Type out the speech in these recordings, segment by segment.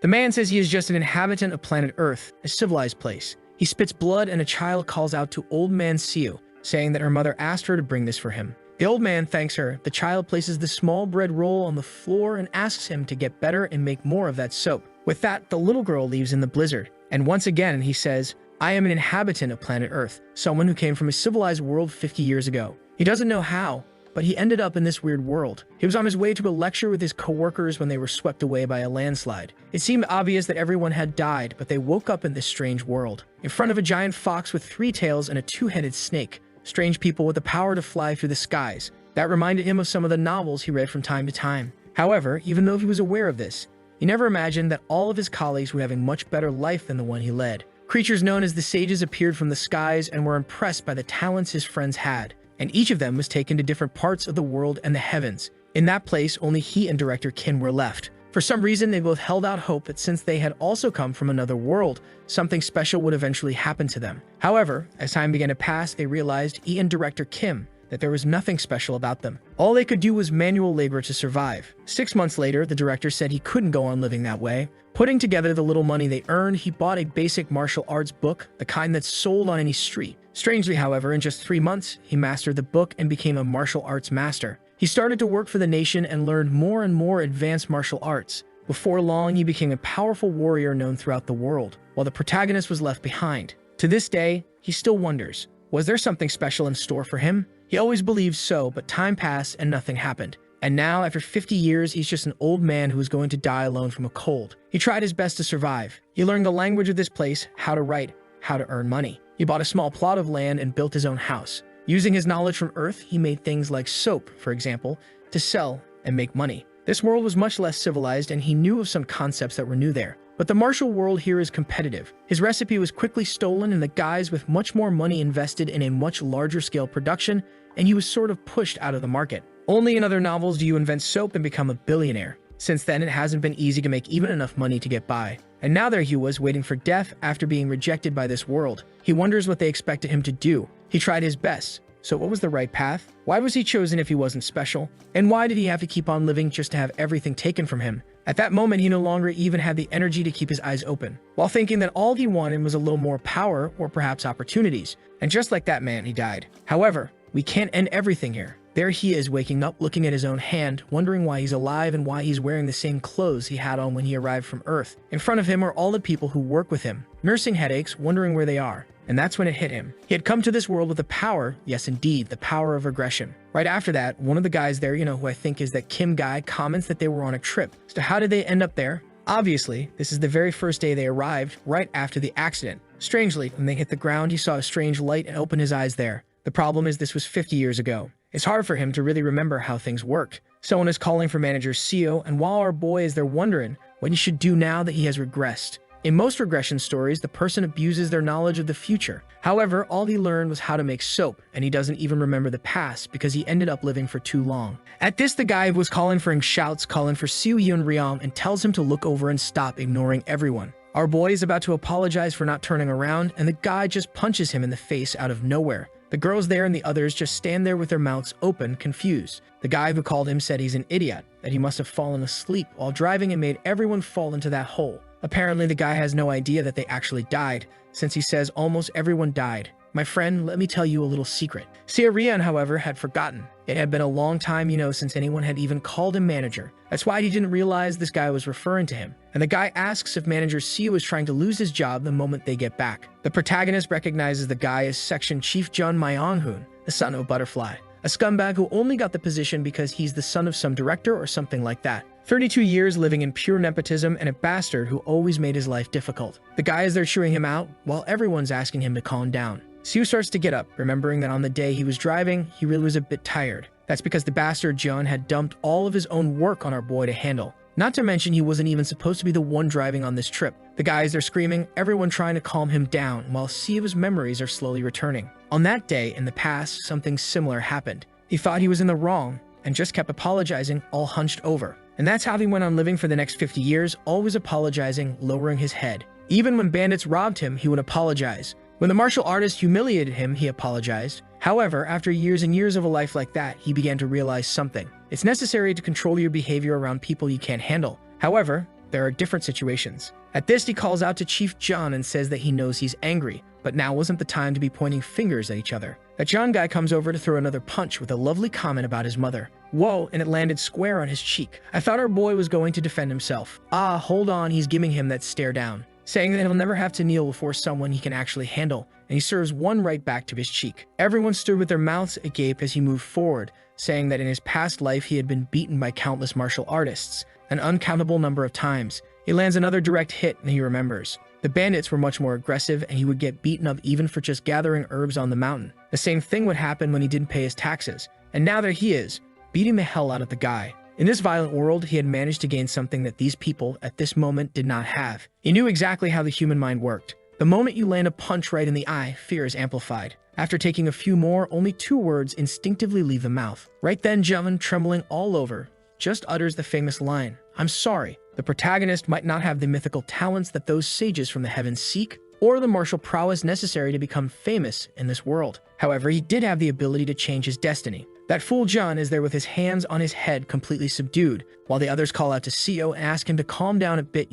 The man says he is just an inhabitant of planet Earth, a civilized place. He spits blood and a child calls out to old man Siu, saying that her mother asked her to bring this for him. The old man thanks her. The child places the small bread roll on the floor and asks him to get better and make more of that soap. With that, the little girl leaves in the blizzard. And once again, he says, I am an inhabitant of planet Earth, someone who came from a civilized world 50 years ago. He doesn't know how, but he ended up in this weird world. He was on his way to a lecture with his coworkers when they were swept away by a landslide. It seemed obvious that everyone had died, but they woke up in this strange world. In front of a giant fox with 3 tails and a 2-headed snake. Strange people with the power to fly through the skies. That reminded him of some of the novels he read from time to time. However, even though he was aware of this, he never imagined that all of his colleagues would have a much better life than the one he led. Creatures known as the sages appeared from the skies and were impressed by the talents his friends had, and each of them was taken to different parts of the world and the heavens. In that place, only he and Director Kim were left. For some reason, they both held out hope that since they had also come from another world, something special would eventually happen to them. However, as time began to pass, they realized, he and Director Kim, that there was nothing special about them. All they could do was manual labor to survive. 6 months later, the director said he couldn't go on living that way. Putting together the little money they earned, he bought a basic martial arts book, the kind that's sold on any street. Strangely, however, in just 3 months, he mastered the book and became a martial arts master. He started to work for the nation and learned more and more advanced martial arts. Before long, he became a powerful warrior known throughout the world, while the protagonist was left behind. To this day, he still wonders, was there something special in store for him? He always believed so, but time passed and nothing happened. And now, after 50 years, he's just an old man who is going to die alone from a cold. He tried his best to survive. He learned the language of this place, how to write, how to earn money. He bought a small plot of land and built his own house. Using his knowledge from Earth, he made things like soap, for example, to sell and make money. This world was much less civilized, and he knew of some concepts that were new there. But the martial world here is competitive. His recipe was quickly stolen, and the guys with much more money invested in a much larger scale production, and he was sort of pushed out of the market. Only in other novels do you invent soap and become a billionaire. Since then, it hasn't been easy to make even enough money to get by. And now there he was, waiting for death after being rejected by this world. He wonders what they expected him to do. He tried his best. So what was the right path? Why was he chosen if he wasn't special? And why did he have to keep on living just to have everything taken from him? At that moment, he no longer even had the energy to keep his eyes open, while thinking that all he wanted was a little more power or perhaps opportunities. And just like that man, he died. However, we can't end everything here. There he is, waking up, looking at his own hand, wondering why he's alive and why he's wearing the same clothes he had on when he arrived from Earth. In front of him are all the people who work with him, nursing headaches, wondering where they are. And that's when it hit him. He had come to this world with the power, yes indeed, the power of regression. Right after that, one of the guys there, who I think is that Kim guy, comments that they were on a trip. So how did they end up there? Obviously, this is the very first day they arrived, right after the accident. Strangely, when they hit the ground, he saw a strange light and opened his eyes there. The problem is this was 50 years ago. It's hard for him to really remember how things worked. Someone is calling for manager Seo, and while our boy is there wondering what he should do now that he has regressed. In most regression stories, the person abuses their knowledge of the future. However, all he learned was how to make soap, and he doesn't even remember the past because he ended up living for too long. At this, the guy who was calling for him shouts, calling for Siu Yun Ryong, and tells him to look over and stop ignoring everyone. Our boy is about to apologize for not turning around, and the guy just punches him in the face out of nowhere. The girls there and the others just stand there with their mouths open, confused. The guy who called him said he's an idiot, that he must have fallen asleep while driving and made everyone fall into that hole. Apparently, the guy has no idea that they actually died, since he says almost everyone died. My friend, let me tell you a little secret. Sia Rian, however, had forgotten. It had been a long time, since anyone had even called him manager. That's why he didn't realize this guy was referring to him. And the guy asks if manager Sia was trying to lose his job the moment they get back. The protagonist recognizes the guy as Section Chief Jun Myong-hoon, the son of Butterfly. A scumbag who only got the position because he's the son of some director or something like that. 32 years living in pure nepotism and a bastard who always made his life difficult. The guy is there chewing him out while everyone's asking him to calm down. Siu starts to get up, remembering that on the day he was driving, he really was a bit tired. That's because the bastard John had dumped all of his own work on our boy to handle. Not to mention he wasn't even supposed to be the one driving on this trip. The guys are screaming, everyone trying to calm him down, while Sia's memories are slowly returning. On that day, in the past, something similar happened. He thought he was in the wrong, and just kept apologizing, all hunched over. And that's how he went on living for the next 50 years, always apologizing, lowering his head. Even when bandits robbed him, he would apologize. When the martial artist humiliated him, he apologized. However, after years and years of a life like that, he began to realize something. It's necessary to control your behavior around people you can't handle. However, there are different situations. At this, he calls out to Chief John and says that he knows he's angry, but now wasn't the time to be pointing fingers at each other. That John guy comes over to throw another punch with a lovely comment about his mother. Whoa, and it landed square on his cheek. I thought our boy was going to defend himself. Ah, hold on, he's giving him that stare down, saying that he'll never have to kneel before someone he can actually handle, and he serves one right back to his cheek. Everyone stood with their mouths agape as he moved forward, saying that in his past life he had been beaten by countless martial artists, an uncountable number of times. He lands another direct hit and he remembers. The bandits were much more aggressive and he would get beaten up even for just gathering herbs on the mountain. The same thing would happen when he didn't pay his taxes. And now there he is, beating the hell out of the guy. In this violent world, he had managed to gain something that these people at this moment did not have. He knew exactly how the human mind worked. The moment you land a punch right in the eye, fear is amplified. After taking a few more, only 2 words instinctively leave the mouth. Right then, John, trembling all over, just utters the famous line, "I'm sorry." The protagonist might not have the mythical talents that those sages from the heavens seek, or the martial prowess necessary to become famous in this world. However, he did have the ability to change his destiny. That fool John is there with his hands on his head, completely subdued, while the others call out to CEO and ask him to calm down a bit,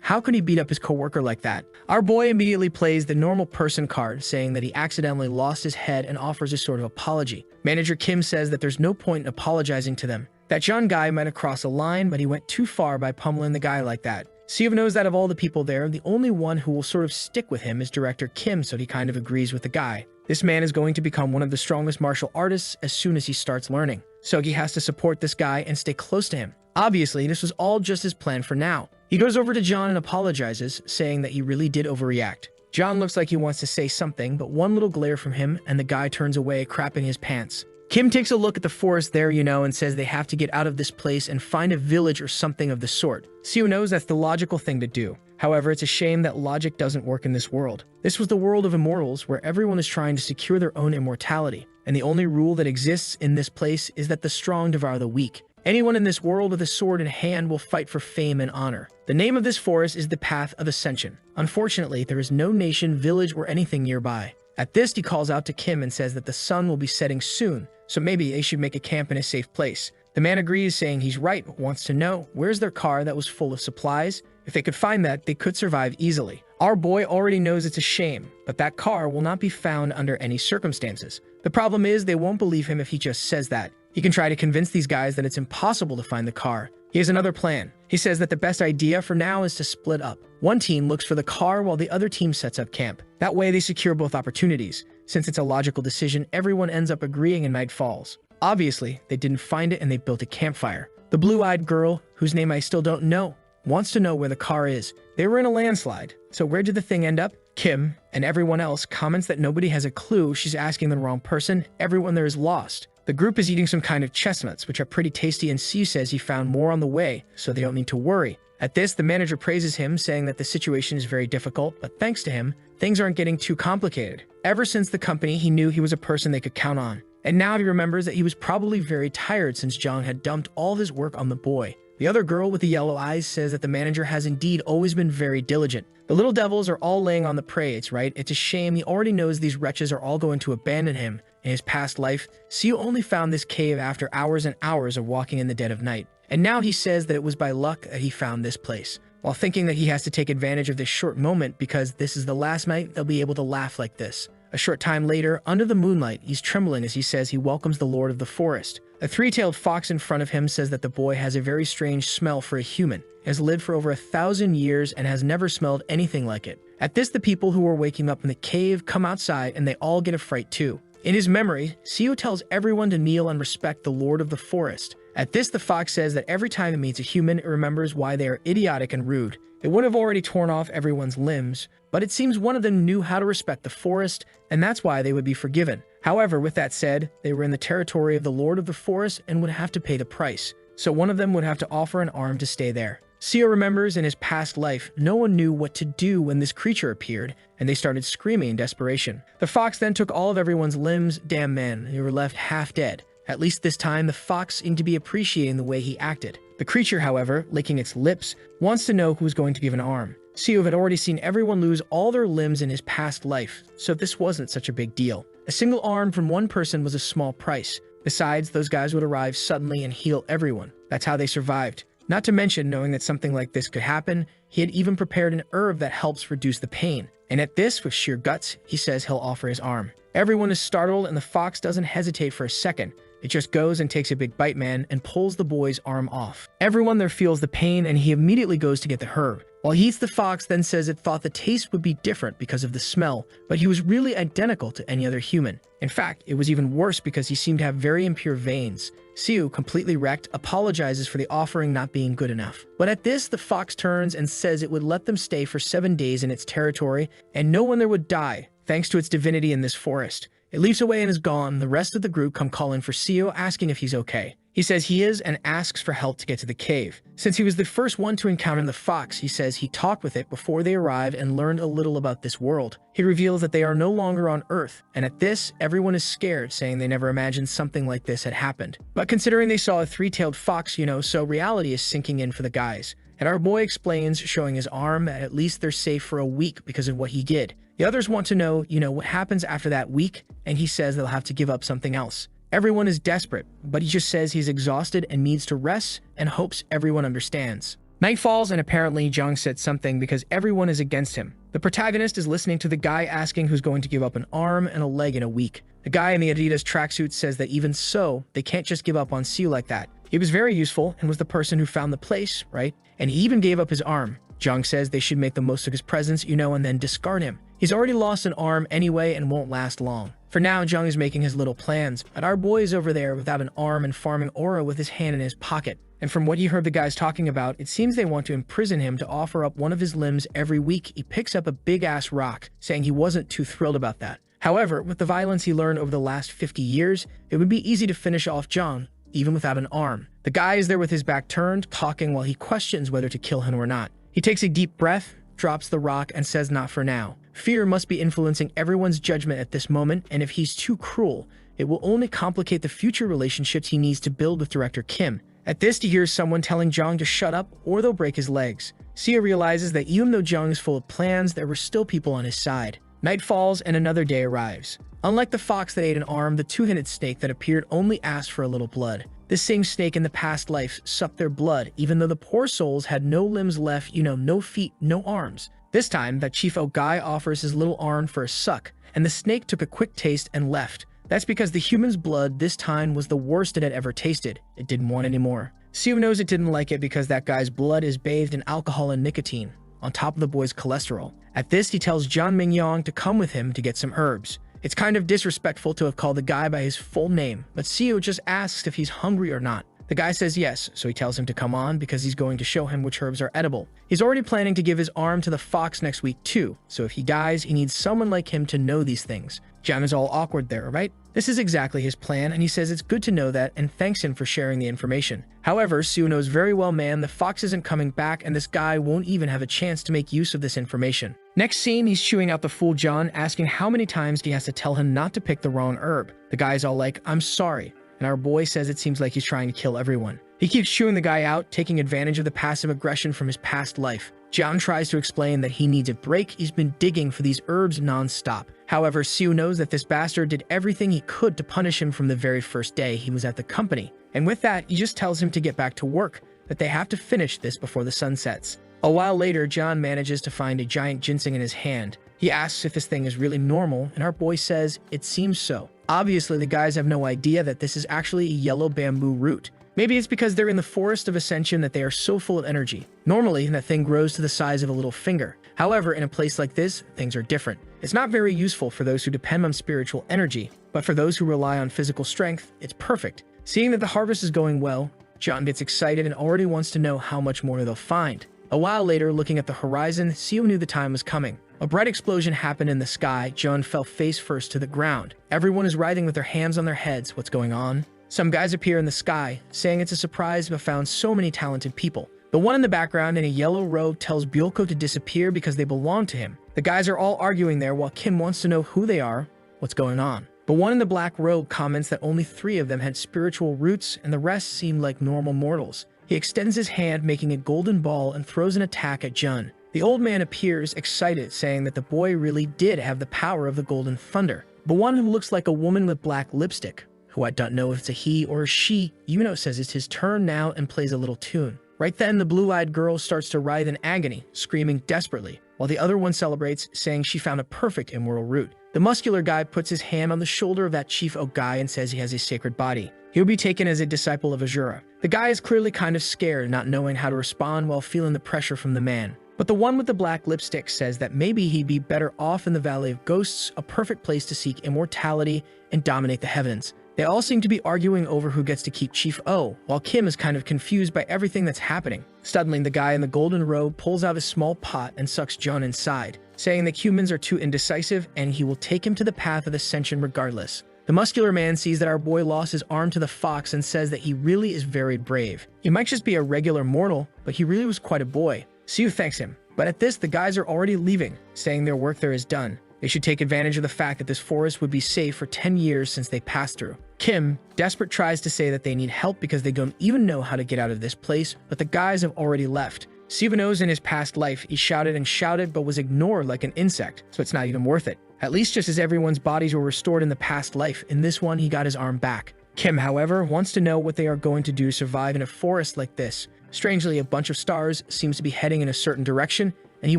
How could he beat up his coworker like that? Our boy immediately plays the normal person card, saying that he accidentally lost his head and offers a sort of apology. Manager Kim says that there's no point in apologizing to them. That John guy might have crossed a line, but he went too far by pummeling the guy like that. CEO knows that of all the people there, the only one who will sort of stick with him is Director Kim, so he kind of agrees with the guy. This man is going to become one of the strongest martial artists as soon as he starts learning. So he has to support this guy and stay close to him. Obviously, this was all just his plan for now. He goes over to John and apologizes, saying that he really did overreact. John looks like he wants to say something, but one little glare from him and the guy turns away, crapping his pants. Kim takes a look at the forest there, and says they have to get out of this place and find a village or something of the sort. Siu knows that's the logical thing to do. However, it's a shame that logic doesn't work in this world. This was the world of immortals, where everyone is trying to secure their own immortality, and the only rule that exists in this place is that the strong devour the weak. Anyone in this world with a sword in hand will fight for fame and honor. The name of this forest is the Path of Ascension. Unfortunately, there is no nation, village, or anything nearby. At this, he calls out to Kim and says that the sun will be setting soon, so maybe they should make a camp in a safe place. The man agrees, saying he's right, but wants to know, where's their car that was full of supplies? If they could find that, they could survive easily. Our boy already knows it's a shame, but that car will not be found under any circumstances. The problem is they won't believe him if he just says that. He can try to convince these guys that it's impossible to find the car. He has another plan. He says that the best idea for now is to split up. One team looks for the car while the other team sets up camp. That way they secure both opportunities. Since it's a logical decision, everyone ends up agreeing and night falls. Obviously, they didn't find it and they built a campfire. The blue-eyed girl, whose name I still don't know, wants to know where the car is. They were in a landslide. So where did the thing end up? Kim and everyone else comments that nobody has a clue. She's asking the wrong person. Everyone there is lost. The group is eating some kind of chestnuts, which are pretty tasty, and Siu says he found more on the way, so they don't need to worry. At this, the manager praises him, saying that the situation is very difficult, but thanks to him, things aren't getting too complicated. Ever since the company, he knew he was a person they could count on. And now he remembers that he was probably very tired since John had dumped all his work on the boy. The other girl with the yellow eyes says that the manager has indeed always been very diligent. The little devils are all laying on the prey, it's right? It's a shame he already knows these wretches are all going to abandon him. In his past life, Siu only found this cave after hours and hours of walking in the dead of night. And now he says that it was by luck that he found this place, while thinking that he has to take advantage of this short moment because this is the last night they'll be able to laugh like this. A short time later, under the moonlight, he's trembling as he says he welcomes the Lord of the Forest. A three-tailed fox in front of him says that the boy has a very strange smell for a human, has lived for over 1,000 years and has never smelled anything like it. At this, the people who are waking up in the cave come outside and they all get a fright too. In his memory, Siu tells everyone to kneel and respect the Lord of the Forest. At this, the fox says that every time it meets a human, it remembers why they are idiotic and rude. It would have already torn off everyone's limbs, but it seems one of them knew how to respect the forest, and that's why they would be forgiven. However, with that said, they were in the territory of the Lord of the Forest and would have to pay the price, so one of them would have to offer an arm to stay there. Siu remembers in his past life, no one knew what to do when this creature appeared, and they started screaming in desperation. The fox then took all of everyone's limbs. Damn man, they were left half dead. At least this time, the fox seemed to be appreciating the way he acted. The creature, however, licking its lips, wants to know who's going to give an arm. Siu had already seen everyone lose all their limbs in his past life, so this wasn't such a big deal. A single arm from one person was a small price. Besides, those guys would arrive suddenly and heal everyone. That's how they survived. Not to mention, knowing that something like this could happen, he had even prepared an herb that helps reduce the pain. And at this, with sheer guts, he says he'll offer his arm. Everyone is startled, and the fox doesn't hesitate for a second. It just goes and takes a big bite, man, and pulls the boy's arm off. Everyone there feels the pain, and he immediately goes to get the herb. While he eats, the fox then says it thought the taste would be different because of the smell, but he was really identical to any other human. In fact, it was even worse because he seemed to have very impure veins. Siu, completely wrecked, apologizes for the offering not being good enough. But at this, the fox turns and says it would let them stay for 7 days in its territory, and no one there would die, thanks to its divinity in this forest. It leaps away and is gone. The rest of the group come calling for Siu, asking if he's okay. He says he is and asks for help to get to the cave. Since he was the first one to encounter the fox, he says he talked with it before they arrived and learned a little about this world. He reveals that they are no longer on Earth, and at this, everyone is scared, saying they never imagined something like this had happened. But considering they saw a 3-tailed fox, so reality is sinking in for the guys. And our boy explains, showing his arm, that at least they're safe for a week because of what he did. The others want to know, what happens after that week, and he says they'll have to give up something else. Everyone is desperate, but he just says he's exhausted and needs to rest and hopes everyone understands. Night falls, and apparently Zhang said something because everyone is against him. The protagonist is listening to the guy asking who's going to give up an arm and a leg in a week. The guy in the Adidas tracksuit says that even so, they can't just give up on Siu like that. He was very useful and was the person who found the place, right? And he even gave up his arm. Zhang says they should make the most of his presence, and then discard him. He's already lost an arm anyway and won't last long. For now, Zhang is making his little plans, but our boy is over there without an arm and farming aura with his hand in his pocket. And from what he heard the guys talking about, it seems they want to imprison him to offer up one of his limbs every week. He picks up a big-ass rock, saying he wasn't too thrilled about that. However, with the violence he learned over the last 50 years, it would be easy to finish off Zhang, even without an arm. The guy is there with his back turned, talking while he questions whether to kill him or not. He takes a deep breath, drops the rock, and says not for now. Fear must be influencing everyone's judgment at this moment, and if he's too cruel, it will only complicate the future relationships he needs to build with Director Kim. At this, he hears someone telling Zhang to shut up or they'll break his legs. Sia realizes that even though Zhang is full of plans, there were still people on his side. Night falls and another day arrives. Unlike the fox that ate an arm, the two-headed snake that appeared only asked for a little blood. This same snake in the past life sucked their blood, even though the poor souls had no limbs left, no feet, no arms. This time, that Chief Guy offers his little arm for a suck, and the snake took a quick taste and left. That's because the human's blood this time was the worst it had ever tasted. It didn't want any more. Siu knows it didn't like it because that guy's blood is bathed in alcohol and nicotine, on top of the boy's cholesterol. At this, he tells Zhan Mingyang to come with him to get some herbs. It's kind of disrespectful to have called the guy by his full name, but Siu just asks if he's hungry or not. The guy says yes, so he tells him to come on because he's going to show him which herbs are edible. He's already planning to give his arm to the fox next week too, so if he dies, he needs someone like him to know these things. Jam is all awkward there, right? This is exactly his plan, and he says it's good to know that and thanks him for sharing the information. However, Siu knows very well, man, the fox isn't coming back and this guy won't even have a chance to make use of this information. Next scene, he's chewing out the fool John, asking how many times he has to tell him not to pick the wrong herb. The guy's all like, I'm sorry. And our boy says it seems like he's trying to kill everyone. He keeps chewing the guy out, taking advantage of the passive aggression from his past life. John tries to explain that he needs a break. He's been digging for these herbs non-stop. However, Siu knows that this bastard did everything he could to punish him from the very first day he was at the company. And with that, he just tells him to get back to work, that they have to finish this before the sun sets. A while later, John manages to find a giant ginseng in his hand. He asks if this thing is really normal, and our boy says it seems so. Obviously, the guys have no idea that this is actually a yellow bamboo root. Maybe it's because they're in the Forest of Ascension that they are so full of energy. Normally, that thing grows to the size of a little finger. However, in a place like this, things are different. It's not very useful for those who depend on spiritual energy, but for those who rely on physical strength, it's perfect. Seeing that the harvest is going well, John gets excited and already wants to know how much more they'll find. A while later, looking at the horizon, Siu knew the time was coming. A bright explosion happened in the sky. John fell face first to the ground. Everyone is writhing with their hands on their heads. What's going on? Some guys appear in the sky, saying it's a surprise but found so many talented people. The one in the background in a yellow robe tells Byulko to disappear because they belong to him. The guys are all arguing there while Kim wants to know who they are, what's going on. The one in the black robe comments that only 3 of them had spiritual roots and the rest seemed like normal mortals. He extends his hand, making a golden ball, and throws an attack at Jun. The old man appears excited, saying that the boy really did have the power of the golden thunder. The one who looks like a woman with black lipstick, who I don't know if it's a he or a she, says it's his turn now and plays a little tune. Right then, the blue-eyed girl starts to writhe in agony, screaming desperately, while the other one celebrates, saying she found a perfect immortal route. The muscular guy puts his hand on the shoulder of that chief oak guy and says he has a sacred body. He'll be taken as a disciple of Azura. The guy is clearly kind of scared, not knowing how to respond while feeling the pressure from the man. But the one with the black lipstick says that maybe he'd be better off in the Valley of Ghosts, a perfect place to seek immortality and dominate the heavens. They all seem to be arguing over who gets to keep Chief O, while Kim is kind of confused by everything that's happening. Suddenly, the guy in the golden robe pulls out a small pot and sucks John inside, saying that humans are too indecisive and he will take him to the path of ascension regardless. The muscular man sees that our boy lost his arm to the fox and says that he really is very brave. He might just be a regular mortal, but he really was quite a boy. Siu thanks him, but at this, the guys are already leaving, saying their work there is done. They should take advantage of the fact that this forest would be safe for 10 years since they passed through. Kim, desperate, tries to say that they need help because they don't even know how to get out of this place, but the guys have already left. Siva knows in his past life, he shouted and shouted but was ignored like an insect, so it's not even worth it. At least just as everyone's bodies were restored in the past life, in this one he got his arm back. Kim, however, wants to know what they are going to do to survive in a forest like this. Strangely, a bunch of stars seems to be heading in a certain direction, and he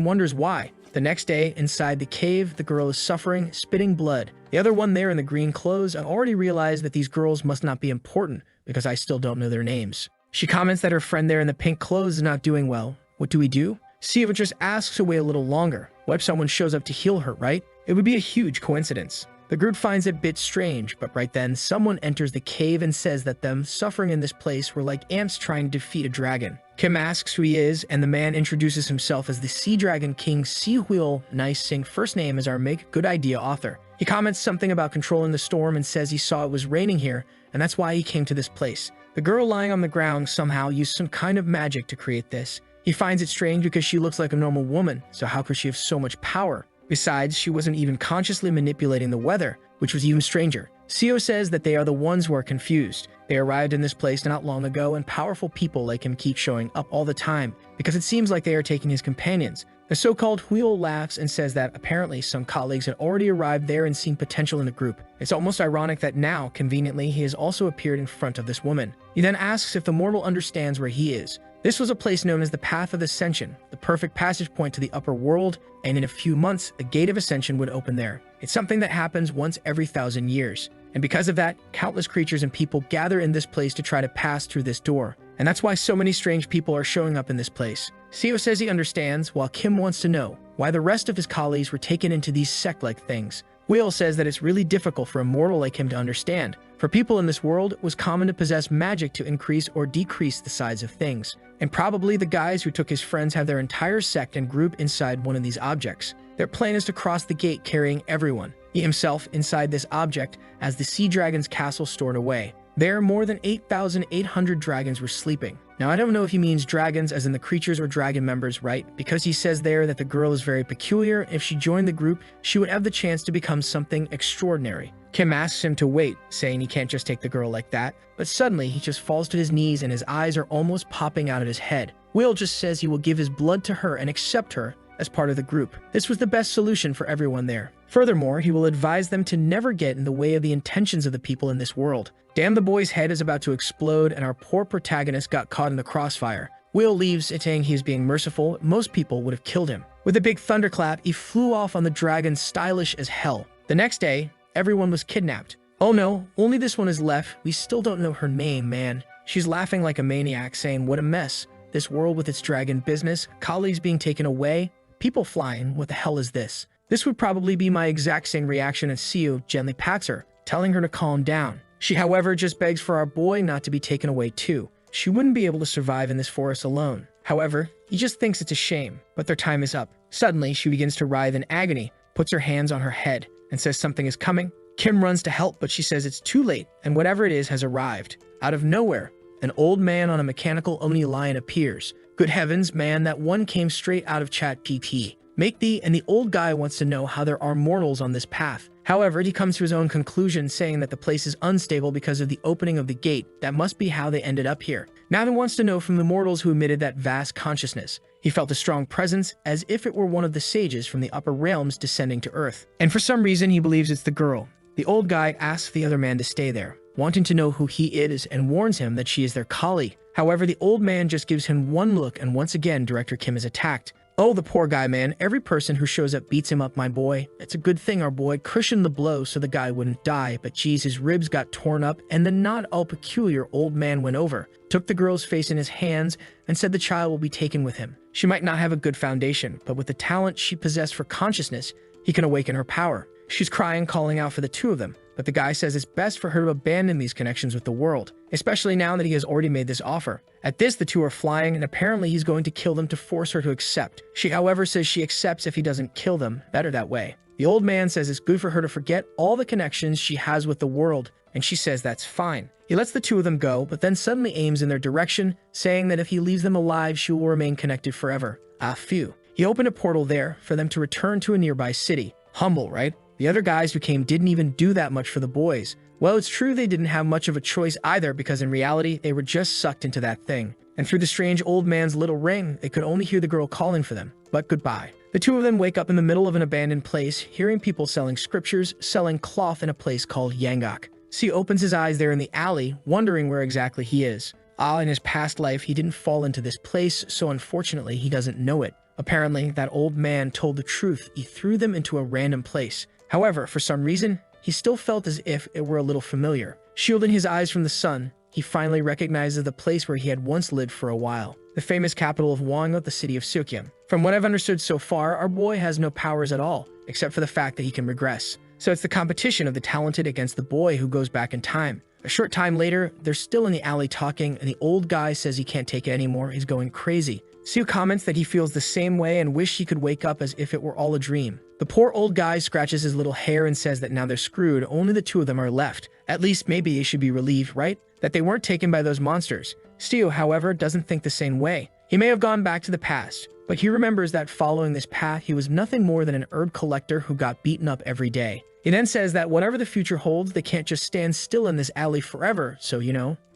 wonders why. The next day, inside the cave, the girl is suffering, spitting blood. The other one there in the green clothes, I already realized that these girls must not be important, because I still don't know their names. She comments that her friend there in the pink clothes is not doing well. What do we do? Siva just asks to wait a little longer. What if someone shows up to heal her, right? It would be a huge coincidence. The group finds it a bit strange, but right then, someone enters the cave and says that them suffering in this place were like ants trying to defeat a dragon. Kim asks who he is, and the man introduces himself as the Sea Dragon King Si-Huil Nice-Sing, first name is our Make Good Idea author. He comments something about controlling the storm and says he saw it was raining here, and that's why he came to this place. The girl lying on the ground somehow used some kind of magic to create this. He finds it strange because she looks like a normal woman, so how could she have so much power? Besides, she wasn't even consciously manipulating the weather, which was even stranger. Sio says that they are the ones who are confused. They arrived in this place not long ago, and powerful people like him keep showing up all the time, because it seems like they are taking his companions. The so-called Huil laughs and says that apparently some colleagues had already arrived there and seen potential in the group. It's almost ironic that now, conveniently, he has also appeared in front of this woman. He then asks if the mortal understands where he is. This was a place known as the Path of Ascension, the perfect passage point to the upper world, and in a few months, the Gate of Ascension would open there. It's something that happens once every 1,000 years. And because of that, countless creatures and people gather in this place to try to pass through this door. And that's why so many strange people are showing up in this place. Sio says he understands, while Kim wants to know why the rest of his colleagues were taken into these sect-like things. Will says that it's really difficult for a mortal like him to understand. For people in this world, it was common to possess magic to increase or decrease the size of things. And probably the guys who took his friends have their entire sect and group inside one of these objects. Their plan is to cross the gate carrying everyone. He himself inside this object as the Sea Dragon's castle stored away. There, more than 8,800 dragons were sleeping. Now, I don't know if he means dragons as in the creatures or dragon members, right? Because he says there that the girl is very peculiar. If she joined the group, she would have the chance to become something extraordinary. Kim asks him to wait, saying he can't just take the girl like that. But suddenly, he just falls to his knees and his eyes are almost popping out of his head. Will just says he will give his blood to her and accept her as part of the group. This was the best solution for everyone there. Furthermore, he will advise them to never get in the way of the intentions of the people in this world. Damn, the boy's head is about to explode and our poor protagonist got caught in the crossfire. Will leaves, saying he is being merciful. Most people would have killed him. With a big thunderclap, he flew off on the dragon, stylish as hell. The next day, everyone was kidnapped. Oh no, only this one is left. We still don't know her name, man. She's laughing like a maniac, saying, what a mess. This world with its dragon business, colleagues being taken away, people flying, what the hell is this? This would probably be my exact same reaction as Siu gently pats her, telling her to calm down. She, however, just begs for our boy not to be taken away too. She wouldn't be able to survive in this forest alone. However, he just thinks it's a shame, but their time is up. Suddenly, she begins to writhe in agony, puts her hands on her head, and says something is coming. Kim runs to help, but she says it's too late, and whatever it is has arrived. Out of nowhere, an old man on a mechanical Oni lion appears. Good heavens, man, that one came straight out of ChatGPT. Make thee, and the old guy wants to know how there are mortals on this path. However, he comes to his own conclusion, saying that the place is unstable because of the opening of the gate. That must be how they ended up here. Now he wants to know from the mortals who emitted that vast consciousness. He felt a strong presence, as if it were one of the sages from the upper realms descending to earth. And for some reason, he believes it's the girl. The old guy asks the other man to stay there, wanting to know who he is, and warns him that she is their colleague. However, the old man just gives him one look, and once again, Director Kim is attacked. Oh, the poor guy, man. Every person who shows up beats him up, my boy. It's a good thing our boy cushioned the blow so the guy wouldn't die, but geez, his ribs got torn up, and the not all peculiar old man went over, took the girl's face in his hands, and said the child will be taken with him. She might not have a good foundation, but with the talent she possessed for consciousness, he can awaken her power. She's crying, calling out for the two of them, but the guy says it's best for her to abandon these connections with the world, especially now that he has already made this offer. At this, the two are flying, and apparently he's going to kill them to force her to accept. She, however, says she accepts if he doesn't kill them. Better that way. The old man says it's good for her to forget all the connections she has with the world, and she says that's fine. He lets the two of them go, but then suddenly aims in their direction, saying that if he leaves them alive, she will remain connected forever. Ah, phew. He opened a portal there for them to return to a nearby city. Humble, right? The other guys who came didn't even do that much for the boys. Well, it's true they didn't have much of a choice either, because in reality, they were just sucked into that thing. And through the strange old man's little ring, they could only hear the girl calling for them. But goodbye. The two of them wake up in the middle of an abandoned place, hearing people selling scriptures, selling cloth in a place called Yangak. Siu opens his eyes there in the alley, wondering where exactly he is. In his past life, he didn't fall into this place, so unfortunately, he doesn't know it. Apparently, that old man told the truth. He threw them into a random place. However, for some reason, he still felt as if it were a little familiar. Shielding his eyes from the sun, he finally recognizes the place where he had once lived for a while. The famous capital of Wangwa, the city of Sukyam. From what I've understood so far, our boy has no powers at all, except for the fact that he can regress. So it's the competition of the talented against the boy who goes back in time. A short time later, they're still in the alley talking, and the old guy says he can't take it anymore. He's going crazy. Siu comments that he feels the same way and wish he could wake up as if it were all a dream. The poor old guy scratches his little hair and says that now they're screwed, only the two of them are left. At least maybe they should be relieved, right? That they weren't taken by those monsters. Siu, however, doesn't think the same way. He may have gone back to the past, but he remembers that following this path, he was nothing more than an herb collector who got beaten up every day. He then says that whatever the future holds, they can't just stand still in this alley forever, so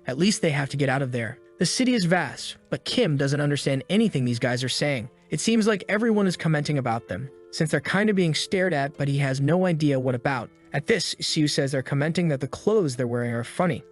at least they have to get out of there. The city is vast, but Kim doesn't understand anything these guys are saying. It seems like everyone is commenting about them, since they're kind of being stared at, but he has no idea what about. At this, Siu says they're commenting that the clothes they're wearing are funny.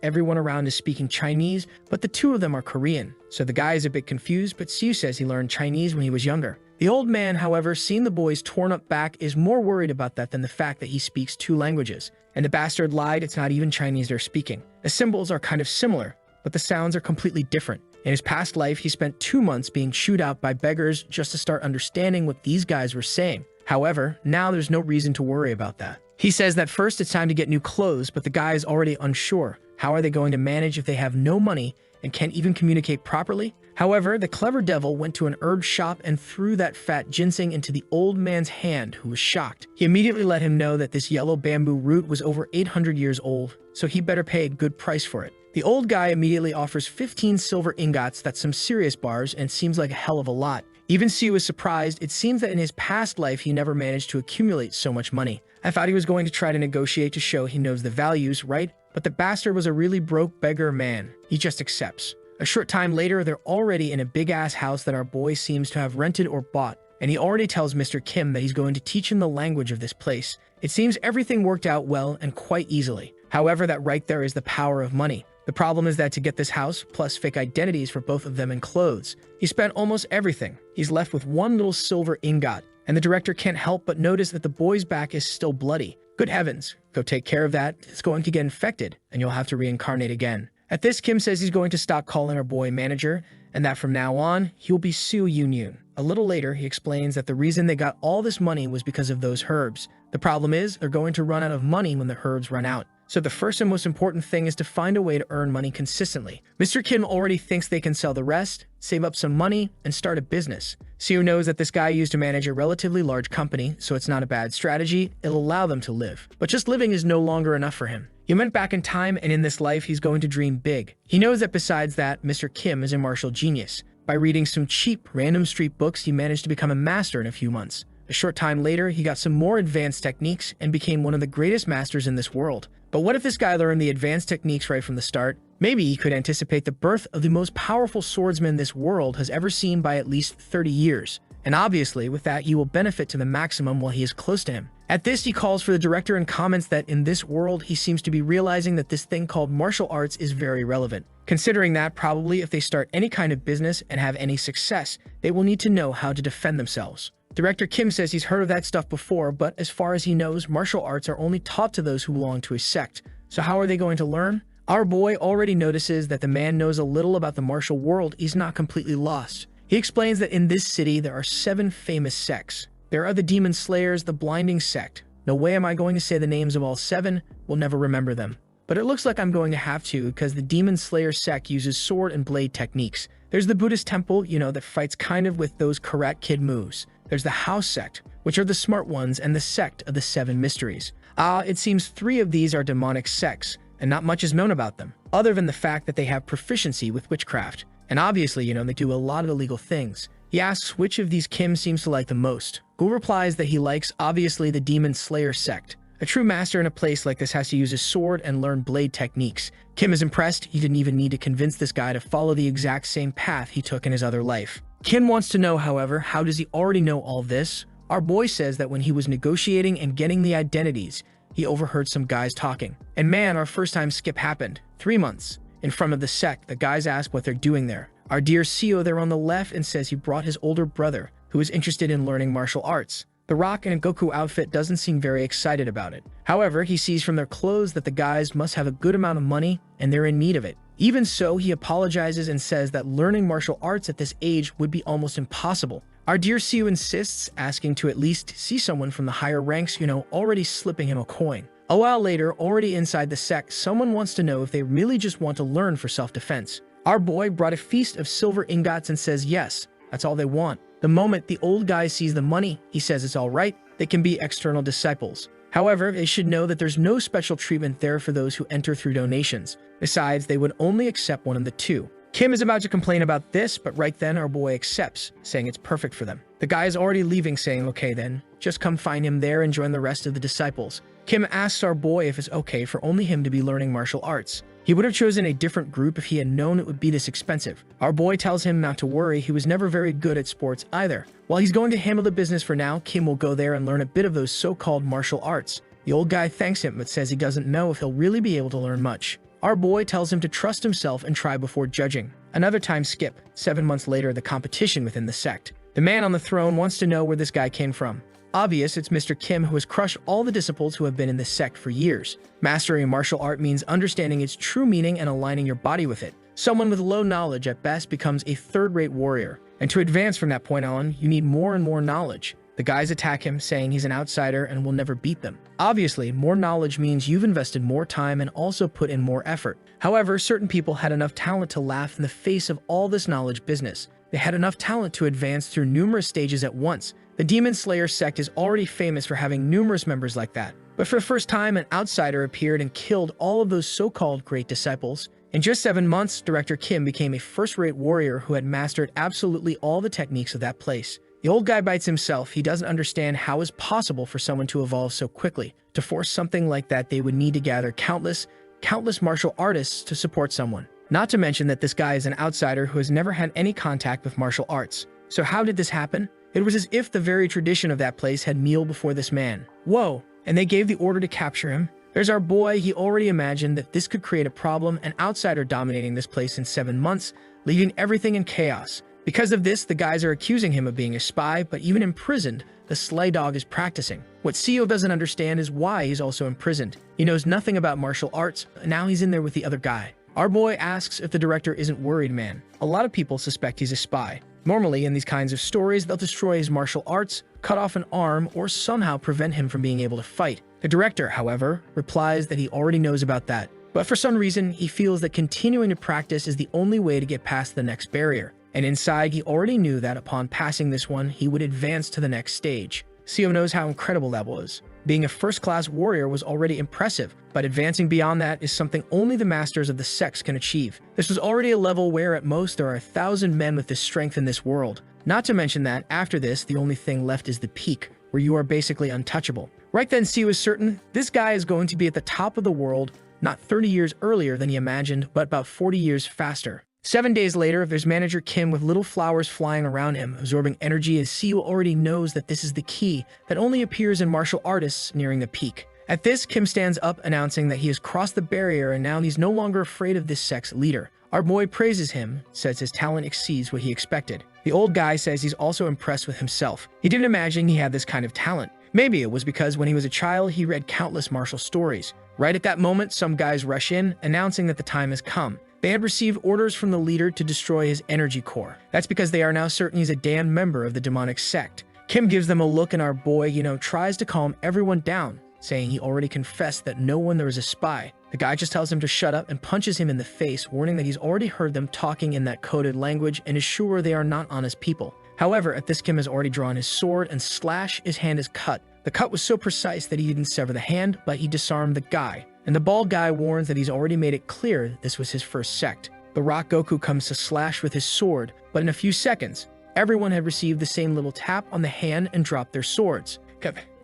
Everyone around is speaking Chinese, but the two of them are Korean. So the guy is a bit confused, but Siu says he learned Chinese when he was younger. The old man, however, seeing the boy's torn up back, is more worried about that than the fact that he speaks two languages. And the bastard lied, it's not even Chinese they're speaking. The symbols are kind of similar, but the sounds are completely different. In his past life, he spent 2 months being chewed out by beggars just to start understanding what these guys were saying. However, now there's no reason to worry about that. He says that first it's time to get new clothes, but the guy is already unsure. How are they going to manage if they have no money and can't even communicate properly? However, the clever devil went to an herb shop and threw that fat ginseng into the old man's hand, who was shocked. He immediately let him know that this yellow bamboo root was over 800 years old, so he better pay a good price for it. The old guy immediately offers 15 silver ingots, that's some serious bars, and seems like a hell of a lot. Even Siu is surprised. It seems that in his past life he never managed to accumulate so much money. I thought he was going to try to negotiate to show he knows the values, right? But the bastard was a really broke beggar man. He just accepts. A short time later, they're already in a big-ass house that our boy seems to have rented or bought, and he already tells Mr. Kim that he's going to teach him the language of this place. It seems everything worked out well and quite easily. However, that right there is the power of money. The problem is that to get this house, plus fake identities for both of them and clothes, he spent almost everything. He's left with one little silver ingot, and the director can't help but notice that the boy's back is still bloody. Good heavens, go take care of that. It's going to get infected, and you'll have to reincarnate again. At this, Kim says he's going to stop calling our boy manager, and that from now on, he'll be Siu Yun. A little later, he explains that the reason they got all this money was because of those herbs. The problem is, they're going to run out of money when the herbs run out. So the first and most important thing is to find a way to earn money consistently. Mr. Kim already thinks they can sell the rest, save up some money, and start a business. Siu knows that this guy used to manage a relatively large company, so it's not a bad strategy. It'll allow them to live. But just living is no longer enough for him. He went back in time, and in this life, he's going to dream big. He knows that besides that, Mr. Kim is a martial genius. By reading some cheap, random street books, he managed to become a master in a few months. A short time later, he got some more advanced techniques and became one of the greatest masters in this world. But what if this guy learned the advanced techniques right from the start? Maybe he could anticipate the birth of the most powerful swordsman this world has ever seen by at least 30 years. And obviously, with that, he will benefit to the maximum while he is close to him. At this, he calls for the director and comments that in this world, he seems to be realizing that this thing called martial arts is very relevant. considering that probably if they start any kind of business and have any success, they will need to know how to defend themselves. Director Kim says he's heard of that stuff before, but as far as he knows, martial arts are only taught to those who belong to a sect. So how are they going to learn? Our boy already notices that the man knows a little about the martial world. He's not completely lost. He explains that in this city, there are 7 famous sects. There are the Demon Slayers, the Blinding Sect. No way am I going to say the names of all 7. We'll never remember them. But it looks like I'm going to have to, because the Demon Slayer sect uses sword and blade techniques. There's the Buddhist temple, that fights kind of with those Karate Kid moves. There's the House sect, which are the smart ones, and the sect of the 7 mysteries. It seems 3 of these are demonic sects, and not much is known about them, other than the fact that they have proficiency with witchcraft. And obviously, they do a lot of illegal things. He asks which of these Kim seems to like the most. Gu replies that he likes, obviously, the Demon Slayer sect. A true master in a place like this has to use a sword and learn blade techniques. Kim is impressed. He didn't even need to convince this guy to follow the exact same path he took in his other life. Kim wants to know, however, how does he already know all this? Our boy says that when he was negotiating and getting the identities, he overheard some guys talking. And man, our first time skip happened. 3 months. In front of the sect, the guys ask what they're doing there. Our dear CEO there on the left and says he brought his older brother, who is interested in learning martial arts. The Rock in a Goku outfit doesn't seem very excited about it. However, he sees from their clothes that the guys must have a good amount of money and they're in need of it. Even so, he apologizes and says that learning martial arts at this age would be almost impossible. Our dear CEO insists, asking to at least see someone from the higher ranks, already slipping him a coin. A while later, already inside the sect, someone wants to know if they really just want to learn for self-defense. Our boy brought a feast of silver ingots and says yes, that's all they want. The moment the old guy sees the money, he says it's all right, they can be external disciples. However, they should know that there's no special treatment there for those who enter through donations. Besides, they would only accept one of the 2. Kim is about to complain about this, but right then our boy accepts, saying it's perfect for them. The guy is already leaving, saying, okay then, just come find him there and join the rest of the disciples. Kim asks our boy if it's okay for only him to be learning martial arts. He would have chosen a different group if he had known it would be this expensive. Our boy tells him not to worry, he was never very good at sports either. While he's going to handle the business for now, Kim will go there and learn a bit of those so-called martial arts. The old guy thanks him but says he doesn't know if he'll really be able to learn much. Our boy tells him to trust himself and try before judging. Another time skip. 7 months later, the competition within the sect. The man on the throne wants to know where this guy came from. Obvious, it's Mr. Kim who has crushed all the disciples who have been in this sect for years. Mastering a martial art means understanding its true meaning and aligning your body with it. Someone with low knowledge at best becomes a third-rate warrior. And to advance from that point on, you need more and more knowledge. The guys attack him, saying he's an outsider and will never beat them. Obviously, more knowledge means you've invested more time and also put in more effort. However, certain people had enough talent to laugh in the face of all this knowledge business. They had enough talent to advance through numerous stages at once. The Demon Slayer sect is already famous for having numerous members like that. But for the first time, an outsider appeared and killed all of those so-called great disciples. In just 7 months, Director Kim became a first-rate warrior who had mastered absolutely all the techniques of that place. The old guy bites himself. He doesn't understand how it's possible for someone to evolve so quickly. To force something like that, they would need to gather countless martial artists to support someone. Not to mention that this guy is an outsider who has never had any contact with martial arts. So how did this happen? It was as if the very tradition of that place had kneeled before this man. Whoa, and they gave the order to capture him. There's our boy. He already imagined that this could create a problem, an outsider dominating this place in 7 months, leaving everything in chaos. Because of this, the guys are accusing him of being a spy, but even imprisoned, the Slay Dog is practicing. What CEO doesn't understand is why he's also imprisoned. He knows nothing about martial arts, and now he's in there with the other guy. Our boy asks if the director isn't worried, man. A lot of people suspect he's a spy. Normally, in these kinds of stories, they'll destroy his martial arts, cut off an arm, or somehow prevent him from being able to fight. The director, however, replies that he already knows about that. But for some reason, he feels that continuing to practice is the only way to get past the next barrier. And inside, he already knew that upon passing this one, he would advance to the next stage. CEO knows how incredible that was. Being a first-class warrior was already impressive, but advancing beyond that is something only the masters of the sects can achieve. This was already a level where at most there are 1,000 men with this strength in this world. Not to mention that, after this, the only thing left is the peak, where you are basically untouchable. Right then, CEO is certain this guy is going to be at the top of the world, not 30 years earlier than he imagined, but about 40 years faster. 7 days later, there's Manager Kim with little flowers flying around him, absorbing energy as CEO already knows that this is the key that only appears in martial artists nearing the peak. At this, Kim stands up, announcing that he has crossed the barrier and now he's no longer afraid of this sect's leader. Our boy praises him, says his talent exceeds what he expected. The old guy says he's also impressed with himself. He didn't imagine he had this kind of talent. Maybe it was because when he was a child, he read countless martial stories. Right at that moment, some guys rush in, announcing that the time has come. They had received orders from the leader to destroy his energy core. That's because they are now certain he's a damned member of the demonic sect. Kim gives them a look and our boy, tries to calm everyone down, saying he already confessed that no one there is a spy. The guy just tells him to shut up and punches him in the face, warning that he's already heard them talking in that coded language and is sure they are not honest people. However, at this, Kim has already drawn his sword and slash, his hand is cut. The cut was so precise that he didn't sever the hand, but he disarmed the guy. And the bald guy warns that he's already made it clear this was his first sect. The Rock Goku comes to slash with his sword, but in a few seconds, everyone had received the same little tap on the hand and dropped their swords.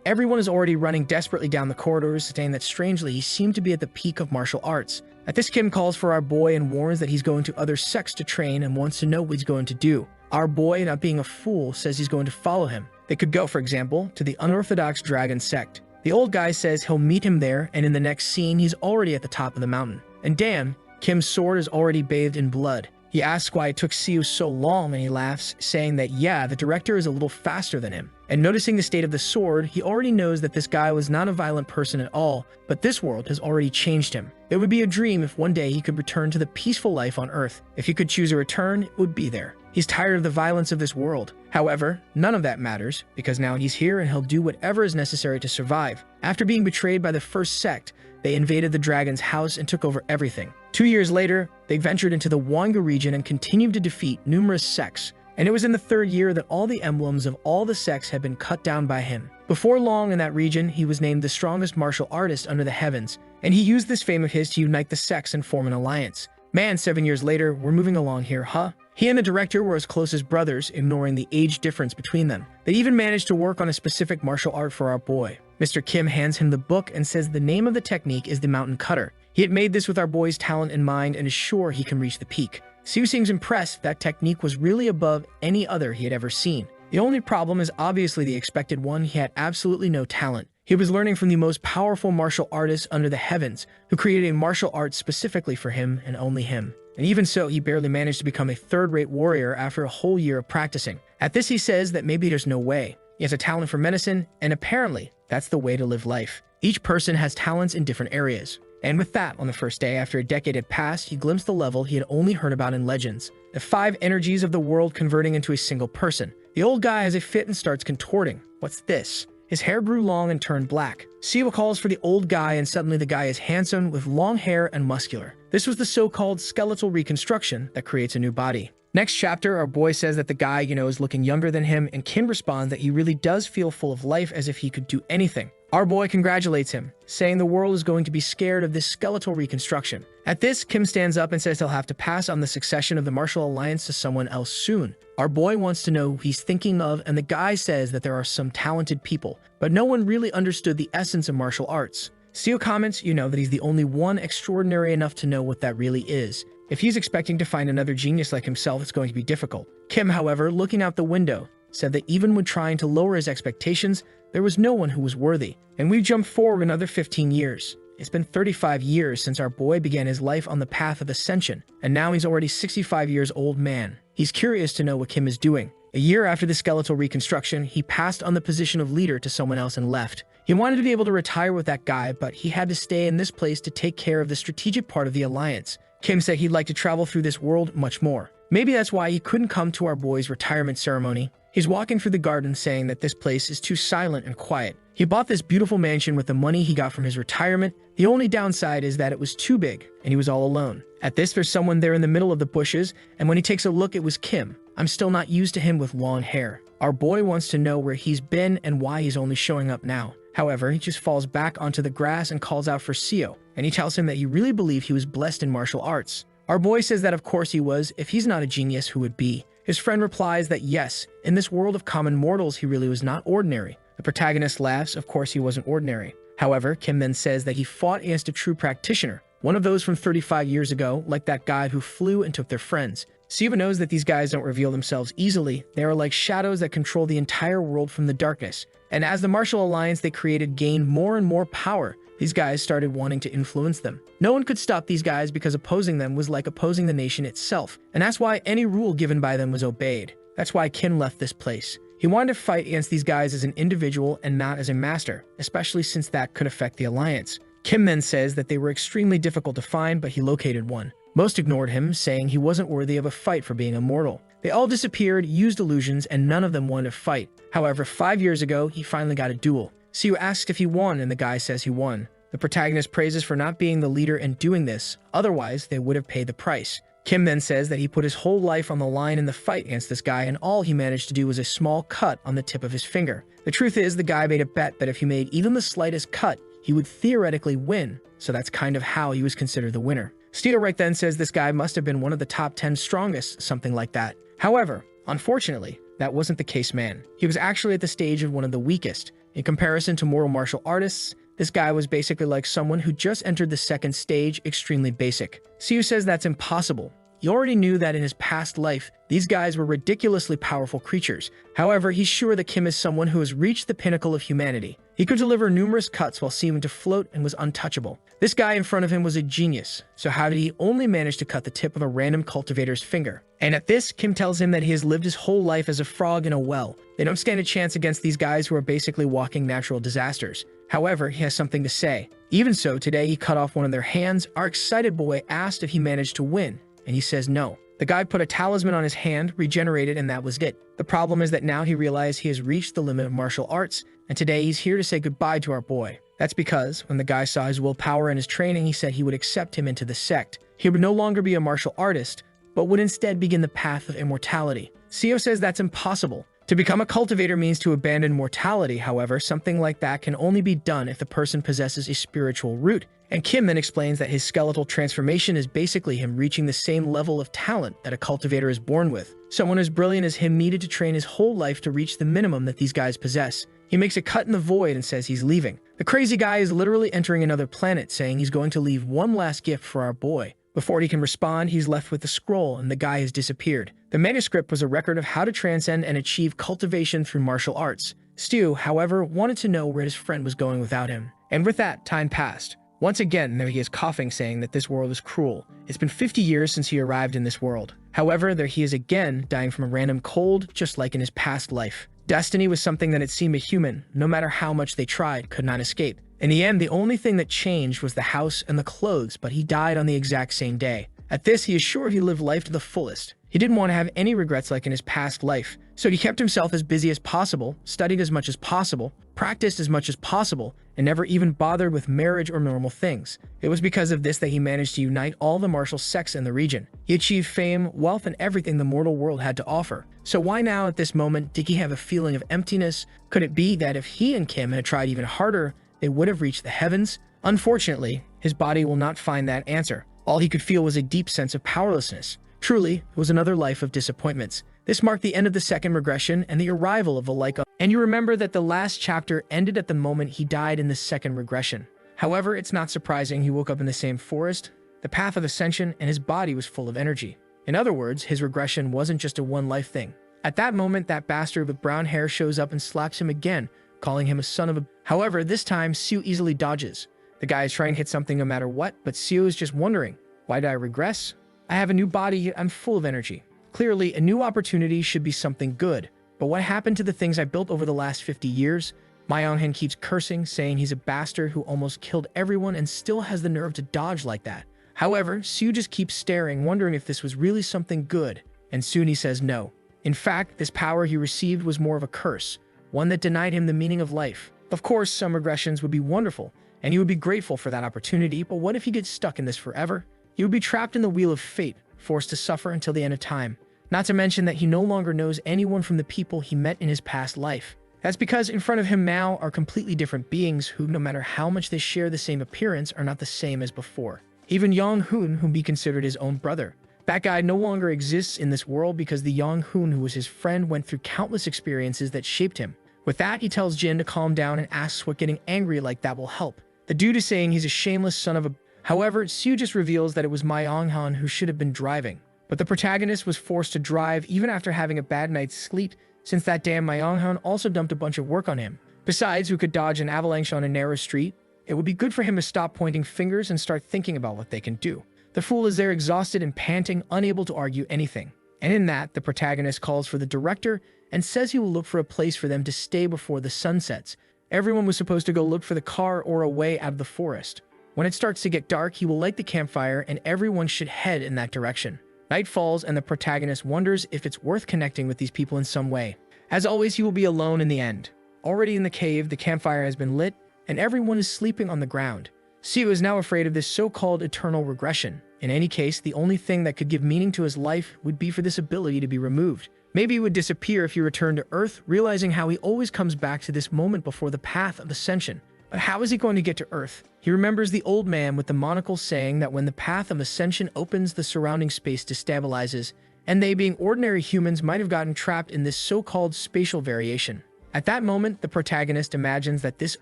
Everyone is already running desperately down the corridors, saying that strangely he seemed to be at the peak of martial arts. At this, Kim calls for our boy and warns that he's going to other sects to train and wants to know what he's going to do. Our boy, not being a fool, says he's going to follow him. They could go, for example, to the unorthodox dragon sect. The old guy says he'll meet him there, and in the next scene, he's already at the top of the mountain. And damn, Kim's sword is already bathed in blood. He asks why it took Siu so long, and he laughs, saying that yeah, the director is a little faster than him. And noticing the state of the sword, he already knows that this guy was not a violent person at all, but this world has already changed him. It would be a dream if one day he could return to the peaceful life on Earth. If he could choose a return, it would be there. He's tired of the violence of this world. However, none of that matters, because now he's here and he'll do whatever is necessary to survive. After being betrayed by the first sect, they invaded the dragon's house and took over everything. 2 years later, they ventured into the Wanga region and continued to defeat numerous sects. And it was in the 3rd year that all the emblems of all the sects had been cut down by him. Before long in that region, he was named the strongest martial artist under the heavens, and he used this fame of his to unite the sects and form an alliance. Man, 7 years later, we're moving along here, huh? He and the director were as close as brothers, ignoring the age difference between them. They even managed to work on a specific martial art for our boy. Mr. Kim hands him the book and says the name of the technique is the Mountain Cutter. He had made this with our boy's talent in mind and is sure he can reach the peak. Siu seems impressed that technique was really above any other he had ever seen. The only problem is obviously the expected one. He had absolutely no talent. He was learning from the most powerful martial artist under the heavens, who created a martial art specifically for him and only him. And even so, he barely managed to become a third-rate warrior after a whole year of practicing. At this, he says that maybe there's no way. He has a talent for medicine, and apparently, that's the way to live life. Each person has talents in different areas. And with that, on the first day, after a decade had passed, he glimpsed the level he had only heard about in legends. The 5 energies of the world converting into a single person. The old guy has a fit and starts contorting. What's this? His hair grew long and turned black. Siwa calls for the old guy, and suddenly the guy is handsome with long hair and muscular. This was the so-called skeletal reconstruction that creates a new body. Next chapter, our boy says that the guy, is looking younger than him, and Kim responds that he really does feel full of life, as if he could do anything. Our boy congratulates him, saying the world is going to be scared of this skeletal reconstruction. At this, Kim stands up and says he'll have to pass on the succession of the martial alliance to someone else soon. Our boy wants to know who he's thinking of, and the guy says that there are some talented people, but no one really understood the essence of martial arts. Seo comments, that he's the only one extraordinary enough to know what that really is. If he's expecting to find another genius like himself, it's going to be difficult. Kim, however, looking out the window, said that even when trying to lower his expectations, there was no one who was worthy. And we've jumped forward another 15 years. It's been 35 years since our boy began his life on the path of ascension, and now he's already 65 years old man. He's curious to know what Kim is doing. A year after the skeletal reconstruction, he passed on the position of leader to someone else and left. He wanted to be able to retire with that guy, but he had to stay in this place to take care of the strategic part of the alliance. Kim said he'd like to travel through this world much more. Maybe that's why he couldn't come to our boy's retirement ceremony. He's walking through the garden saying that this place is too silent and quiet. He bought this beautiful mansion with the money he got from his retirement. The only downside is that it was too big, and he was all alone. At this, there's someone there in the middle of the bushes, and when he takes a look, it was Kim. I'm still not used to him with long hair. Our boy wants to know where he's been and why he's only showing up now. However, he just falls back onto the grass and calls out for Seo, and he tells him that he really believed he was blessed in martial arts. Our boy says that of course he was. If he's not a genius, who would be? His friend replies that yes, in this world of common mortals, he really was not ordinary. The protagonist laughs, of course he wasn't ordinary. However, Kim then says that he fought against a true practitioner, one of those from 35 years ago, like that guy who flew and took their friends. Siva knows that these guys don't reveal themselves easily. They are like shadows that control the entire world from the darkness. And as the martial alliance they created gained more and more power, these guys started wanting to influence them. No one could stop these guys because opposing them was like opposing the nation itself, and that's why any rule given by them was obeyed. That's why Kim left this place. He wanted to fight against these guys as an individual and not as a master, especially since that could affect the alliance. Kim then says that they were extremely difficult to find, but he located one. Most ignored him, saying he wasn't worthy of a fight for being immortal. They all disappeared, used illusions, and none of them wanted to fight. However, 5 years ago, he finally got a duel. Siu asks if he won, and the guy says he won. The protagonist praises for not being the leader and doing this, otherwise they would have paid the price. Kim then says that he put his whole life on the line in the fight against this guy, and all he managed to do was a small cut on the tip of his finger. The truth is, the guy made a bet that if he made even the slightest cut, he would theoretically win, so that's kind of how he was considered the winner. Steele right then says this guy must have been one of the top 10 strongest, something like that. However, unfortunately, that wasn't the case, man. He was actually at the stage of one of the weakest. In comparison to mortal martial artists, this guy was basically like someone who just entered the second stage, extremely basic. Siu says that's impossible. He already knew that in his past life, these guys were ridiculously powerful creatures. However, he's sure that Kim is someone who has reached the pinnacle of humanity. He could deliver numerous cuts while seeming to float and was untouchable. This guy in front of him was a genius, so how did he only manage to cut the tip of a random cultivator's finger? And at this, Kim tells him that he has lived his whole life as a frog in a well. They don't stand a chance against these guys who are basically walking natural disasters. However, he has something to say. Even so, today he cut off one of their hands. Our excited boy asked if he managed to win, and he says no. The guy put a talisman on his hand, regenerated, and that was it. The problem is that now he realized he has reached the limit of martial arts, and today he's here to say goodbye to our boy. That's because when the guy saw his willpower and his training, he said he would accept him into the sect. He would no longer be a martial artist, but would instead begin the path of immortality. Sio says that's impossible. To become a cultivator means to abandon mortality. However, something like that can only be done if the person possesses a spiritual root. And Kim then explains that his skeletal transformation is basically him reaching the same level of talent that a cultivator is born with. Someone as brilliant as him needed to train his whole life to reach the minimum that these guys possess. He makes a cut in the void and says he's leaving. The crazy guy is literally entering another planet, saying he's going to leave one last gift for our boy. Before he can respond, he's left with the scroll and the guy has disappeared. The manuscript was a record of how to transcend and achieve cultivation through martial arts. Stu, however, wanted to know where his friend was going without him. And with that, time passed. Once again, there he is coughing, saying that this world is cruel. It's been 50 years since he arrived in this world. However, there he is again, dying from a random cold, just like in his past life. Destiny was something that it seemed a human, no matter how much they tried, could not escape. In the end, the only thing that changed was the house and the clothes, but he died on the exact same day. At this, he is sure he lived life to the fullest. He didn't want to have any regrets like in his past life, so he kept himself as busy as possible, studied as much as possible, practiced as much as possible, and never even bothered with marriage or normal things. It was because of this that he managed to unite all the martial sects in the region. He achieved fame, wealth, and everything the mortal world had to offer. So why now at this moment did he have a feeling of emptiness? Could it be that if he and Kim had tried even harder, they would have reached the heavens? Unfortunately, his body will not find that answer. All he could feel was a deep sense of powerlessness. Truly, it was another life of disappointments. This marked the end of the second regression and the arrival of the Leica. And you remember that the last chapter ended at the moment he died in the second regression. However, it's not surprising he woke up in the same forest, the path of ascension, and his body was full of energy. In other words, his regression wasn't just a one-life thing. At that moment, that bastard with brown hair shows up and slaps him again, calling him a son of a... However, this time, Siu easily dodges. The guy is trying to hit something no matter what, but Siu is just wondering, why did I regress? I have a new body, yet I'm full of energy. Clearly, a new opportunity should be something good. But what happened to the things I built over the last 50 years? Ma Yonghan keeps cursing, saying he's a bastard who almost killed everyone and still has the nerve to dodge like that. However, Siu just keeps staring, wondering if this was really something good, and soon he says no. In fact, this power he received was more of a curse, one that denied him the meaning of life. Of course, some regressions would be wonderful, and he would be grateful for that opportunity, but what if he gets stuck in this forever? He would be trapped in the wheel of fate, forced to suffer until the end of time. Not to mention that he no longer knows anyone from the people he met in his past life. That's because in front of him now are completely different beings who, no matter how much they share the same appearance, are not the same as before. Even Yang Hun, whom he considered his own brother. That guy no longer exists in this world because the Yang Hun who was his friend went through countless experiences that shaped him. With that, he tells Jin to calm down and asks what getting angry like that will help. The dude is saying he's a shameless son of a... However, Siu just reveals that it was Ma Yonghan who should have been driving. But the protagonist was forced to drive even after having a bad night's sleep, since that damn Ma Yonghan also dumped a bunch of work on him. Besides, who could dodge an avalanche on a narrow street? It would be good for him to stop pointing fingers and start thinking about what they can do. The fool is there exhausted and panting, unable to argue anything. And in that, the protagonist calls for the director and says he will look for a place for them to stay before the sun sets. Everyone was supposed to go look for the car or a way out of the forest. When it starts to get dark, he will light the campfire and everyone should head in that direction. Night falls and the protagonist wonders if it's worth connecting with these people in some way. As always, he will be alone in the end. Already in the cave, the campfire has been lit and everyone is sleeping on the ground. Siu is now afraid of this so-called eternal regression. In any case, the only thing that could give meaning to his life would be for this ability to be removed. Maybe he would disappear if he returned to Earth, realizing how he always comes back to this moment before the path of ascension. But how is he going to get to Earth? He remembers the old man with the monocle saying that when the path of ascension opens, the surrounding space destabilizes, and they, being ordinary humans, might have gotten trapped in this so-called spatial variation. At that moment, the protagonist imagines that this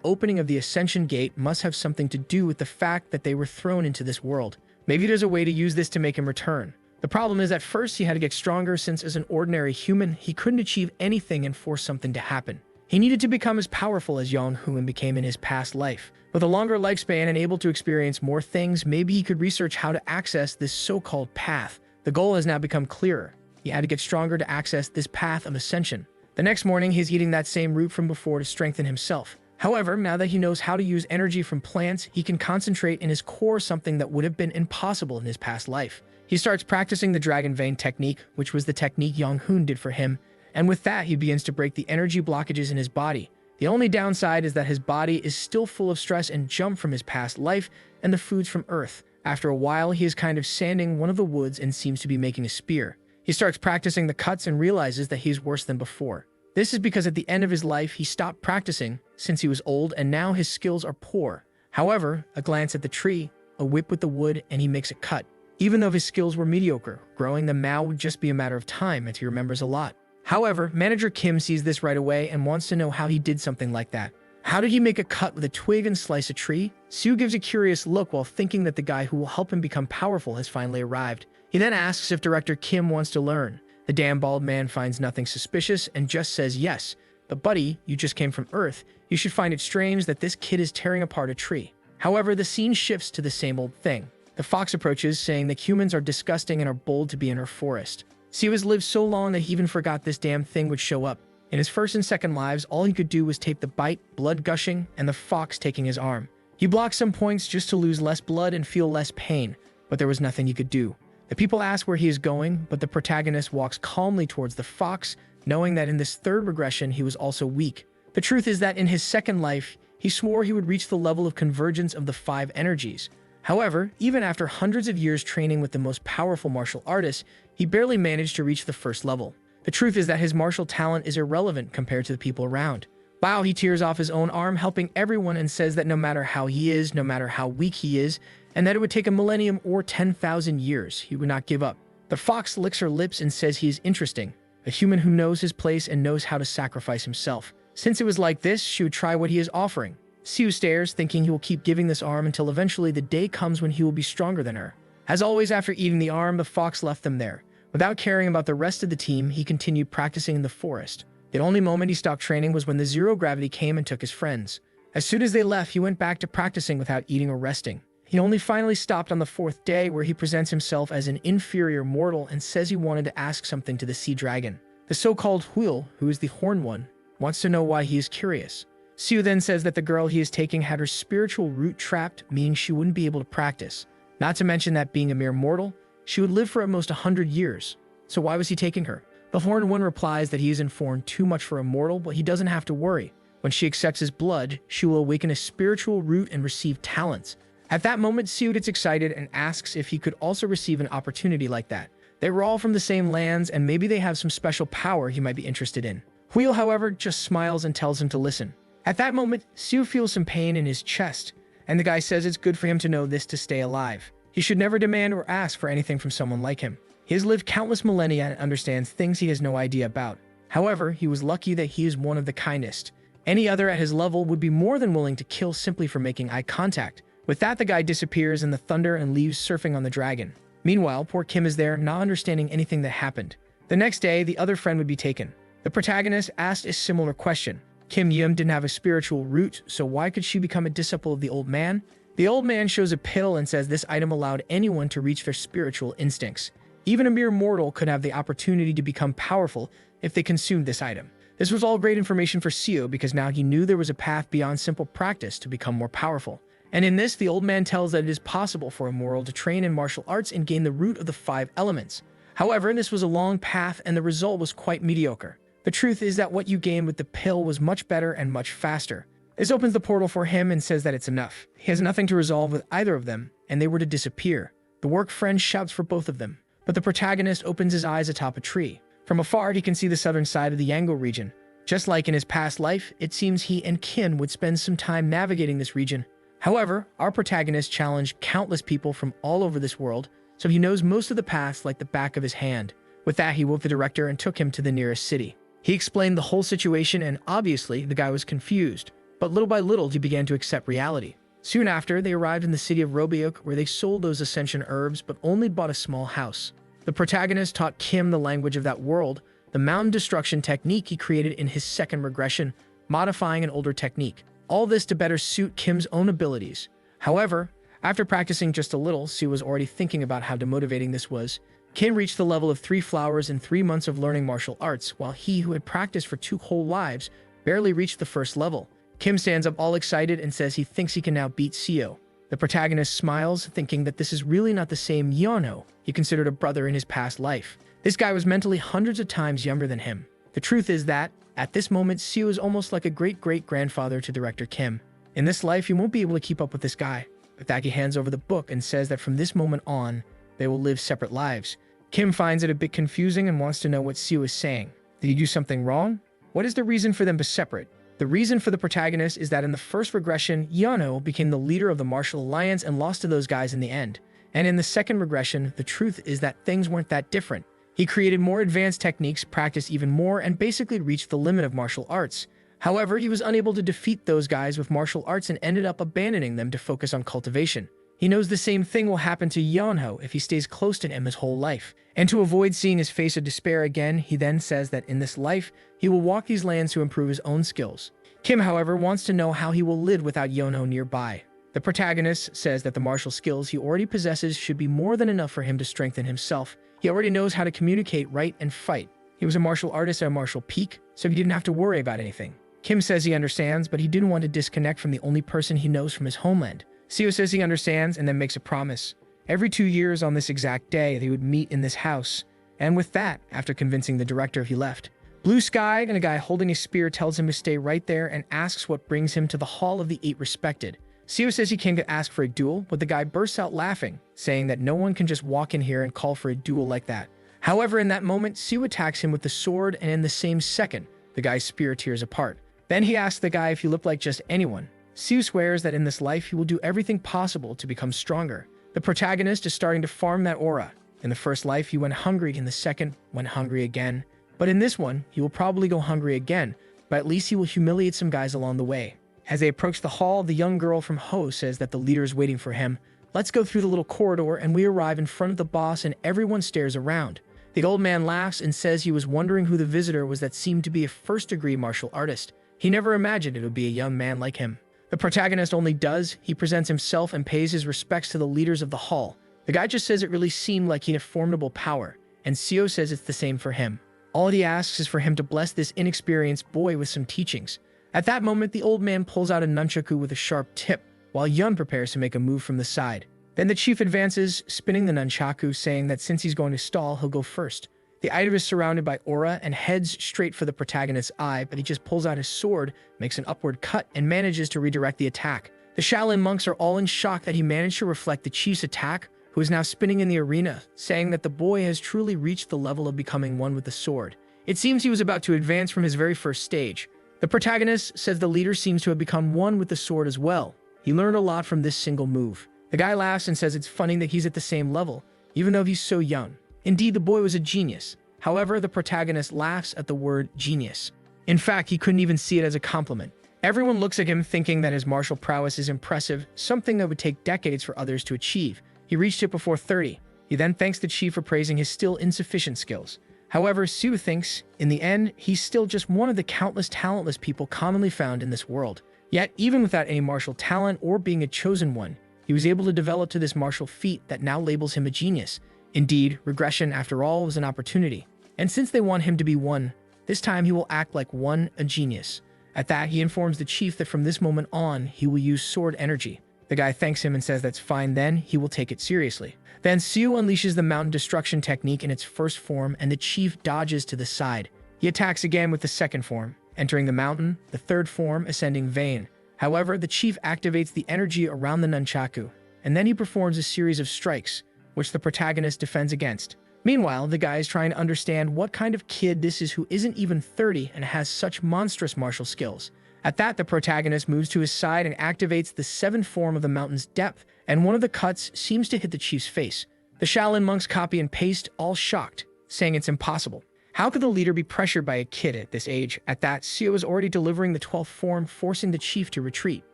opening of the ascension gate must have something to do with the fact that they were thrown into this world. Maybe there's a way to use this to make him return. The problem is at first he had to get stronger since as an ordinary human, he couldn't achieve anything and force something to happen. He needed to become as powerful as Yang Huan became in his past life. With a longer lifespan and able to experience more things, maybe he could research how to access this so-called path. The goal has now become clearer. He had to get stronger to access this path of ascension. The next morning, he's eating that same root from before to strengthen himself. However, now that he knows how to use energy from plants, he can concentrate in his core, something that would have been impossible in his past life. He starts practicing the Dragon Vein technique, which was the technique Yang Huan did for him, and with that, he begins to break the energy blockages in his body. The only downside is that his body is still full of stress and jump from his past life and the foods from Earth. After a while, he is kind of sanding one of the woods and seems to be making a spear. He starts practicing the cuts and realizes that he's worse than before. This is because at the end of his life, he stopped practicing since he was old and now his skills are poor. However, a glance at the tree, a whip with the wood, and he makes a cut. Even though his skills were mediocre, growing the Mao would just be a matter of time as he remembers a lot. However, Manager Kim sees this right away and wants to know how he did something like that. How did he make a cut with a twig and slice a tree? Siu gives a curious look while thinking that the guy who will help him become powerful has finally arrived. He then asks if Director Kim wants to learn. The damn bald man finds nothing suspicious and just says yes. But buddy, you just came from Earth. You should find it strange that this kid is tearing apart a tree. However, the scene shifts to the same old thing. The fox approaches, saying that humans are disgusting and are bold to be in her forest. Siu has lived so long that he even forgot this damn thing would show up. In his first and second lives, all he could do was take the bite, blood gushing, and the fox taking his arm. He blocked some points just to lose less blood and feel less pain, but there was nothing he could do. The people ask where he is going, but the protagonist walks calmly towards the fox, knowing that in this third regression he was also weak. The truth is that in his second life, he swore he would reach the level of convergence of the 5 energies. However, even after hundreds of years training with the most powerful martial artists, he barely managed to reach the first level. The truth is that his martial talent is irrelevant compared to the people around. Wow, he tears off his own arm, helping everyone, and says that no matter how he is, no matter how weak he is, and that it would take a millennium or 10,000 years, he would not give up. The fox licks her lips and says he is interesting, a human who knows his place and knows how to sacrifice himself. Since it was like this, she would try what he is offering. Siu stares, thinking he will keep giving this arm until eventually the day comes when he will be stronger than her. As always, after eating the arm, the fox left them there. Without caring about the rest of the team, he continued practicing in the forest. The only moment he stopped training was when the zero gravity came and took his friends. As soon as they left, he went back to practicing without eating or resting. He only finally stopped on the 4th day, where he presents himself as an inferior mortal and says he wanted to ask something to the sea dragon. The so-called Huil, who is the horned one, wants to know why he is curious. Siu then says that the girl he is taking had her spiritual root trapped, meaning she wouldn't be able to practice. Not to mention that being a mere mortal, she would live for at most 100 years. So why was he taking her? The horned one replies that he is informed too much for a mortal, but he doesn't have to worry. When she accepts his blood, she will awaken a spiritual root and receive talents. At that moment, Siu gets excited and asks if he could also receive an opportunity like that. They were all from the same lands, and maybe they have some special power he might be interested in. Huil, however, just smiles and tells him to listen. At that moment, Siu feels some pain in his chest, and the guy says it's good for him to know this to stay alive. He should never demand or ask for anything from someone like him. He has lived countless millennia and understands things he has no idea about. However, he was lucky that he is one of the kindest. Any other at his level would be more than willing to kill simply for making eye contact. With that, the guy disappears in the thunder and leaves surfing on the dragon. Meanwhile, poor Kim is there, not understanding anything that happened. The next day, the other friend would be taken. The protagonist asked a similar question. Kim Yum didn't have a spiritual root, so why could she become a disciple of the old man? The old man shows a pill and says this item allowed anyone to reach their spiritual instincts. Even a mere mortal could have the opportunity to become powerful if they consumed this item. This was all great information for Seo because now he knew there was a path beyond simple practice to become more powerful. And in this, the old man tells that it is possible for a mortal to train in martial arts and gain the root of the 5 elements. However, this was a long path and the result was quite mediocre. The truth is that what you gained with the pill was much better and much faster. This opens the portal for him and says that it's enough. He has nothing to resolve with either of them, and they were to disappear. The work friend shouts for both of them, but the protagonist opens his eyes atop a tree. From afar, he can see the southern side of the Yango region. Just like in his past life, it seems he and Kim would spend some time navigating this region. However, our protagonist challenged countless people from all over this world, so he knows most of the paths like the back of his hand. With that, he woke the director and took him to the nearest city. He explained the whole situation and obviously the guy was confused, but little by little he began to accept reality. Soon after, they arrived in the city of Robiok where they sold those ascension herbs but only bought a small house. The protagonist taught Kim the language of that world, the mountain destruction technique he created in his second regression, modifying an older technique. All this to better suit Kim's own abilities. However, after practicing just a little, Sue was already thinking about how demotivating this was. Kim reached the level of 3 flowers in 3 months of learning martial arts, while he, who had practiced for 2 whole lives, barely reached the first level. Kim stands up all excited and says he thinks he can now beat Seo. The protagonist smiles, thinking that this is really not the same Yano he considered a brother in his past life. This guy was mentally hundreds of times younger than him. The truth is that, at this moment, Seo is almost like a great-great-grandfather to director Kim. In this life, you won't be able to keep up with this guy. But Thaki hands over the book and says that from this moment on, they will live separate lives. Kim finds it a bit confusing and wants to know what Seo is saying. Did he do something wrong? What is the reason for them to separate? The reason for the protagonist is that in the first regression, Yano became the leader of the Martial Alliance and lost to those guys in the end. And in the second regression, the truth is that things weren't that different. He created more advanced techniques, practiced even more, and basically reached the limit of martial arts. However, he was unable to defeat those guys with martial arts and ended up abandoning them to focus on cultivation. He knows the same thing will happen to Yonho if he stays close to him his whole life. And to avoid seeing his face of despair again, he then says that in this life, he will walk these lands to improve his own skills. Kim, however, wants to know how he will live without Yonho nearby. The protagonist says that the martial skills he already possesses should be more than enough for him to strengthen himself. He already knows how to communicate, write, and fight. He was a martial artist at a martial peak, so he didn't have to worry about anything. Kim says he understands, but he didn't want to disconnect from the only person he knows from his homeland. Seo says he understands and then makes a promise. Every 2 years on this exact day, they would meet in this house. And with that, after convincing the director, he left. Blue sky and a guy holding a spear tells him to stay right there and asks what brings him to the Hall of the 8 Respected. Seo says he came to ask for a duel, but the guy bursts out laughing, saying that no one can just walk in here and call for a duel like that. However, in that moment, Seo attacks him with the sword, and in the same second, the guy's spear tears apart. Then he asks the guy if he looked like just anyone. Seo swears that in this life he will do everything possible to become stronger. The protagonist is starting to farm that aura. In the first life, he went hungry, in the second, went hungry again. But in this one, he will probably go hungry again, but at least he will humiliate some guys along the way. As they approach the hall, the young girl from Ho says that the leader is waiting for him. Let's go through the little corridor, and we arrive in front of the boss and everyone stares around. The old man laughs and says he was wondering who the visitor was that seemed to be a first-degree martial artist. He never imagined it would be a young man like him. The protagonist only does. He presents himself and pays his respects to the leaders of the hall. The guy just says it really seemed like he had formidable power, and Seo says it's the same for him. All he asks is for him to bless this inexperienced boy with some teachings. At that moment, the old man pulls out a nunchaku with a sharp tip, while Yun prepares to make a move from the side. Then the chief advances, spinning the nunchaku, saying that since he's going to stall, he'll go first. The item is surrounded by aura and heads straight for the protagonist's eye, but he just pulls out his sword, makes an upward cut, and manages to redirect the attack. The Shaolin monks are all in shock that he managed to reflect the chief's attack, who is now spinning in the arena, saying that the boy has truly reached the level of becoming one with the sword. It seems he was about to advance from his very first stage. The protagonist says the leader seems to have become one with the sword as well. He learned a lot from this single move. The guy laughs and says it's funny that he's at the same level, even though he's so young. Indeed, the boy was a genius. However, the protagonist laughs at the word genius. In fact, he couldn't even see it as a compliment. Everyone looks at him thinking that his martial prowess is impressive, something that would take decades for others to achieve. He reached it before 30. He then thanks the chief for praising his still insufficient skills. However, Sue thinks, in the end, he's still just one of the countless talentless people commonly found in this world. Yet, even without any martial talent or being a chosen one, he was able to develop to this martial feat that now labels him a genius. Indeed, regression, after all, was an opportunity. And since they want him to be one, this time he will act like one, a genius. At that, he informs the chief that from this moment on, he will use sword energy. The guy thanks him and says that's fine, then he will take it seriously. Then Sue unleashes the mountain destruction technique in its first form, and the chief dodges to the side. He attacks again with the second form, entering the mountain, the third form ascending vein. However, the chief activates the energy around the nunchaku, and then he performs a series of strikes, which the protagonist defends against. Meanwhile, the guy is trying to understand what kind of kid this is who isn't even 30 and has such monstrous martial skills. At that, the protagonist moves to his side and activates the seventh form of the mountain's depth, and one of the cuts seems to hit the chief's face. The Shaolin monks copy and paste, all shocked, saying it's impossible. How could the leader be pressured by a kid at this age? At that, Seo is already delivering the 12th form, forcing the chief to retreat.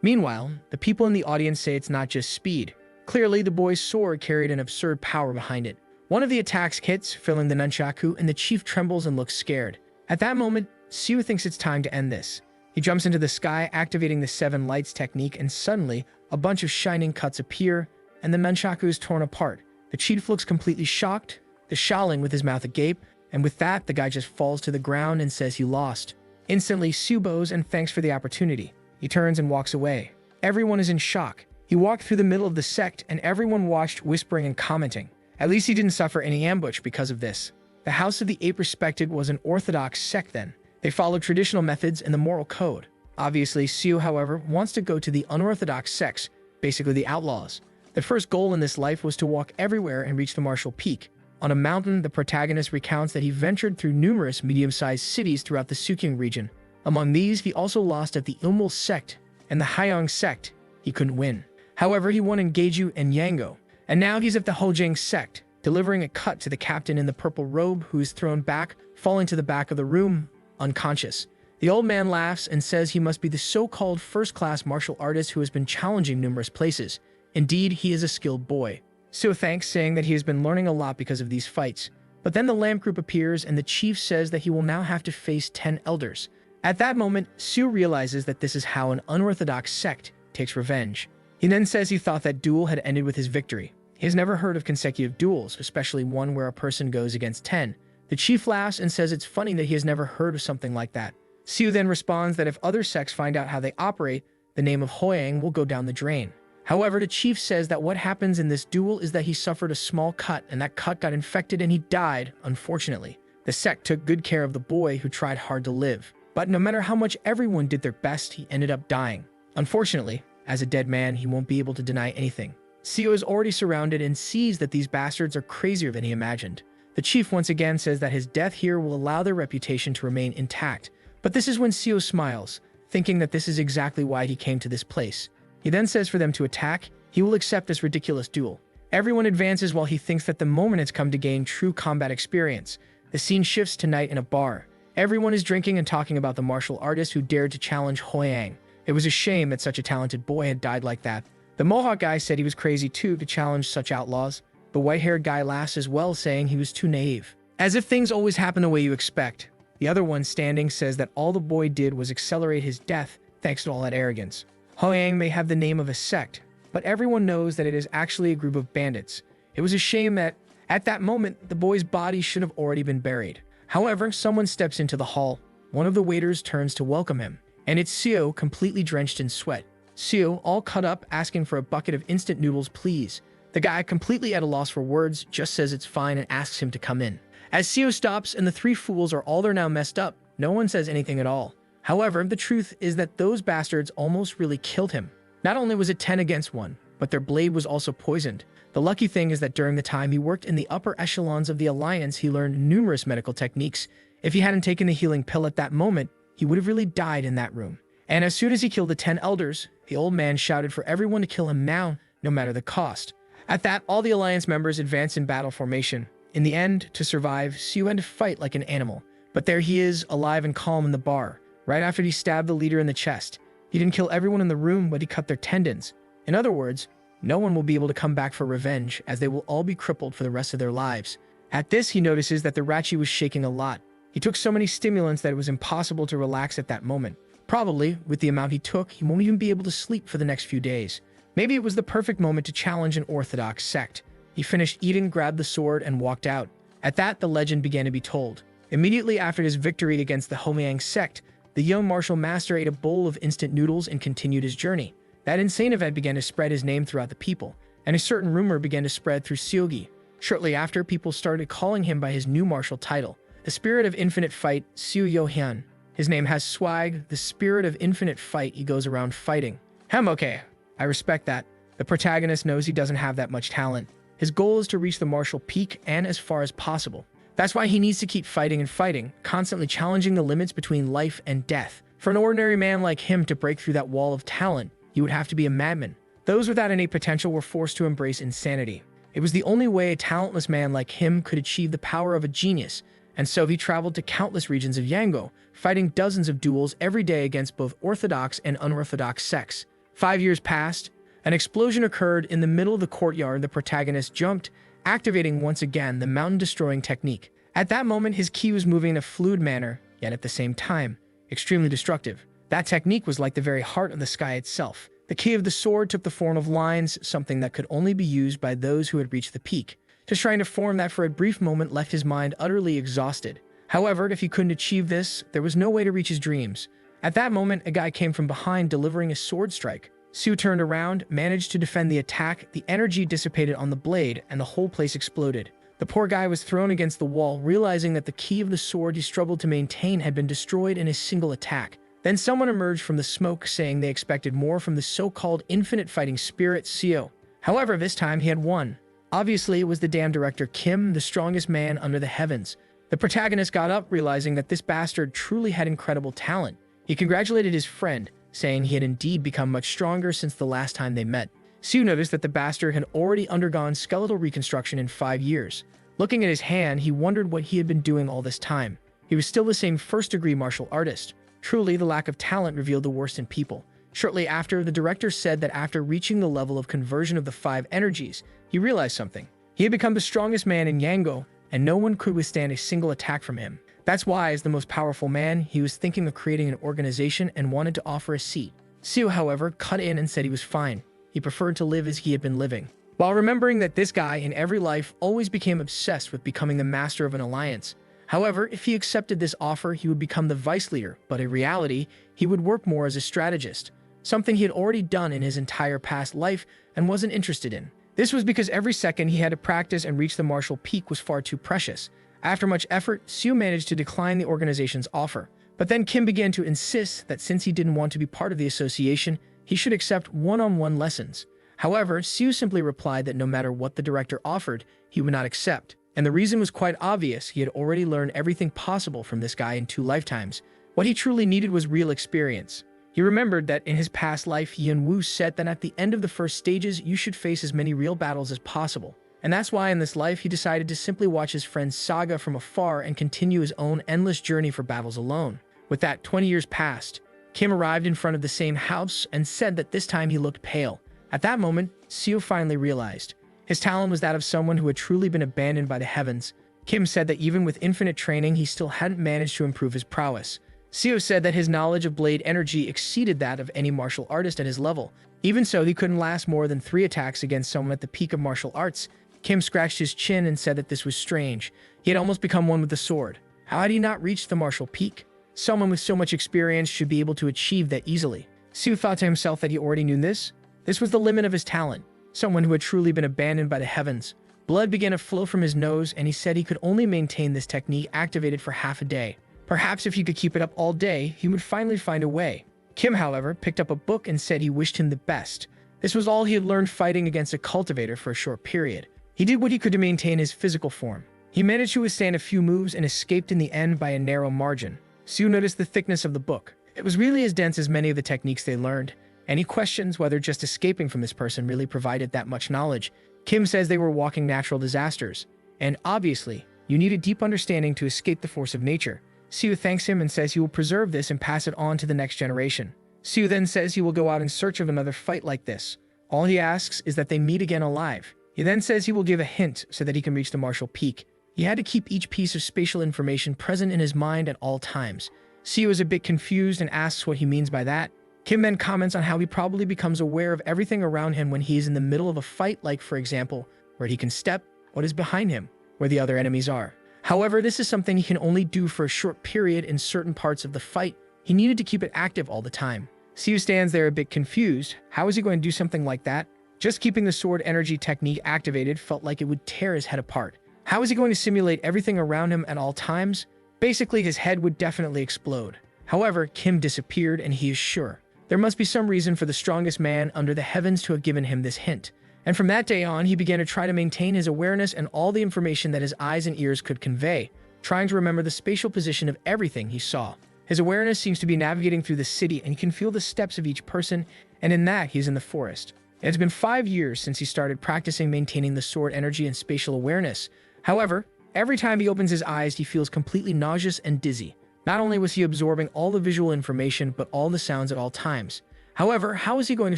Meanwhile, the people in the audience say it's not just speed. Clearly, the boy's sword carried an absurd power behind it. One of the attacks hits, filling the nunchaku, and the chief trembles and looks scared. At that moment, Seo thinks it's time to end this. He jumps into the sky, activating the 7 lights technique, and suddenly, a bunch of shining cuts appear, and the nunchaku is torn apart. The chief looks completely shocked, the Shaolin with his mouth agape, and with that, the guy just falls to the ground and says he lost. Instantly, Sue bows and thanks for the opportunity. He turns and walks away. Everyone is in shock. He walked through the middle of the sect, and everyone watched, whispering and commenting. At least he didn't suffer any ambush because of this. The House of the Ape respected was an orthodox sect then. They followed traditional methods and the moral code. Obviously, Sue, however, wants to go to the unorthodox sects, basically the outlaws. The first goal in this life was to walk everywhere and reach the martial peak. On a mountain, the protagonist recounts that he ventured through numerous medium-sized cities throughout the Suking region. Among these, he also lost at the Ilmul sect and the Haiyang sect. He couldn't win. However, he won in Geju and Yango, and now he's at the Hojang sect, delivering a cut to the captain in the purple robe, who is thrown back, falling to the back of the room, unconscious. The old man laughs and says he must be the so-called first-class martial artist who has been challenging numerous places. Indeed, he is a skilled boy. Seo thanks, saying that he has been learning a lot because of these fights. But then the lamp group appears, and the chief says that he will now have to face 10 elders. At that moment, Seo realizes that this is how an unorthodox sect takes revenge. He then says he thought that duel had ended with his victory. He has never heard of consecutive duels, especially one where a person goes against 10. The chief laughs and says it's funny that he has never heard of something like that. Seo then responds that if other sects find out how they operate, the name of Hoyang will go down the drain. However, the chief says that what happens in this duel is that he suffered a small cut, and that cut got infected and he died, unfortunately. The sect took good care of the boy who tried hard to live. But no matter how much everyone did their best, he ended up dying. Unfortunately, as a dead man, he won't be able to deny anything. Seo is already surrounded and sees that these bastards are crazier than he imagined. The chief once again says that his death here will allow their reputation to remain intact. But this is when Seo smiles, thinking that this is exactly why he came to this place. He then says for them to attack. He will accept this ridiculous duel. Everyone advances while he thinks that the moment has come to gain true combat experience. The scene shifts to night in a bar. Everyone is drinking and talking about the martial artist who dared to challenge Hoyang. It was a shame that such a talented boy had died like that. The Mohawk guy said he was crazy too to challenge such outlaws. The white-haired guy laughs as well, saying he was too naive. As if things always happen the way you expect. The other one standing says that all the boy did was accelerate his death thanks to all that arrogance. Hoyang may have the name of a sect, but everyone knows that it is actually a group of bandits. It was a shame that, at that moment, the boy's body should have already been buried. However, someone steps into the hall. One of the waiters turns to welcome him, and it's Seo, completely drenched in sweat. Seo, all cut up, asking for a bucket of instant noodles, please. The guy, completely at a loss for words, just says it's fine and asks him to come in. As Seo stops and the three fools are all there now messed up, no one says anything at all. However, the truth is that those bastards almost really killed him. Not only was it 10 against 1, but their blade was also poisoned. The lucky thing is that during the time he worked in the upper echelons of the Alliance, he learned numerous medical techniques. If he hadn't taken the healing pill at that moment, he would have really died in that room. And as soon as he killed the 10 elders, the old man shouted for everyone to kill him now, no matter the cost. At that, all the Alliance members advanced in battle formation. In the end, to survive, Seo had to fight like an animal. But there he is, alive and calm in the bar. Right after he stabbed the leader in the chest. He didn't kill everyone in the room, but he cut their tendons. In other words, no one will be able to come back for revenge, as they will all be crippled for the rest of their lives. At this, he notices that the Rachi was shaking a lot. He took so many stimulants that it was impossible to relax at that moment. Probably, with the amount he took, he won't even be able to sleep for the next few days. Maybe it was the perfect moment to challenge an orthodox sect. He finished eating, grabbed the sword, and walked out. At that, the legend began to be told. Immediately after his victory against the Homiang sect, the young martial master ate a bowl of instant noodles and continued his journey. That insane event began to spread his name throughout the people, and a certain rumor began to spread through Seogi. Shortly after, people started calling him by his new martial title, the Spirit of Infinite Fight, Seo Yo-hyun. His name has swag, the Spirit of Infinite Fight. He goes around fighting. Okay, I respect that. The protagonist knows he doesn't have that much talent. His goal is to reach the martial peak and as far as possible. That's why he needs to keep fighting and fighting, constantly challenging the limits between life and death. For an ordinary man like him to break through that wall of talent, he would have to be a madman. Those without innate potential were forced to embrace insanity. It was the only way a talentless man like him could achieve the power of a genius, and so he traveled to countless regions of Yango, fighting dozens of duels every day against both orthodox and unorthodox sects. 5 years passed. An explosion occurred in the middle of the courtyard. The protagonist jumped, activating once again the mountain-destroying technique. At that moment, his ki was moving in a fluid manner, yet at the same time, extremely destructive. That technique was like the very heart of the sky itself. The ki of the sword took the form of lines, something that could only be used by those who had reached the peak. Just trying to form that for a brief moment left his mind utterly exhausted. However, if he couldn't achieve this, there was no way to reach his dreams. At that moment, a guy came from behind delivering a sword strike. Sue turned around, managed to defend the attack, the energy dissipated on the blade, and the whole place exploded. The poor guy was thrown against the wall, realizing that the key of the sword he struggled to maintain had been destroyed in a single attack. Then someone emerged from the smoke, saying they expected more from the so-called infinite fighting spirit, Seo. However, this time he had won. Obviously, it was the damn director Kim, the strongest man under the heavens. The protagonist got up, realizing that this bastard truly had incredible talent. He congratulated his friend, saying he had indeed become much stronger since the last time they met. Sue noticed that the bastard had already undergone skeletal reconstruction in 5 years. Looking at his hand, he wondered what he had been doing all this time. He was still the same first-degree martial artist. Truly, the lack of talent revealed the worst in people. Shortly after, the director said that after reaching the level of conversion of the 5 energies, he realized something. He had become the strongest man in Yango, and no one could withstand a single attack from him. That's why, as the most powerful man, he was thinking of creating an organization and wanted to offer a seat. Seo, however, cut in and said he was fine. He preferred to live as he had been living. While remembering that this guy in every life always became obsessed with becoming the master of an alliance. However, if he accepted this offer, he would become the vice leader, but in reality, he would work more as a strategist, something he had already done in his entire past life and wasn't interested in. This was because every second he had to practice and reach the martial peak was far too precious. After much effort, Seo managed to decline the organization's offer. But then Kim began to insist that since he didn't want to be part of the association, he should accept one-on-one lessons. However, Seo simply replied that no matter what the director offered, he would not accept. And the reason was quite obvious. He had already learned everything possible from this guy in 2 lifetimes. What he truly needed was real experience. He remembered that in his past life, Yin Wu said that at the end of the first stages, you should face as many real battles as possible. And that's why in this life, he decided to simply watch his friend's saga from afar and continue his own endless journey for battles alone. With that, 20 years passed. Kim arrived in front of the same house and said that this time he looked pale. At that moment, Seo finally realized. His talent was that of someone who had truly been abandoned by the heavens. Kim said that even with infinite training, he still hadn't managed to improve his prowess. Seo said that his knowledge of blade energy exceeded that of any martial artist at his level. Even so, he couldn't last more than 3 attacks against someone at the peak of martial arts. Kim scratched his chin and said that this was strange. He had almost become one with the sword. How had he not reached the martial peak? Someone with so much experience should be able to achieve that easily. Seo thought to himself that he already knew this. This was the limit of his talent. Someone who had truly been abandoned by the heavens. Blood began to flow from his nose, and he said he could only maintain this technique activated for half a day. Perhaps if he could keep it up all day, he would finally find a way. Kim, however, picked up a book and said he wished him the best. This was all he had learned fighting against a cultivator for a short period. He did what he could to maintain his physical form. He managed to withstand a few moves and escaped in the end by a narrow margin. Seo noticed the thickness of the book. It was really as dense as many of the techniques they learned, and he questions whether just escaping from this person really provided that much knowledge. Kim says they were walking natural disasters, and obviously, you need a deep understanding to escape the force of nature. Seo thanks him and says he will preserve this and pass it on to the next generation. Seo then says he will go out in search of another fight like this. All he asks is that they meet again alive. He then says he will give a hint so that he can reach the martial peak. He had to keep each piece of spatial information present in his mind at all times. Siu is a bit confused and asks what he means by that. Kim then comments on how he probably becomes aware of everything around him when he is in the middle of a fight, like, for example, where he can step, what is behind him, where the other enemies are. However, this is something he can only do for a short period in certain parts of the fight. He needed to keep it active all the time. Siu stands there a bit confused. How is he going to do something like that? Just keeping the sword energy technique activated felt like it would tear his head apart. How is he going to simulate everything around him at all times? Basically, his head would definitely explode. However, Kim disappeared, and he is sure there must be some reason for the strongest man under the heavens to have given him this hint. And from that day on, he began to try to maintain his awareness and all the information that his eyes and ears could convey, trying to remember the spatial position of everything he saw. His awareness seems to be navigating through the city, and he can feel the steps of each person, and in that, he's in the forest. It has been 5 years since he started practicing maintaining the sword energy and spatial awareness. However, every time he opens his eyes, he feels completely nauseous and dizzy. Not only was he absorbing all the visual information, but all the sounds at all times. However, how is he going to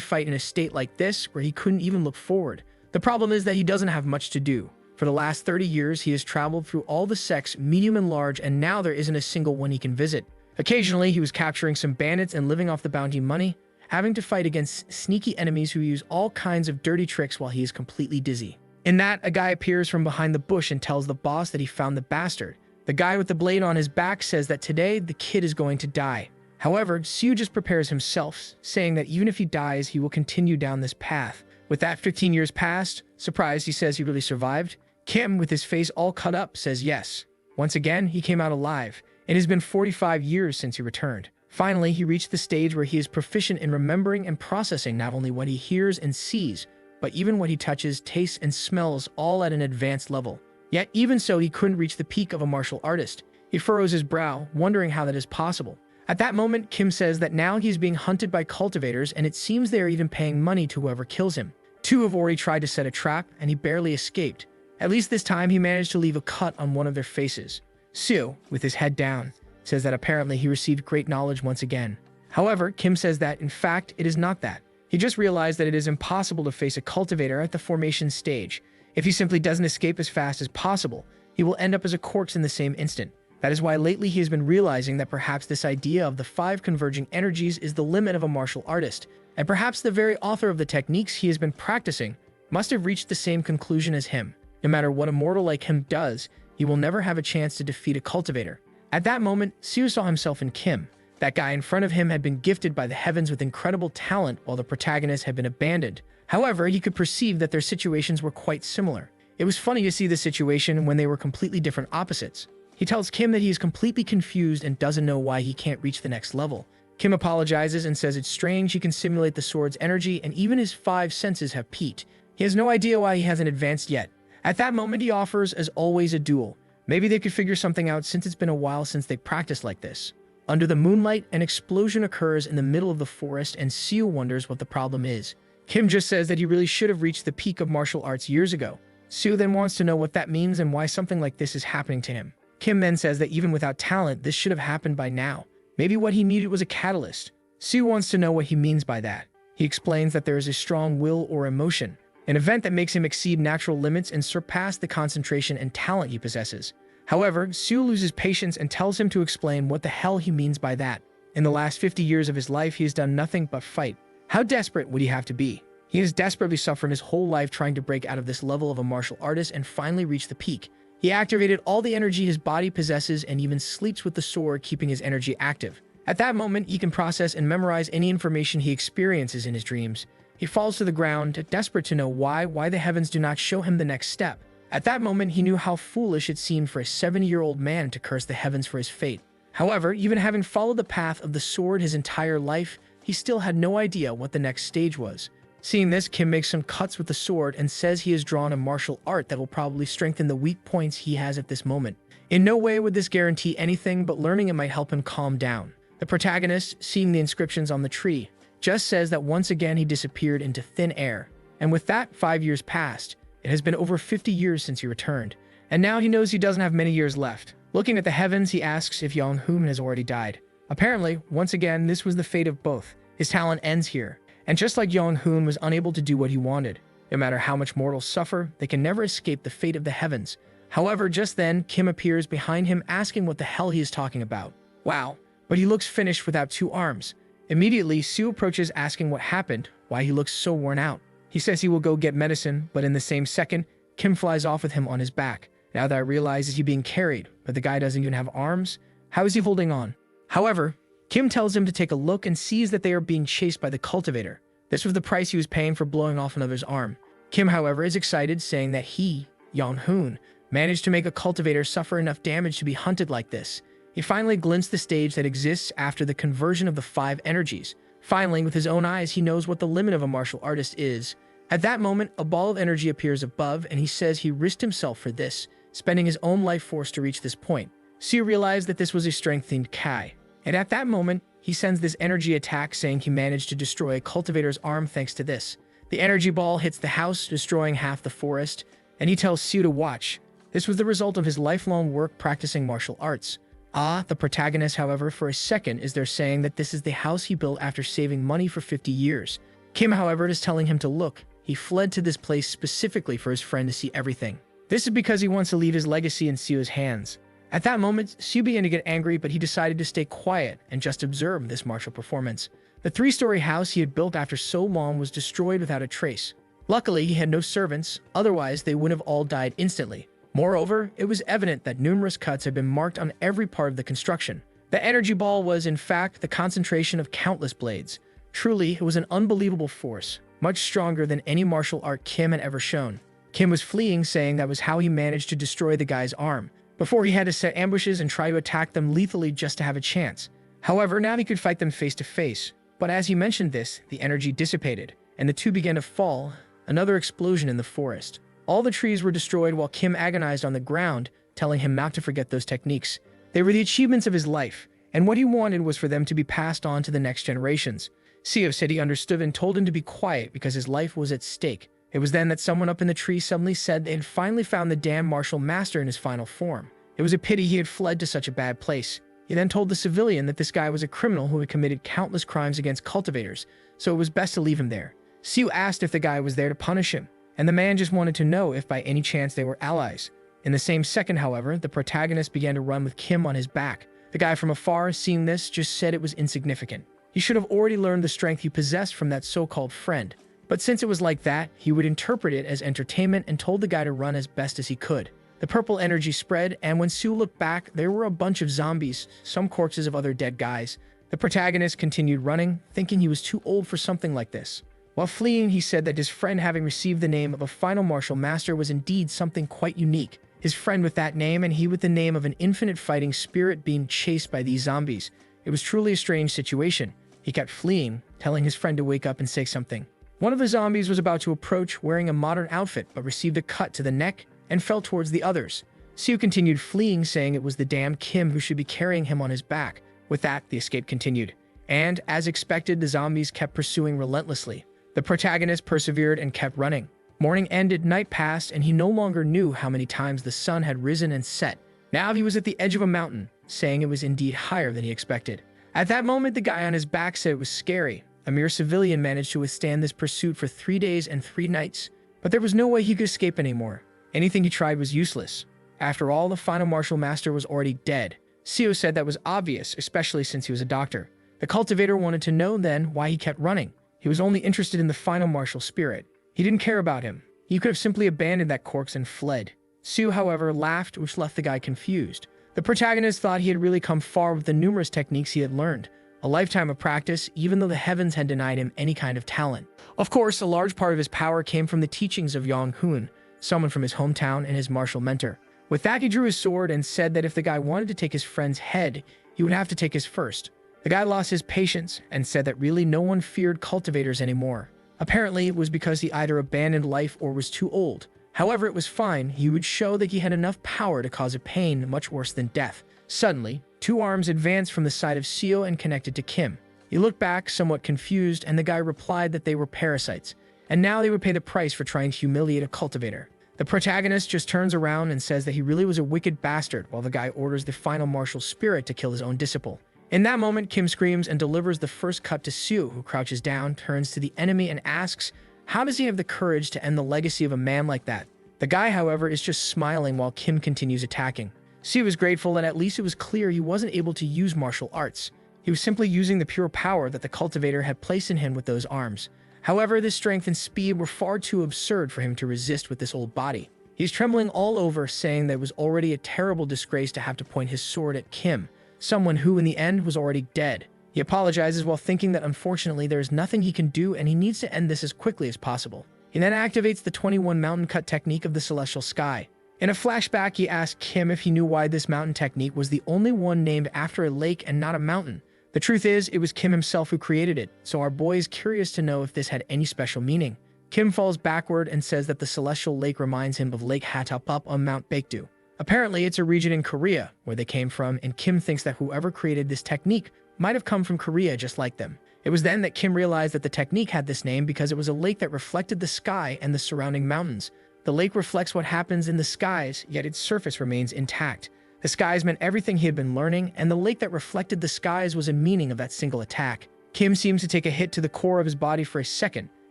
fight in a state like this, where he couldn't even look forward? The problem is that he doesn't have much to do. For the last 30 years, he has traveled through all the sects, medium and large, and now there isn't a single one he can visit. Occasionally, he was capturing some bandits and living off the bounty money, having to fight against sneaky enemies who use all kinds of dirty tricks while he is completely dizzy. In that, a guy appears from behind the bush and tells the boss that he found the bastard. The guy with the blade on his back says that today the kid is going to die. However, Siu just prepares himself, saying that even if he dies, he will continue down this path. With that 15 years passed, surprised, he says he really survived. Kim, with his face all cut up, says yes. Once again, he came out alive. It has been 45 years since he returned. Finally, he reached the stage where he is proficient in remembering and processing not only what he hears and sees, but even what he touches, tastes, and smells, all at an advanced level. Yet even so, he couldn't reach the peak of a martial artist. He furrows his brow, wondering how that is possible. At that moment, Kim says that now he's being hunted by cultivators, and it seems they are even paying money to whoever kills him. 2 have already tried to set a trap, and he barely escaped. At least this time, he managed to leave a cut on one of their faces. Siu, with his head down, says that apparently he received great knowledge once again. However, Kim says that, in fact, it is not that. He just realized that it is impossible to face a cultivator at the formation stage. If he simply doesn't escape as fast as possible, he will end up as a corpse in the same instant. That is why lately he has been realizing that perhaps this idea of the 5 converging energies is the limit of a martial artist, and perhaps the very author of the techniques he has been practicing must have reached the same conclusion as him. No matter what a mortal like him does, he will never have a chance to defeat a cultivator. At that moment, Siu saw himself in Kim. That guy in front of him had been gifted by the heavens with incredible talent, while the protagonist had been abandoned. However, he could perceive that their situations were quite similar. It was funny to see the situation when they were completely different opposites. He tells Kim that he is completely confused and doesn't know why he can't reach the next level. Kim apologizes and says it's strange he can simulate the sword's energy, and even his 5 senses have peaked. He has no idea why he hasn't advanced yet. At that moment, he offers, as always, a duel. Maybe they could figure something out since it's been a while since they practiced like this. Under the moonlight, an explosion occurs in the middle of the forest, and Siu wonders what the problem is. Kim just says that he really should have reached the peak of martial arts years ago. Siu then wants to know what that means and why something like this is happening to him. Kim then says that even without talent, this should have happened by now. Maybe what he needed was a catalyst. Siu wants to know what he means by that. He explains that there is a strong will or emotion, an event that makes him exceed natural limits and surpass the concentration and talent he possesses. However, Siu loses patience and tells him to explain what the hell he means by that. In the last 50 years of his life, he has done nothing but fight. How desperate would he have to be? He has desperately suffered his whole life trying to break out of this level of a martial artist and finally reach the peak. He activated all the energy his body possesses and even sleeps with the sword, keeping his energy active. At that moment, he can process and memorize any information he experiences in his dreams. He falls to the ground, desperate to know why the heavens do not show him the next step. At that moment, he knew how foolish it seemed for a 70-year-old man to curse the heavens for his fate. However, even having followed the path of the sword his entire life, he still had no idea what the next stage was. Seeing this, Kim makes some cuts with the sword and says he has drawn a martial art that will probably strengthen the weak points he has at this moment. In no way would this guarantee anything, but learning it might help him calm down. The protagonist, seeing the inscriptions on the tree, just says that once again he disappeared into thin air. And with that, 5 years passed. It has been over 50 years since he returned, and now he knows he doesn't have many years left. Looking at the heavens, he asks if Yong-hoon has already died. Apparently, once again, this was the fate of both. His talent ends here, and just like Yong-hoon was unable to do what he wanted, no matter how much mortals suffer, they can never escape the fate of the heavens. However, just then, Kim appears behind him asking what the hell he is talking about. Wow, but he looks finished without 2 arms. Immediately, Sue approaches asking what happened, why he looks so worn out. He says he will go get medicine, but in the same second, Kim flies off with him on his back. Now that I realize is he being carried, but the guy doesn't even have arms? How is he holding on? However, Kim tells him to take a look and sees that they are being chased by the cultivator. This was the price he was paying for blowing off another's arm. Kim, however, is excited, saying that he, Yong-hoon, managed to make a cultivator suffer enough damage to be hunted like this. He finally glints the stage that exists after the conversion of the 5 energies. Finally, with his own eyes, he knows what the limit of a martial artist is. At that moment, a ball of energy appears above, and he says he risked himself for this, spending his own life force to reach this point. Siu realized that this was a strength-themed Kai, and at that moment, he sends this energy attack, saying he managed to destroy a cultivator's arm thanks to this. The energy ball hits the house, destroying half the forest, and he tells Siu to watch. This was the result of his lifelong work practicing martial arts. The protagonist, however, for a second is there, saying that this is the house he built after saving money for 50 years. Kim, however, is telling him to look. He fled to this place specifically for his friend to see everything. This is because he wants to leave his legacy in Siu's hands. At that moment, Siu began to get angry, but he decided to stay quiet and just observe this martial performance. The 3-story house he had built after so long was destroyed without a trace. Luckily, he had no servants, otherwise they would have all died instantly. Moreover, it was evident that numerous cuts had been marked on every part of the construction. The energy ball was, in fact, the concentration of countless blades. Truly, it was an unbelievable force, much stronger than any martial art Kim had ever shown. Kim was fleeing, saying that was how he managed to destroy the guy's arm. Before, he had to set ambushes and try to attack them lethally just to have a chance. However, now he could fight them face to face. But as he mentioned this, the energy dissipated, and the 2 began to fall, another explosion in the forest. All the trees were destroyed while Kim agonized on the ground, telling him not to forget those techniques. They were the achievements of his life, and what he wanted was for them to be passed on to the next generations. Seo said he understood and told him to be quiet because his life was at stake. It was then that someone up in the tree suddenly said they had finally found the damn martial master in his final form. It was a pity he had fled to such a bad place. He then told the civilian that this guy was a criminal who had committed countless crimes against cultivators, so it was best to leave him there. Seo asked if the guy was there to punish him, and the man just wanted to know if by any chance they were allies. In the same second, however, the protagonist began to run with Kim on his back. The guy from afar, seeing this, just said it was insignificant. He should have already learned the strength he possessed from that so-called friend. But since it was like that, he would interpret it as entertainment and told the guy to run as best as he could. The purple energy spread, and when Sue looked back, there were a bunch of zombies, some corpses of other dead guys. The protagonist continued running, thinking he was too old for something like this. While fleeing, he said that his friend, having received the name of a final martial master, was indeed something quite unique. His friend with that name, and he with the name of an infinite fighting spirit, being chased by these zombies. It was truly a strange situation. He kept fleeing, telling his friend to wake up and say something. One of the zombies was about to approach, wearing a modern outfit, but received a cut to the neck and fell towards the others. Sue continued fleeing, saying it was the damn Kim who should be carrying him on his back. With that, the escape continued. And, as expected, the zombies kept pursuing relentlessly. The protagonist persevered and kept running. Morning ended, night passed, and he no longer knew how many times the sun had risen and set. Now he was at the edge of a mountain, saying it was indeed higher than he expected. At that moment, the guy on his back said it was scary. A mere civilian managed to withstand this pursuit for 3 days and 3 nights, but there was no way he could escape anymore. Anything he tried was useless. After all, the final martial master was already dead. Seo said that was obvious, especially since he was a doctor. The cultivator wanted to know then why he kept running. He was only interested in the final martial spirit. He didn't care about him. He could have simply abandoned that corpse and fled. Sue, however, laughed, which left the guy confused. The protagonist thought he had really come far with the numerous techniques he had learned. A lifetime of practice, even though the heavens had denied him any kind of talent. Of course, a large part of his power came from the teachings of Yong-hoon, someone from his hometown and his martial mentor. With that, he drew his sword and said that if the guy wanted to take his friend's head, he would have to take his first. The guy lost his patience and said that really no one feared cultivators anymore. Apparently, it was because he either abandoned life or was too old. However, it was fine. He would show that he had enough power to cause a pain much worse than death. Suddenly, 2 arms advanced from the side of Seo and connected to Kim. He looked back, somewhat confused, and the guy replied that they were parasites, and now they would pay the price for trying to humiliate a cultivator. The protagonist just turns around and says that he really was a wicked bastard, while the guy orders the final martial spirit to kill his own disciple. In that moment, Kim screams and delivers the first cut to Sue, who crouches down, turns to the enemy, and asks, how does he have the courage to end the legacy of a man like that? The guy, however, is just smiling while Kim continues attacking. Siu is grateful that at least it was clear he wasn't able to use martial arts. He was simply using the pure power that the cultivator had placed in him with those arms. However, this strength and speed were far too absurd for him to resist with this old body. He's trembling all over, saying that it was already a terrible disgrace to have to point his sword at Kim, someone who in the end was already dead. He apologizes while thinking that unfortunately there is nothing he can do and he needs to end this as quickly as possible. He then activates the 21 mountain cut technique of the celestial sky. In a flashback, he asks Kim if he knew why this mountain technique was the only one named after a lake and not a mountain. The truth is, it was Kim himself who created it, so our boy is curious to know if this had any special meaning. Kim falls backward and says that the celestial lake reminds him of Lake Hatapup on Mount Baekdu. Apparently, it's a region in Korea where they came from, and Kim thinks that whoever created this technique might have come from Korea just like them. It was then that Kim realized that the technique had this name because it was a lake that reflected the sky and the surrounding mountains. The lake reflects what happens in the skies, yet its surface remains intact. The skies meant everything he had been learning, and the lake that reflected the skies was a meaning of that single attack. Kim seems to take a hit to the core of his body for a second,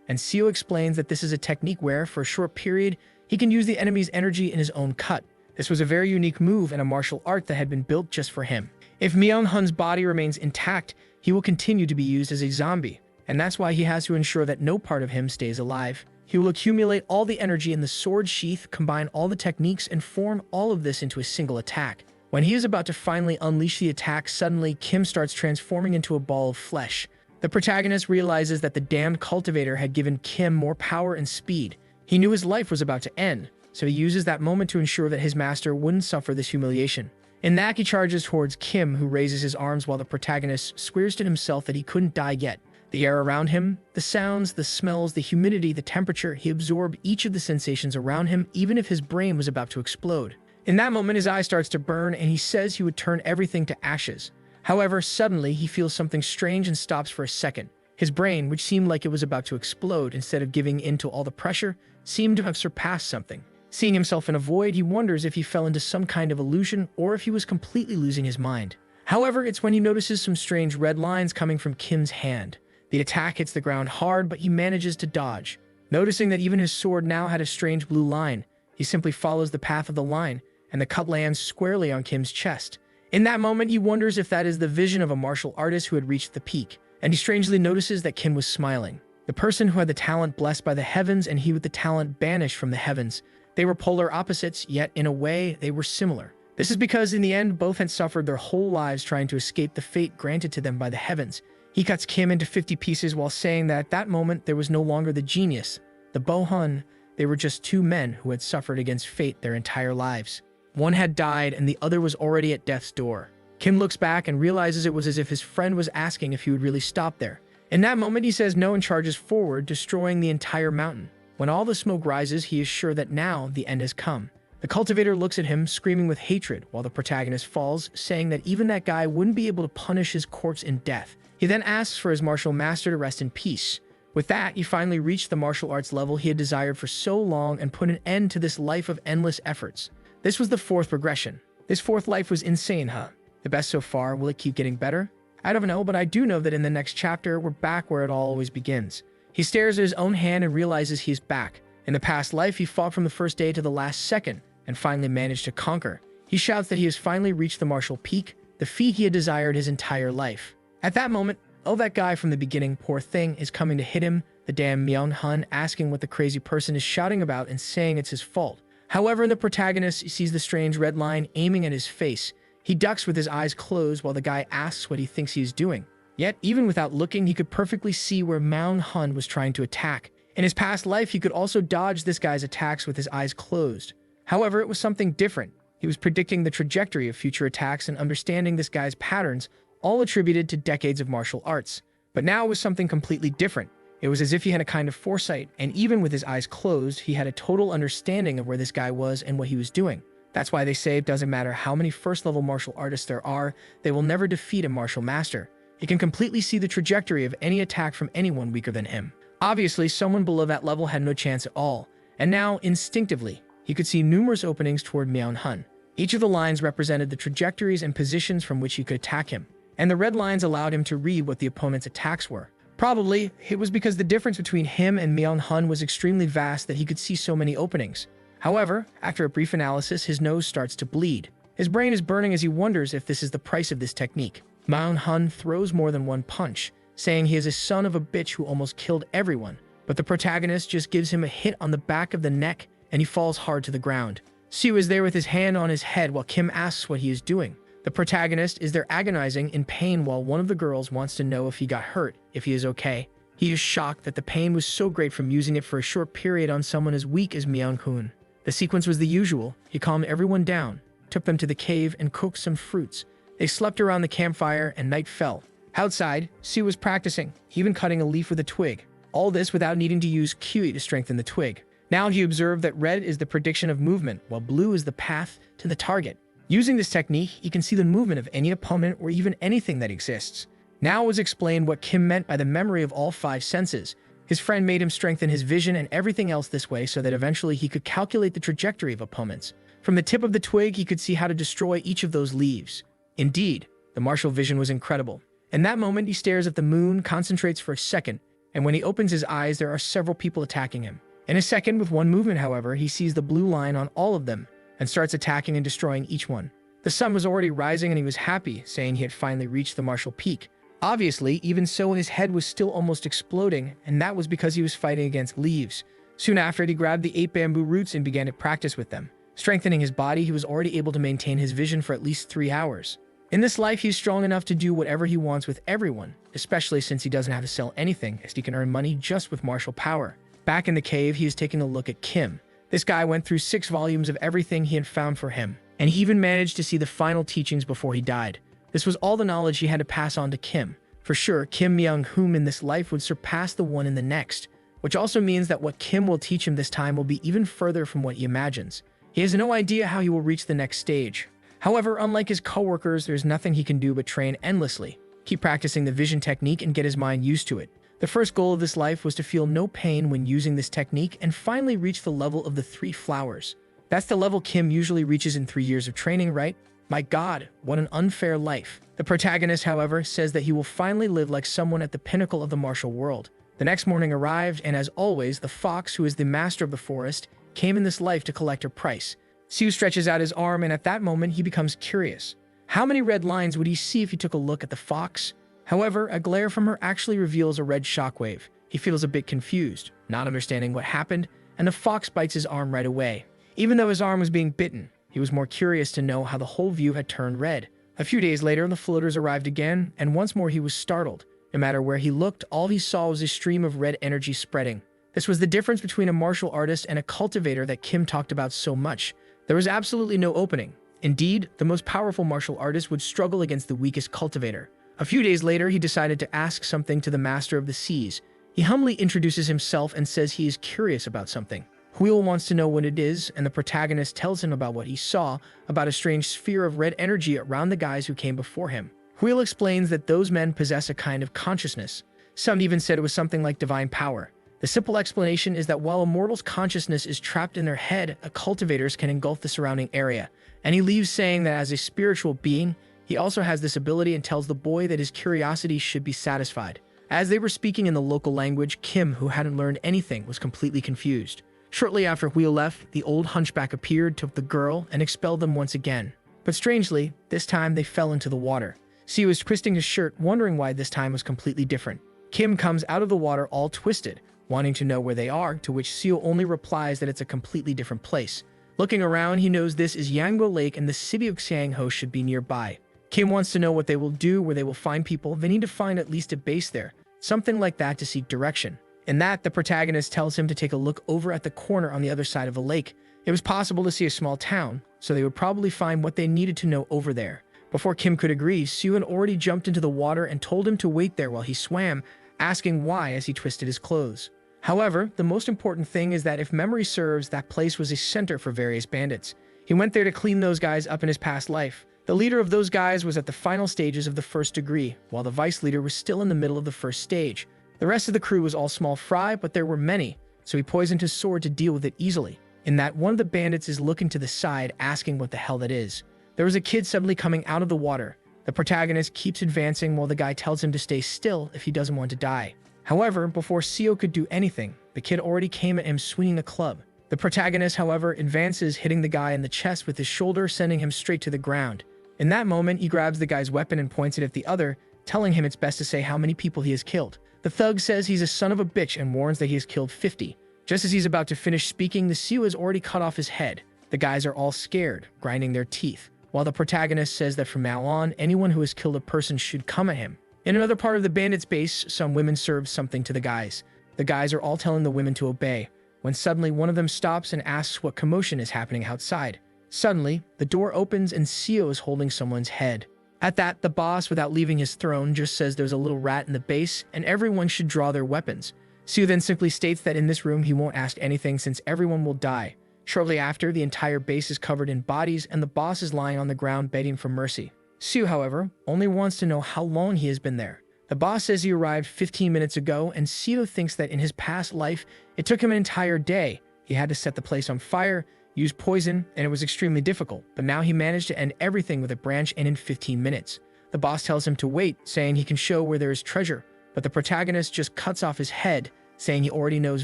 and Seo explains that this is a technique where, for a short period, he can use the enemy's energy in his own cut. This was a very unique move and a martial art that had been built just for him. If Myung-hun's body remains intact, he will continue to be used as a zombie, and that's why he has to ensure that no part of him stays alive. He will accumulate all the energy in the sword sheath, combine all the techniques, and form all of this into a single attack. When he is about to finally unleash the attack, suddenly Kim starts transforming into a ball of flesh. The protagonist realizes that the damned cultivator had given Kim more power and speed. He knew his life was about to end, so he uses that moment to ensure that his master wouldn't suffer this humiliation. In that, he charges towards Kim, who raises his arms while the protagonist swears to himself that he couldn't die yet. The air around him, the sounds, the smells, the humidity, the temperature, he absorbed each of the sensations around him, even if his brain was about to explode. In that moment, his eye starts to burn, and he says he would turn everything to ashes. However, suddenly, he feels something strange and stops for a second. His brain, which seemed like it was about to explode, instead of giving in to all the pressure, seemed to have surpassed something. Seeing himself in a void, he wonders if he fell into some kind of illusion or if he was completely losing his mind. However, it's when he notices some strange red lines coming from Kim's hand. The attack hits the ground hard, but he manages to dodge. Noticing that even his sword now had a strange blue line, he simply follows the path of the line, and the cut lands squarely on Kim's chest. In that moment, he wonders if that is the vision of a martial artist who had reached the peak, and he strangely notices that Kim was smiling. The person who had the talent blessed by the heavens and he with the talent banished from the heavens. They were polar opposites, yet in a way, they were similar. This is because in the end, both had suffered their whole lives trying to escape the fate granted to them by the heavens. He cuts Kim into 50 pieces while saying that at that moment, there was no longer the genius, the Bo-hun. They were just two men who had suffered against fate their entire lives. One had died and the other was already at death's door. Kim looks back and realizes it was as if his friend was asking if he would really stop there. In that moment, he says no and charges forward, destroying the entire mountain. When all the smoke rises, he is sure that now the end has come. The cultivator looks at him, screaming with hatred, while the protagonist falls, saying that even that guy wouldn't be able to punish his corpse in death. He then asks for his martial master to rest in peace. With that, he finally reached the martial arts level he had desired for so long and put an end to this life of endless efforts. This was the fourth progression. This fourth life was insane, huh? The best so far. Will it keep getting better? I don't know, but I do know that in the next chapter, we're back where it all always begins. He stares at his own hand and realizes he's back. In the past life, he fought from the first day to the last second and finally managed to conquer. He shouts that he has finally reached the martial peak, the feat he had desired his entire life. At that moment, oh, that guy from the beginning, poor thing, is coming to hit him, the damn Myung-hun, asking what the crazy person is shouting about and saying it's his fault. However, the protagonist sees the strange red line aiming at his face. He ducks with his eyes closed while the guy asks what he thinks he's doing. Yet, even without looking, he could perfectly see where Myung-hun was trying to attack. In his past life, he could also dodge this guy's attacks with his eyes closed. However, it was something different. He was predicting the trajectory of future attacks and understanding this guy's patterns, all attributed to decades of martial arts. But now it was something completely different. It was as if he had a kind of foresight, and even with his eyes closed, he had a total understanding of where this guy was and what he was doing. That's why they say it doesn't matter how many first-level martial artists there are, they will never defeat a martial master. He can completely see the trajectory of any attack from anyone weaker than him. Obviously, someone below that level had no chance at all, and now, instinctively, he could see numerous openings toward Myung-hun. Each of the lines represented the trajectories and positions from which he could attack him, and the red lines allowed him to read what the opponent's attacks were. Probably, it was because the difference between him and Myung-hun was extremely vast that he could see so many openings. However, after a brief analysis, his nose starts to bleed. His brain is burning as he wonders if this is the price of this technique. Mao Hun throws more than one punch, saying he is a son of a bitch who almost killed everyone. But the protagonist just gives him a hit on the back of the neck and he falls hard to the ground. Siu is there with his hand on his head while Kim asks what he is doing. The protagonist is there agonizing in pain while one of the girls wants to know if he got hurt, if he is okay. He is shocked that the pain was so great from using it for a short period on someone as weak as Myung-hun. The sequence was the usual. He calmed everyone down, took them to the cave and cooked some fruits. They slept around the campfire and night fell. Outside, Siu was practicing, even cutting a leaf with a twig. All this without needing to use Qi to strengthen the twig. Now he observed that red is the prediction of movement, while blue is the path to the target. Using this technique, he can see the movement of any opponent or even anything that exists. Now was explained what Kim meant by the memory of all 5 senses. His friend made him strengthen his vision and everything else this way so that eventually he could calculate the trajectory of opponents. From the tip of the twig, he could see how to destroy each of those leaves. Indeed, the martial vision was incredible. In that moment, he stares at the moon, concentrates for a second, and when he opens his eyes, there are several people attacking him. In a second, with one movement, however, he sees the blue line on all of them and starts attacking and destroying each one. The sun was already rising and he was happy, saying he had finally reached the martial peak. Obviously, even so, his head was still almost exploding, and that was because he was fighting against leaves. Soon after, he grabbed the 8 bamboo roots and began to practice with them. Strengthening his body, he was already able to maintain his vision for at least 3 hours. In this life, he's strong enough to do whatever he wants with everyone, especially since he doesn't have to sell anything, as he can earn money just with martial power. Back in the cave, he is taking a look at Kim. This guy went through 6 volumes of everything he had found for him, and he even managed to see the final teachings before he died. This was all the knowledge he had to pass on to Kim. For sure, Kim Myung-hun in this life would surpass the one in the next, which also means that what Kim will teach him this time will be even further from what he imagines. He has no idea how he will reach the next stage. However, unlike his co-workers, there's nothing he can do but train endlessly, keep practicing the vision technique and get his mind used to it. The first goal of this life was to feel no pain when using this technique and finally reach the level of the 3 flowers. That's the level Kim usually reaches in 3 years of training, right? My God, what an unfair life. The protagonist, however, says that he will finally live like someone at the pinnacle of the martial world. The next morning arrived, and as always, the fox, who is the master of the forest, came in this life to collect her price. Siu stretches out his arm, and at that moment, he becomes curious. How many red lines would he see if he took a look at the fox? However, a glare from her actually reveals a red shockwave. He feels a bit confused, not understanding what happened, and the fox bites his arm right away. Even though his arm was being bitten, he was more curious to know how the whole view had turned red. A few days later, the floaters arrived again, and once more he was startled. No matter where he looked, all he saw was a stream of red energy spreading. This was the difference between a martial artist and a cultivator that Kim talked about so much. There was absolutely no opening. Indeed, the most powerful martial artist would struggle against the weakest cultivator. A few days later, he decided to ask something to the Master of the Seas. He humbly introduces himself and says he is curious about something. Huil wants to know what it is, and the protagonist tells him about what he saw, about a strange sphere of red energy around the guys who came before him. Huil explains that those men possess a kind of consciousness. Some even said it was something like divine power. The simple explanation is that while a mortal's consciousness is trapped in their head, a cultivator's can engulf the surrounding area. And he leaves saying that as a spiritual being, he also has this ability and tells the boy that his curiosity should be satisfied. As they were speaking in the local language, Kim, who hadn't learned anything, was completely confused. Shortly after Huil left, the old hunchback appeared, took the girl, and expelled them once again. But strangely, this time they fell into the water. Siu was twisting his shirt, wondering why this time was completely different. Kim comes out of the water all twisted, wanting to know where they are, to which Siu only replies that it's a completely different place. Looking around, he knows this is Yangbo Lake and the city of Xiangho should be nearby. Kim wants to know what they will do, where they will find people. They need to find at least a base there, something like that to seek direction. In that, the protagonist tells him to take a look over at the corner on the other side of the lake. It was possible to see a small town, so they would probably find what they needed to know over there. Before Kim could agree, Siu had already jumped into the water and told him to wait there while he swam, asking why as he twisted his clothes. However, the most important thing is that if memory serves, that place was a center for various bandits. He went there to clean those guys up in his past life. The leader of those guys was at the final stages of the first degree, while the vice leader was still in the middle of the first stage. The rest of the crew was all small fry, but there were many, so he poisoned his sword to deal with it easily. In that, one of the bandits is looking to the side, asking what the hell that is. There was a kid suddenly coming out of the water. The protagonist keeps advancing while the guy tells him to stay still if he doesn't want to die. However, before Siu could do anything, the kid already came at him swinging a club. The protagonist, however, advances, hitting the guy in the chest with his shoulder, sending him straight to the ground. In that moment, he grabs the guy's weapon and points it at the other, telling him it's best to say how many people he has killed. The thug says he's a son of a bitch and warns that he has killed 50. Just as he's about to finish speaking, the Siu has already cut off his head. The guys are all scared, grinding their teeth, while the protagonist says that from now on, anyone who has killed a person should come at him. In another part of the bandits' base, some women serve something to the guys. The guys are all telling the women to obey, when suddenly one of them stops and asks what commotion is happening outside. Suddenly, the door opens and Sio is holding someone's head. At that, the boss, without leaving his throne, just says there's a little rat in the base and everyone should draw their weapons. Sio then simply states that in this room he won't ask anything since everyone will die. Shortly after, the entire base is covered in bodies and the boss is lying on the ground begging for mercy. Sio, however, only wants to know how long he has been there. The boss says he arrived 15 minutes ago, and Sio thinks that in his past life, it took him an entire day. He had to set the place on fire, use poison, and it was extremely difficult, but now he managed to end everything with a branch and in 15 minutes. The boss tells him to wait, saying he can show where there is treasure, but the protagonist just cuts off his head, saying he already knows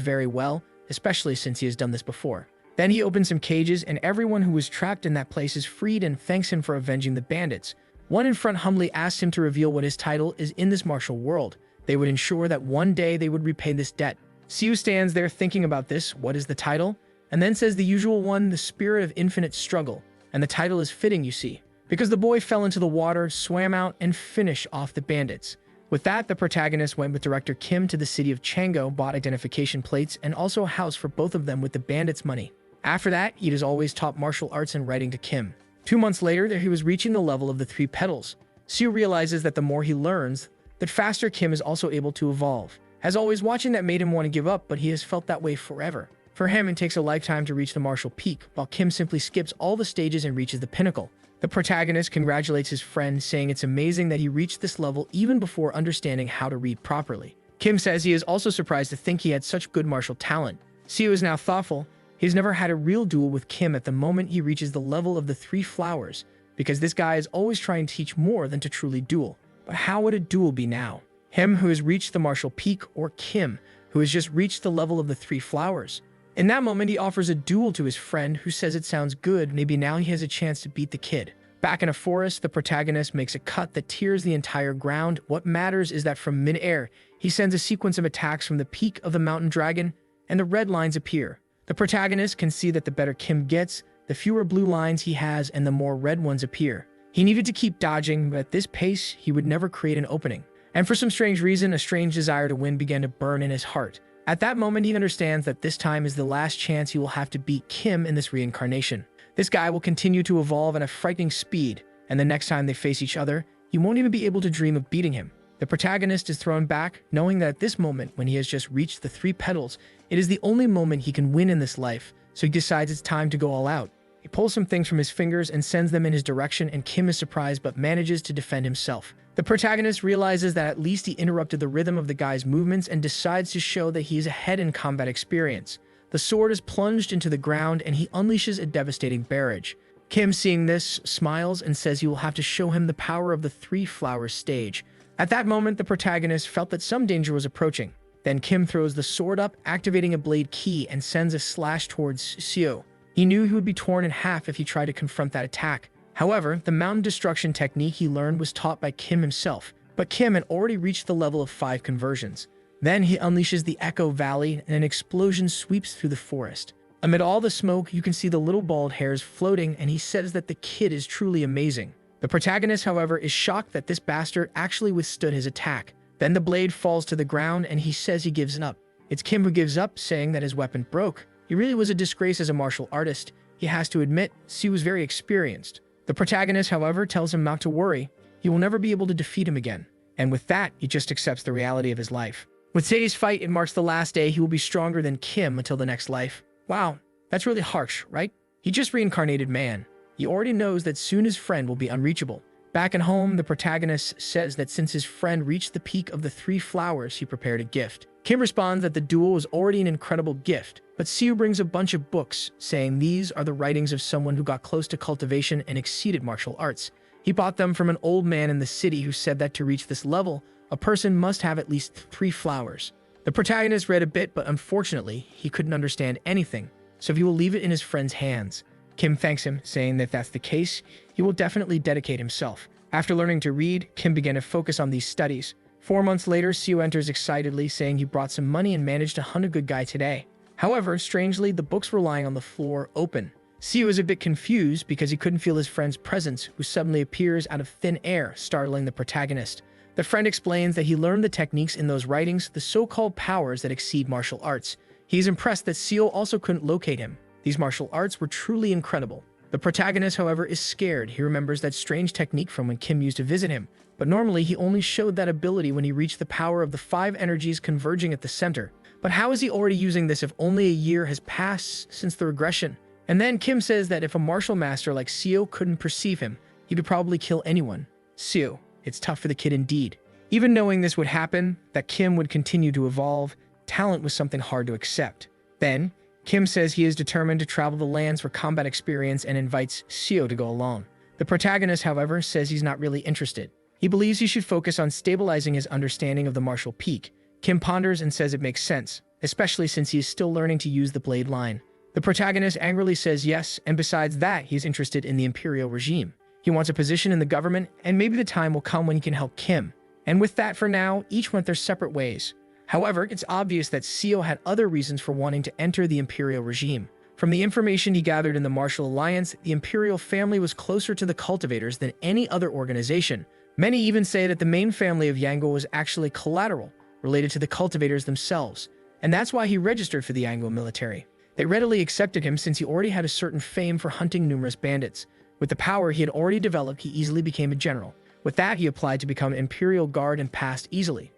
very well, especially since he has done this before. Then he opens some cages, and everyone who was trapped in that place is freed and thanks him for avenging the bandits. One in front humbly asks him to reveal what his title is in this martial world. They would ensure that one day they would repay this debt. Siu stands there thinking about this, what is the title? And then says the usual one, the spirit of infinite struggle. And the title is fitting, you see, because the boy fell into the water, swam out, and finished off the bandits. With that, the protagonist went with director Kim to the city of Chango, bought identification plates, and also a house for both of them with the bandits' money. After that, he has always taught martial arts and writing to Kim. 2 months later, he was reaching the level of the 3 petals. Siu realizes that the more he learns, that faster Kim is also able to evolve. As always, watching that made him want to give up, but he has felt that way forever. For him, it takes a lifetime to reach the martial peak, while Kim simply skips all the stages and reaches the pinnacle. The protagonist congratulates his friend, saying it's amazing that he reached this level even before understanding how to read properly. Kim says he is also surprised to think he had such good martial talent. Siu is now thoughtful. He's never had a real duel with Kim at the moment he reaches the level of the 3 flowers, because this guy is always trying to teach more than to truly duel. But how would a duel be now? Him who has reached the martial peak, or Kim who has just reached the level of the 3 flowers? In that moment, he offers a duel to his friend, who says it sounds good, maybe now he has a chance to beat the kid. Back in a forest, the protagonist makes a cut that tears the entire ground. What matters is that from mid-air, he sends a sequence of attacks from the peak of the mountain dragon, and the red lines appear. The protagonist can see that the better Kim gets, the fewer blue lines he has and the more red ones appear. He needed to keep dodging, but at this pace, he would never create an opening. And for some strange reason, a strange desire to win began to burn in his heart. At that moment, he understands that this time is the last chance he will have to beat Kim in this reincarnation. This guy will continue to evolve at a frightening speed, and the next time they face each other, he won't even be able to dream of beating him. The protagonist is thrown back, knowing that at this moment, when he has just reached the 3 petals, it is the only moment he can win in this life, so he decides it's time to go all out. He pulls some things from his fingers and sends them in his direction, and Kim is surprised but manages to defend himself. The protagonist realizes that at least he interrupted the rhythm of the guy's movements and decides to show that he is ahead in combat experience. The sword is plunged into the ground and he unleashes a devastating barrage. Kim, seeing this, smiles and says he will have to show him the power of the 3 flowers stage. At that moment, the protagonist felt that some danger was approaching. Then Kim throws the sword up, activating a blade key, and sends a slash towards Sio. He knew he would be torn in half if he tried to confront that attack. However, the mountain destruction technique he learned was taught by Kim himself, but Kim had already reached the level of 5 conversions. Then he unleashes the Echo Valley, and an explosion sweeps through the forest. Amid all the smoke, you can see the little bald hairs floating, and he says that the kid is truly amazing. The protagonist, however, is shocked that this bastard actually withstood his attack. Then the blade falls to the ground, and he says he gives up. It's Kim who gives up, saying that his weapon broke. He really was a disgrace as a martial artist. He has to admit, Siu was very experienced. The protagonist, however, tells him not to worry. He will never be able to defeat him again. And with that, he just accepts the reality of his life. With today's fight, it marks the last day he will be stronger than Kim until the next life. Wow, that's really harsh, right? He just reincarnated man. He already knows that soon his friend will be unreachable. Back at home, the protagonist says that since his friend reached the peak of the 3 flowers, he prepared a gift. Kim responds that the duel was already an incredible gift, but Siu brings a bunch of books, saying these are the writings of someone who got close to cultivation and exceeded martial arts. He bought them from an old man in the city who said that to reach this level, a person must have at least 3 flowers. The protagonist read a bit, but unfortunately, he couldn't understand anything. so he will leave it in his friend's hands. Kim thanks him, saying that if that's the case, he will definitely dedicate himself. After learning to read, Kim began to focus on these studies. 4 months later, Seo enters excitedly, saying he brought some money and managed to hunt a good guy today. However, strangely, the books were lying on the floor open. Seo is a bit confused because he couldn't feel his friend's presence, who suddenly appears out of thin air, startling the protagonist. The friend explains that he learned the techniques in those writings, the so-called powers that exceed martial arts. He is impressed that Seo also couldn't locate him. These martial arts were truly incredible. The protagonist, however, is scared. He remembers that strange technique from when Kim used to visit him, but normally he only showed that ability when he reached the power of the 5 energies converging at the center. But how is he already using this if only a year has passed since the regression? And then Kim says that if a martial master like Seo couldn't perceive him, he could probably kill anyone. Seo, it's tough for the kid indeed. Even knowing this would happen, that Kim would continue to evolve, talent was something hard to accept. Then, Kim says he is determined to travel the lands for combat experience and invites Seo to go along. The protagonist, however, says he's not really interested. He believes he should focus on stabilizing his understanding of the martial peak. Kim ponders and says it makes sense, especially since he is still learning to use the blade line. The protagonist angrily says yes, and besides that, he's interested in the imperial regime. He wants a position in the government, and maybe the time will come when he can help Kim. And with that, for now, each went their separate ways. However, it's obvious that Seo had other reasons for wanting to enter the imperial regime. From the information he gathered in the Martial Alliance, the imperial family was closer to the cultivators than any other organization. Many even say that the main family of Yanguo was actually collateral, related to the cultivators themselves. And that's why he registered for the Yanguo military. They readily accepted him since he already had a certain fame for hunting numerous bandits. With the power he had already developed, he easily became a general. With that, he applied to become Imperial Guard and passed easily.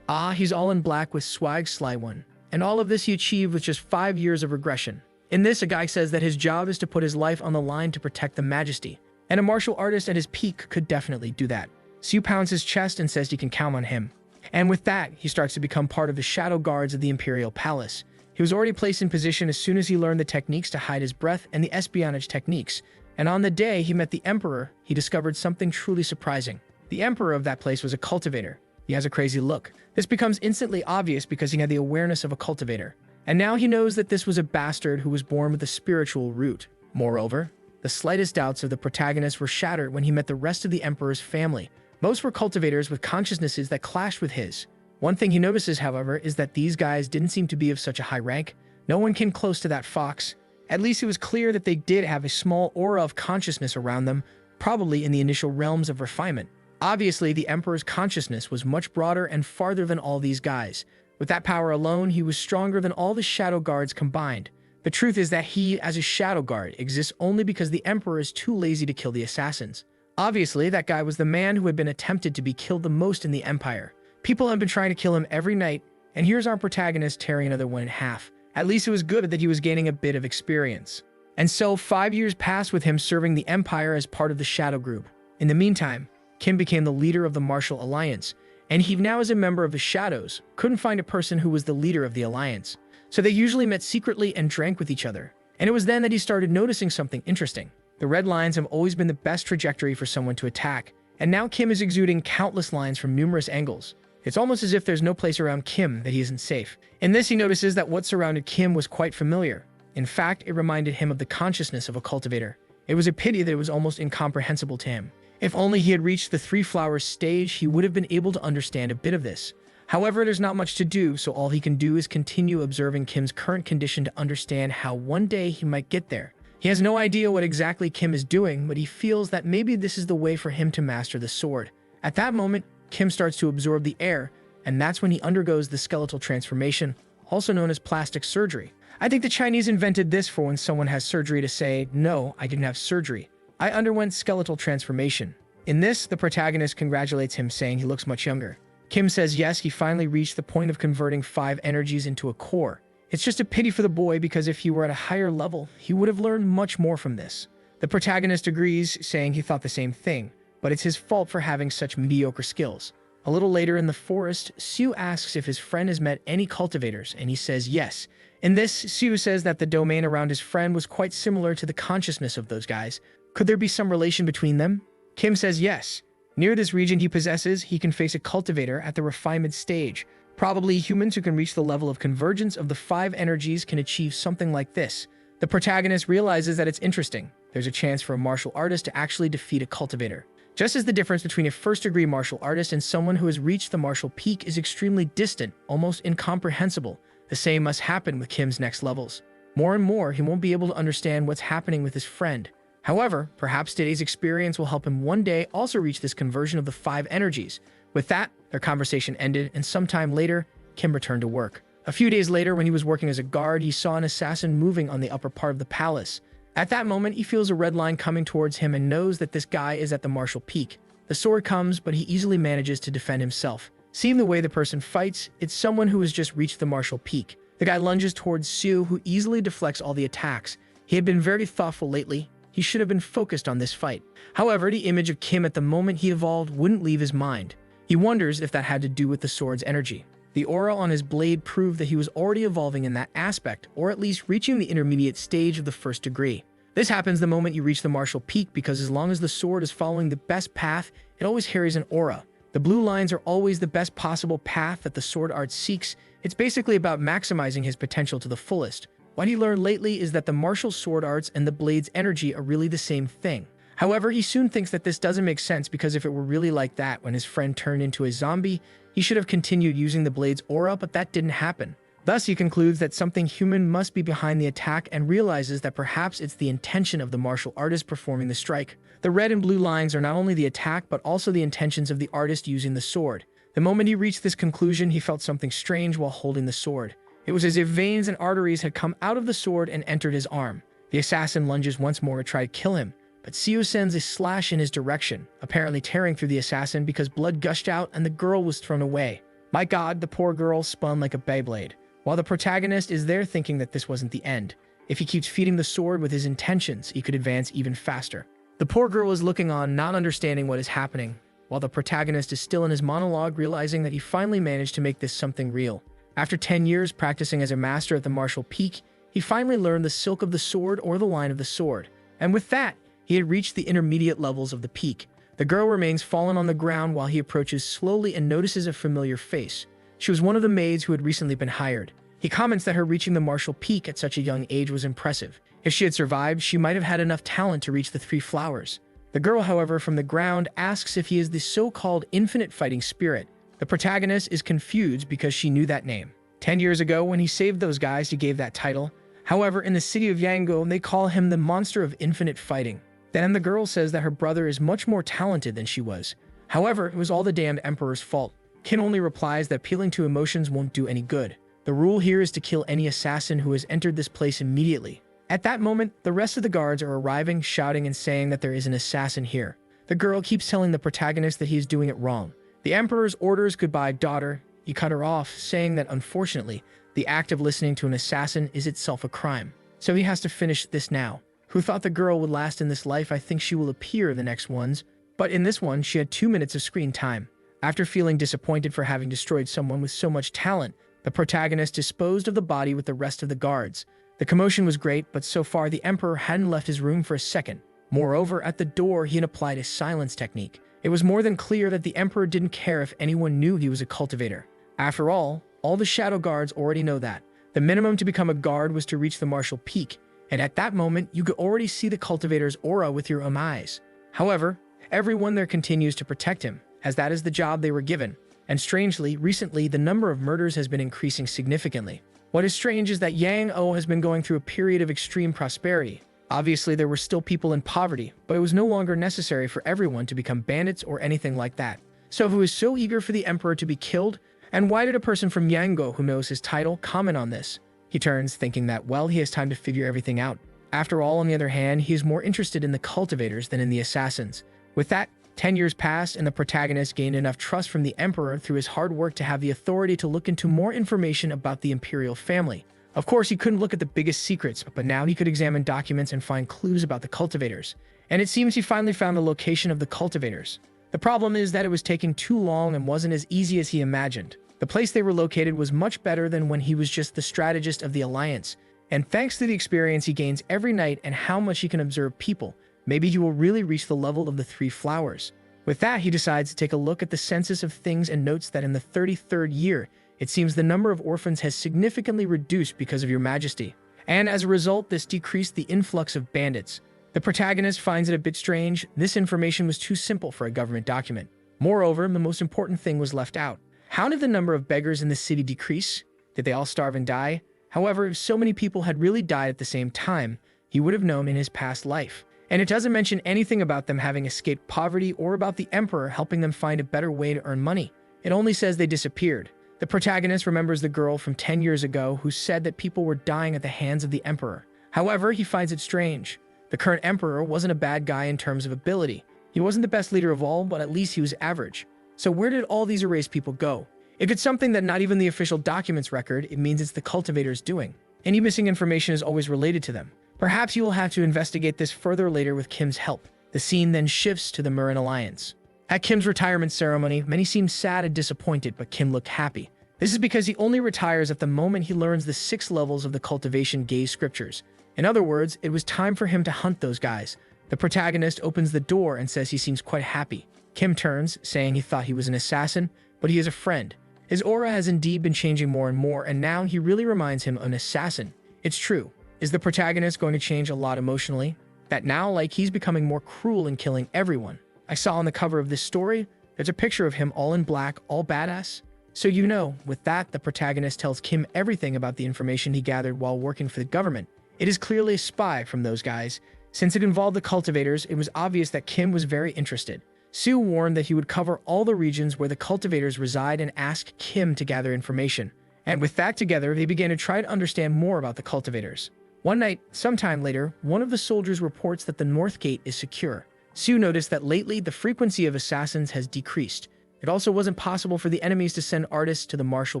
He's all in black with swag sly one. And all of this he achieved with just 5 years of regression. In this, a guy says that his job is to put his life on the line to protect the majesty. And a martial artist at his peak could definitely do that. Seo pounds his chest and says he can count on him. And with that, he starts to become part of the shadow guards of the Imperial Palace. He was already placed in position as soon as he learned the techniques to hide his breath and the espionage techniques. And on the day he met the Emperor, he discovered something truly surprising. The Emperor of that place was a cultivator. He has a crazy look. This becomes instantly obvious because he had the awareness of a cultivator. And now he knows that this was a bastard who was born with a spiritual root. Moreover, the slightest doubts of the protagonist were shattered when he met the rest of the Emperor's family. Most were cultivators with consciousnesses that clashed with his. One thing he notices, however, is that these guys didn't seem to be of such a high rank. No one came close to that fox. At least it was clear that they did have a small aura of consciousness around them, probably in the initial realms of refinement. Obviously, the Emperor's consciousness was much broader and farther than all these guys. With that power alone, he was stronger than all the Shadow Guards combined. The truth is that he, as a Shadow Guard, exists only because the Emperor is too lazy to kill the assassins. Obviously, that guy was the man who had been attempted to be killed the most in the Empire. People have been trying to kill him every night, and here's our protagonist tearing another one in half. At least it was good that he was gaining a bit of experience. And so 5 years passed with him serving the Empire as part of the Shadow Group. In the meantime, Kim became the leader of the Martial Alliance, and he now is a member of the Shadows. Couldn't find a person who was the leader of the Alliance, so they usually met secretly and drank with each other. And it was then that he started noticing something interesting. The red lines have always been the best trajectory for someone to attack, and now Kim is exuding countless lines from numerous angles. It's almost as if there's no place around Kim that he isn't safe. In this, he notices that what surrounded Kim was quite familiar. In fact, it reminded him of the consciousness of a cultivator. It was a pity that it was almost incomprehensible to him. If only he had reached the 3 flowers stage, he would have been able to understand a bit of this. However, there's not much to do, so all he can do is continue observing Kim's current condition to understand how one day he might get there. He has no idea what exactly Kim is doing, but he feels that maybe this is the way for him to master the sword. At that moment, Kim starts to absorb the air, and that's when he undergoes the skeletal transformation, also known as plastic surgery. I think the Chinese invented this for when someone has surgery to say, "No, I didn't have surgery. I underwent skeletal transformation." In this, the protagonist congratulates him, saying he looks much younger. Kim says yes, he finally reached the point of converting 5 energies into a core. It's just a pity for the boy because if he were at a higher level, he would have learned much more from this. The protagonist agrees, saying he thought the same thing, but it's his fault for having such mediocre skills. A little later in the forest, Seo asks if his friend has met any cultivators, and he says yes. In this, Seo says that the domain around his friend was quite similar to the consciousness of those guys. Could there be some relation between them? Kim says yes. Near this region he possesses, he can face a cultivator at the refinement stage. Probably humans who can reach the level of convergence of the 5 energies can achieve something like this. The protagonist realizes that it's interesting. There's a chance for a martial artist to actually defeat a cultivator. Just as the difference between a first-degree martial artist and someone who has reached the martial peak is extremely distant, almost incomprehensible, the same must happen with Kim's next levels. More and more, he won't be able to understand what's happening with his friend. However, perhaps today's experience will help him one day also reach this conversion of the 5 energies. With that, their conversation ended, and sometime later, Kim returned to work. A few days later, when he was working as a guard, he saw an assassin moving on the upper part of the palace. At that moment, he feels a red line coming towards him and knows that this guy is at the martial peak. The sword comes, but he easily manages to defend himself. Seeing the way the person fights, it's someone who has just reached the martial peak. The guy lunges towards Sue, who easily deflects all the attacks. He had been very thoughtful lately. He should have been focused on this fight. However, the image of Kim at the moment he evolved wouldn't leave his mind. He wonders if that had to do with the sword's energy. The aura on his blade proved that he was already evolving in that aspect, or at least reaching the intermediate stage of the first degree. This happens the moment you reach the martial peak because as long as the sword is following the best path, it always carries an aura. The blue lines are always the best possible path that the sword art seeks. It's basically about maximizing his potential to the fullest. What he learned lately is that the martial sword arts and the blade's energy are really the same thing. However, he soon thinks that this doesn't make sense because if it were really like that when his friend turned into a zombie, he should have continued using the blade's aura, but that didn't happen. Thus, he concludes that something human must be behind the attack and realizes that perhaps it's the intention of the martial artist performing the strike. The red and blue lines are not only the attack, but also the intentions of the artist using the sword. The moment he reached this conclusion, he felt something strange while holding the sword. It was as if veins and arteries had come out of the sword and entered his arm. The assassin lunges once more to try to kill him, but Seo sends a slash in his direction, apparently tearing through the assassin because blood gushed out and the girl was thrown away. My god, the poor girl spun like a Beyblade. While the protagonist is there thinking that this wasn't the end. If he keeps feeding the sword with his intentions, he could advance even faster. The poor girl is looking on, not understanding what is happening, while the protagonist is still in his monologue, realizing that he finally managed to make this something real. After 10 years practicing as a master at the martial peak, he finally learned the silk of the sword or the line of the sword. And with that, he had reached the intermediate levels of the peak. The girl remains fallen on the ground while he approaches slowly and notices a familiar face. She was one of the maids who had recently been hired. He comments that her reaching the martial peak at such a young age was impressive. If she had survived, she might have had enough talent to reach the 3 flowers. The girl, however, from the ground asks if he is the so-called infinite fighting spirit. The protagonist is confused because she knew that name. 10 years ago, when he saved those guys, he gave that title. However, in the city of Yangon, they call him the monster of infinite fighting. Then the girl says that her brother is much more talented than she was. However, it was all the damned emperor's fault. Kin only replies that appealing to emotions won't do any good. The rule here is to kill any assassin who has entered this place immediately. At that moment, the rest of the guards are arriving, shouting and saying that there is an assassin here. The girl keeps telling the protagonist that he is doing it wrong. The emperor's orders goodbye, daughter. He cut her off, saying that unfortunately, the act of listening to an assassin is itself a crime. So he has to finish this now. Who thought the girl would last in this life? I think she will appear in the next ones. But in this one, she had 2 minutes of screen time. After feeling disappointed for having destroyed someone with so much talent, the protagonist disposed of the body with the rest of the guards. The commotion was great, but so far the emperor hadn't left his room for a second. Moreover, at the door, he had applied a silence technique. It was more than clear that the emperor didn't care if anyone knew he was a cultivator. After all the shadow guards already know that. The minimum to become a guard was to reach the martial peak, and at that moment, you could already see the cultivator's aura with your own eyes. However, everyone there continues to protect him, as that is the job they were given. And strangely, recently, the number of murders has been increasing significantly. What is strange is that Yang O has been going through a period of extreme prosperity. Obviously, there were still people in poverty, but it was no longer necessary for everyone to become bandits or anything like that. So who is so eager for the emperor to be killed? And why did a person from Yango who knows his title comment on this? He turns, thinking that, well, he has time to figure everything out. After all, on the other hand, he is more interested in the cultivators than in the assassins. With that, 10 years passed and the protagonist gained enough trust from the emperor through his hard work to have the authority to look into more information about the imperial family. Of course, he couldn't look at the biggest secrets, but now he could examine documents and find clues about the cultivators. And it seems he finally found the location of the cultivators. The problem is that it was taking too long and wasn't as easy as he imagined. The place they were located was much better than when he was just the strategist of the Alliance. And thanks to the experience he gains every night and how much he can observe people, maybe he will really reach the level of the 3 flowers. With that, he decides to take a look at the census of things and notes that in the 33rd year, it seems the number of orphans has significantly reduced because of your majesty. And as a result, this decreased the influx of bandits. The protagonist finds it a bit strange. This information was too simple for a government document. Moreover, the most important thing was left out. How did the number of beggars in the city decrease? Did they all starve and die? However, if so many people had really died at the same time, he would have known in his past life. And it doesn't mention anything about them having escaped poverty or about the emperor helping them find a better way to earn money. It only says they disappeared. The protagonist remembers the girl from 10 years ago who said that people were dying at the hands of the emperor. However, he finds it strange. The current emperor wasn't a bad guy in terms of ability. He wasn't the best leader of all, but at least he was average. So where did all these erased people go? If it's something that not even the official documents record, it means it's the cultivators doing. Any missing information is always related to them. Perhaps you will have to investigate this further later with Kim's help. The scene then shifts to the Marin Alliance. At Kim's retirement ceremony, many seemed sad and disappointed, but Kim looked happy. This is because he only retires at the moment he learns the 6 levels of the cultivation gaze scriptures. In other words, it was time for him to hunt those guys. The protagonist opens the door and says he seems quite happy. Kim turns, saying he thought he was an assassin, but he is a friend. His aura has indeed been changing more and more, and now he really reminds him of an assassin. It's true. Is the protagonist going to change a lot emotionally? That now, like, he's becoming more cruel and killing everyone. I saw on the cover of this story, there's a picture of him all in black, all badass. So you know, with that, the protagonist tells Kim everything about the information he gathered while working for the government. It is clearly a spy from those guys. Since it involved the cultivators, it was obvious that Kim was very interested. Sue warned that he would cover all the regions where the cultivators reside and asked Kim to gather information. And with that together, they began to try to understand more about the cultivators. One night, sometime later, one of the soldiers reports that the north gate is secure. Sue noticed that lately the frequency of assassins has decreased. It also wasn't possible for the enemies to send artists to the Marshall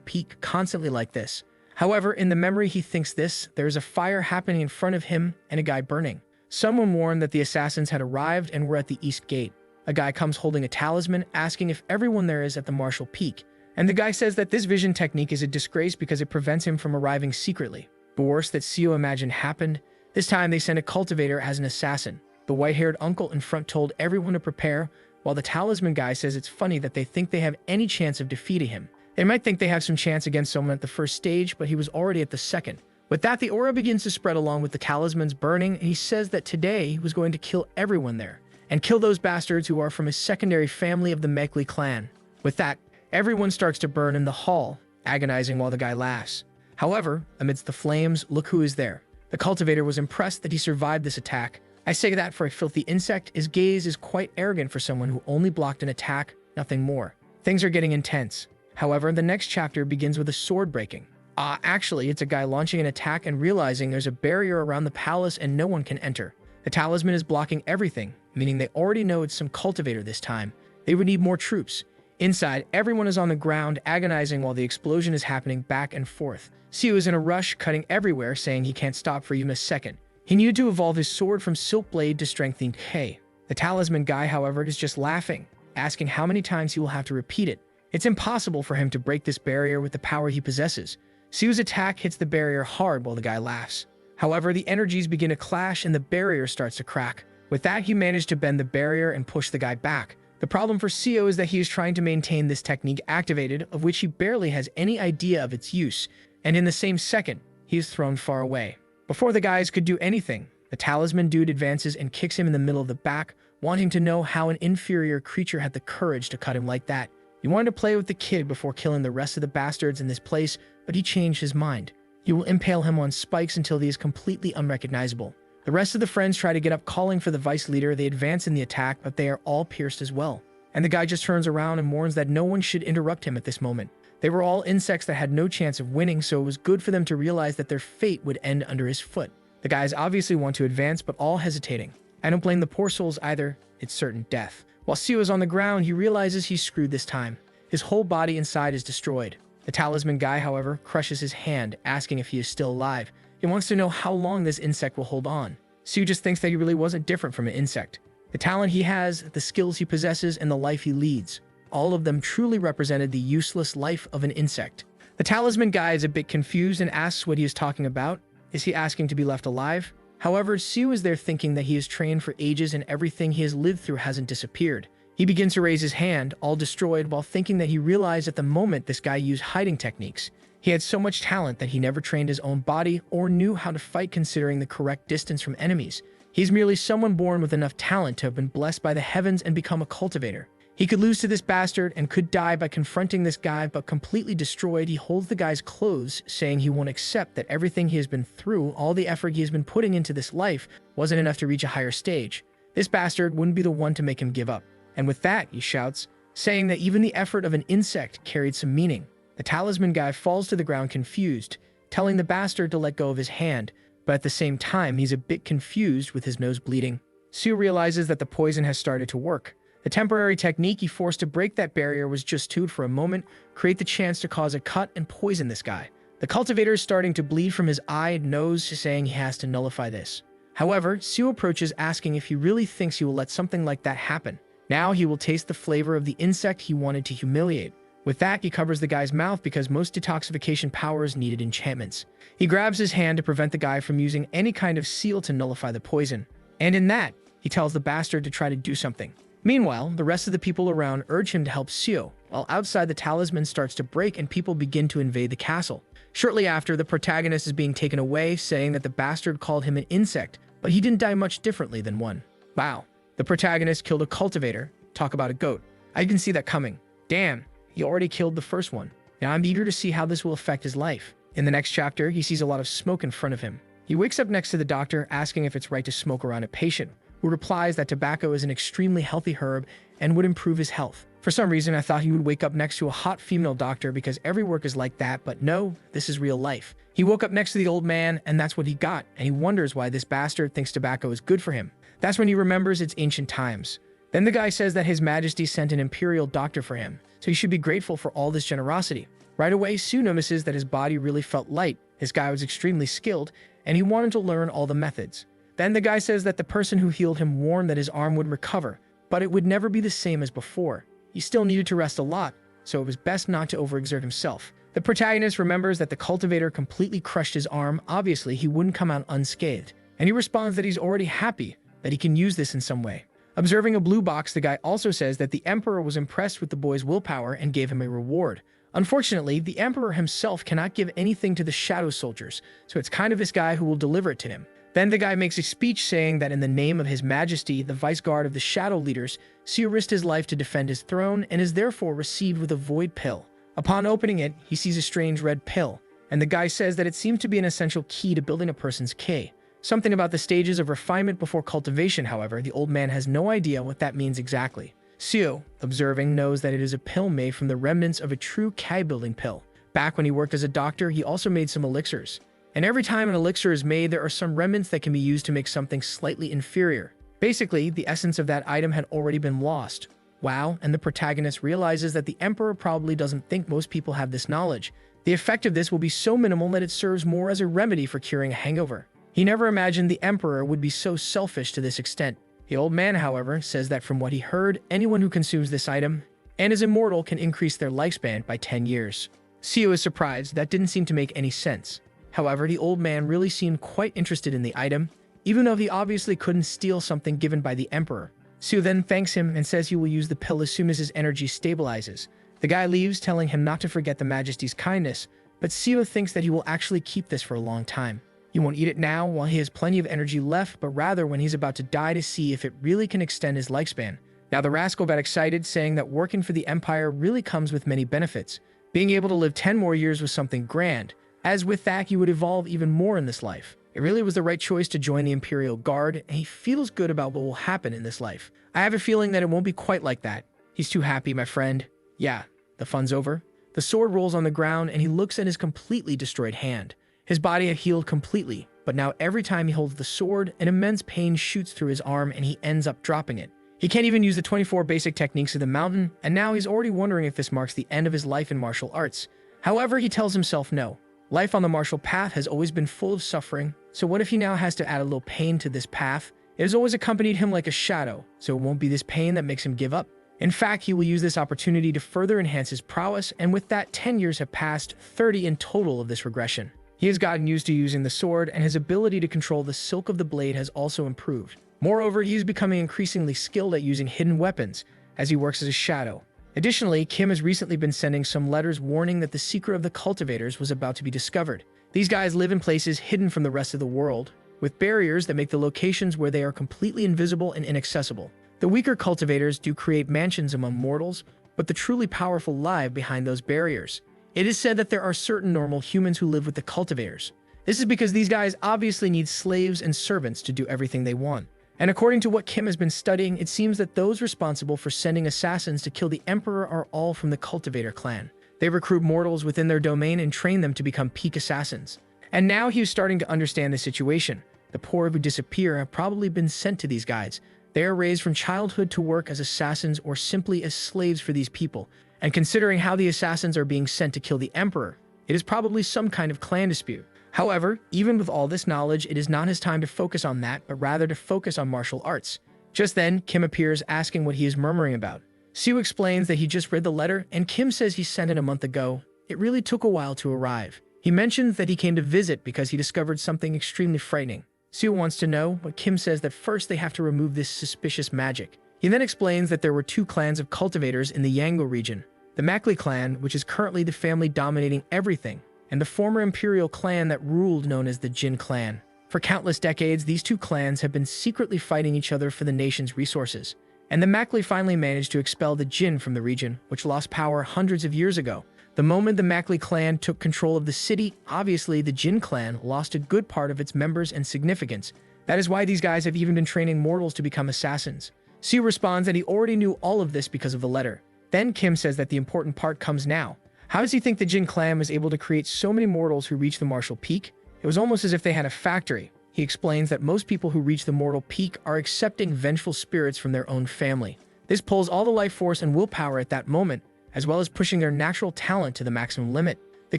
Peak constantly like this. However, in the memory he thinks this, there is a fire happening in front of him and a guy burning. Someone warned that the assassins had arrived and were at the east gate. A guy comes holding a talisman, asking if everyone there is at the Marshall Peak. And the guy says that this vision technique is a disgrace because it prevents him from arriving secretly. The worst that Seo imagined happened. This time they sent a cultivator as an assassin. The white-haired uncle in front told everyone to prepare, while the talisman guy says it's funny that they think they have any chance of defeating him. They might think they have some chance against someone at the first stage, but he was already at the second. With that, the aura begins to spread along with the talismans burning, and he says that today he was going to kill everyone there, and kill those bastards who are from his secondary family of the Mekli clan. With that, everyone starts to burn in the hall, agonizing while the guy laughs. However, amidst the flames, look who is there. The cultivator was impressed that he survived this attack. I say that for a filthy insect, his gaze is quite arrogant for someone who only blocked an attack, nothing more. Things are getting intense. However, the next chapter begins with a sword breaking. Actually, it's a guy launching an attack and realizing there's a barrier around the palace and no one can enter. The talisman is blocking everything, meaning they already know it's some cultivator this time. They would need more troops. Inside, everyone is on the ground, agonizing while the explosion is happening back and forth. Seo is in a rush, cutting everywhere, saying he can't stop for even a second. He needed to evolve his sword from Silk Blade to Strengthening K. The talisman guy, however, is just laughing, asking how many times he will have to repeat it. It's impossible for him to break this barrier with the power he possesses. Seo's attack hits the barrier hard while the guy laughs. However, the energies begin to clash and the barrier starts to crack. With that, he managed to bend the barrier and push the guy back. The problem for Seo is that he is trying to maintain this technique activated, of which he barely has any idea of its use, and in the same second, he is thrown far away. Before the guys could do anything, the talisman dude advances and kicks him in the middle of the back, wanting to know how an inferior creature had the courage to cut him like that. He wanted to play with the kid before killing the rest of the bastards in this place, but he changed his mind. He will impale him on spikes until he is completely unrecognizable. The rest of the friends try to get up calling for the vice leader. They advance in the attack, but they are all pierced as well. And the guy just turns around and warns that no one should interrupt him at this moment. They were all insects that had no chance of winning, so it was good for them to realize that their fate would end under his foot. The guys obviously want to advance, but all hesitating. I don't blame the poor souls either. It's certain death. While Seo is on the ground, he realizes he's screwed this time. His whole body inside is destroyed. The talisman guy, however, crushes his hand, asking if he is still alive. He wants to know how long this insect will hold on. Seo just thinks that he really wasn't different from an insect. The talent he has, the skills he possesses, and the life he leads. All of them truly represented the useless life of an insect. The talisman guy is a bit confused and asks what he is talking about. Is he asking to be left alive? However, Seo is there thinking that he is trained for ages and everything he has lived through hasn't disappeared. He begins to raise his hand, all destroyed, while thinking that he realized at the moment this guy used hiding techniques. He had so much talent that he never trained his own body or knew how to fight considering the correct distance from enemies. He's merely someone born with enough talent to have been blessed by the heavens and become a cultivator. He could lose to this bastard and could die by confronting this guy, but completely destroyed, he holds the guy's clothes, saying he won't accept that everything he has been through, all the effort he has been putting into this life, wasn't enough to reach a higher stage. This bastard wouldn't be the one to make him give up. And with that, he shouts, saying that even the effort of an insect carried some meaning. The talisman guy falls to the ground confused, telling the bastard to let go of his hand, but at the same time, he's a bit confused with his nose bleeding. Sue realizes that the poison has started to work. The temporary technique he forced to break that barrier was just to, for a moment, create the chance to cause a cut and poison this guy. The cultivator is starting to bleed from his eye and nose, saying he has to nullify this. However, Sue approaches asking if he really thinks he will let something like that happen. Now he will taste the flavor of the insect he wanted to humiliate. With that, he covers the guy's mouth because most detoxification powers needed enchantments. He grabs his hand to prevent the guy from using any kind of seal to nullify the poison. And in that, he tells the bastard to try to do something. Meanwhile, the rest of the people around urge him to help Seo, while outside the talisman starts to break and people begin to invade the castle. Shortly after, the protagonist is being taken away, saying that the bastard called him an insect, but he didn't die much differently than one. Wow. The protagonist killed a cultivator. Talk about a goat. I can see that coming. Damn, he already killed the first one. Now I'm eager to see how this will affect his life. In the next chapter, he sees a lot of smoke in front of him. He wakes up next to the doctor, asking if it's right to smoke around a patient, who replies that tobacco is an extremely healthy herb and would improve his health. For some reason, I thought he would wake up next to a hot female doctor because every work is like that, but no, this is real life. He woke up next to the old man, and that's what he got, and he wonders why this bastard thinks tobacco is good for him. That's when he remembers it's ancient times. Then the guy says that His Majesty sent an imperial doctor for him, so he should be grateful for all this generosity. Right away, Sue notices that his body really felt light. This guy was extremely skilled, and he wanted to learn all the methods. Then the guy says that the person who healed him warned that his arm would recover, but it would never be the same as before. He still needed to rest a lot, so it was best not to overexert himself. The protagonist remembers that the cultivator completely crushed his arm. Obviously, he wouldn't come out unscathed, and he responds that he's already happy that he can use this in some way. Observing a blue box, the guy also says that the Emperor was impressed with the boy's willpower and gave him a reward. Unfortunately, the Emperor himself cannot give anything to the Shadow Soldiers, so it's kind of this guy who will deliver it to him. Then the guy makes a speech saying that in the name of His Majesty, the Vice Guard of the Shadow Leaders, Seo risked his life to defend his throne and is therefore received with a void pill. Upon opening it, he sees a strange red pill, and the guy says that it seems to be an essential key to building a person's K. Something about the stages of refinement before cultivation, however, the old man has no idea what that means exactly. Seo, observing, knows that it is a pill made from the remnants of a true K-building pill. Back when he worked as a doctor, he also made some elixirs. And every time an elixir is made, there are some remnants that can be used to make something slightly inferior. Basically, the essence of that item had already been lost. Wow, and the protagonist realizes that the Emperor probably doesn't think most people have this knowledge. The effect of this will be so minimal that it serves more as a remedy for curing a hangover. He never imagined the Emperor would be so selfish to this extent. The old man, however, says that from what he heard, anyone who consumes this item and is immortal can increase their lifespan by 10 years. Seo is surprised. That didn't seem to make any sense. However, the old man really seemed quite interested in the item, even though he obviously couldn't steal something given by the Emperor. Seo then thanks him and says he will use the pill as soon as his energy stabilizes. The guy leaves, telling him not to forget the Majesty's kindness, but Seo thinks that he will actually keep this for a long time. He won't eat it now while he has plenty of energy left, but rather when he's about to die to see if it really can extend his lifespan. Now the rascal got excited, saying that working for the Empire really comes with many benefits. Being able to live 10 more years was something grand. As with that, he would evolve even more in this life. It really was the right choice to join the Imperial Guard, and he feels good about what will happen in this life. I have a feeling that it won't be quite like that. He's too happy, my friend. Yeah, the fun's over. The sword rolls on the ground, and he looks at his completely destroyed hand. His body had healed completely, but now every time he holds the sword, an immense pain shoots through his arm, and he ends up dropping it. He can't even use the 24 basic techniques of the mountain, and now he's already wondering if this marks the end of his life in martial arts. However, he tells himself no. Life on the martial path has always been full of suffering, so what if he now has to add a little pain to this path? It has always accompanied him like a shadow, so it won't be this pain that makes him give up. In fact, he will use this opportunity to further enhance his prowess, and with that, 10 years have passed, 30 in total of this regression. He has gotten used to using the sword, and his ability to control the silk of the blade has also improved. Moreover, he is becoming increasingly skilled at using hidden weapons, as he works as a shadow. Additionally, Kim has recently been sending some letters warning that the secret of the cultivators was about to be discovered. These guys live in places hidden from the rest of the world, with barriers that make the locations where they are completely invisible and inaccessible. The weaker cultivators do create mansions among mortals, but the truly powerful live behind those barriers. It is said that there are certain normal humans who live with the cultivators. This is because these guys obviously need slaves and servants to do everything they want. And according to what Kim has been studying, it seems that those responsible for sending assassins to kill the Emperor are all from the Cultivator clan. They recruit mortals within their domain and train them to become peak assassins. And now he is starting to understand the situation. The poor who disappear have probably been sent to these guys. They are raised from childhood to work as assassins or simply as slaves for these people. And considering how the assassins are being sent to kill the Emperor, it is probably some kind of clan dispute. However, even with all this knowledge, it is not his time to focus on that, but rather to focus on martial arts. Just then, Kim appears asking what he is murmuring about. Siu explains that he just read the letter, and Kim says he sent it a month ago. It really took a while to arrive. He mentions that he came to visit because he discovered something extremely frightening. Siu wants to know, but Kim says that first they have to remove this suspicious magic. He then explains that there were two clans of cultivators in the Yango region. The Makli clan, which is currently the family dominating everything, and the former imperial clan that ruled known as the Jin clan. For countless decades, these two clans have been secretly fighting each other for the nation's resources. And the Makli finally managed to expel the Jin from the region, which lost power hundreds of years ago. The moment the Makli clan took control of the city, obviously the Jin clan lost a good part of its members and significance. That is why these guys have even been training mortals to become assassins. Siu responds that he already knew all of this because of the letter. Then Kim says that the important part comes now. How does he think the Jin clan was able to create so many mortals who reach the martial peak? It was almost as if they had a factory. He explains that most people who reach the mortal peak are accepting vengeful spirits from their own family. This pulls all the life force and willpower at that moment, as well as pushing their natural talent to the maximum limit. The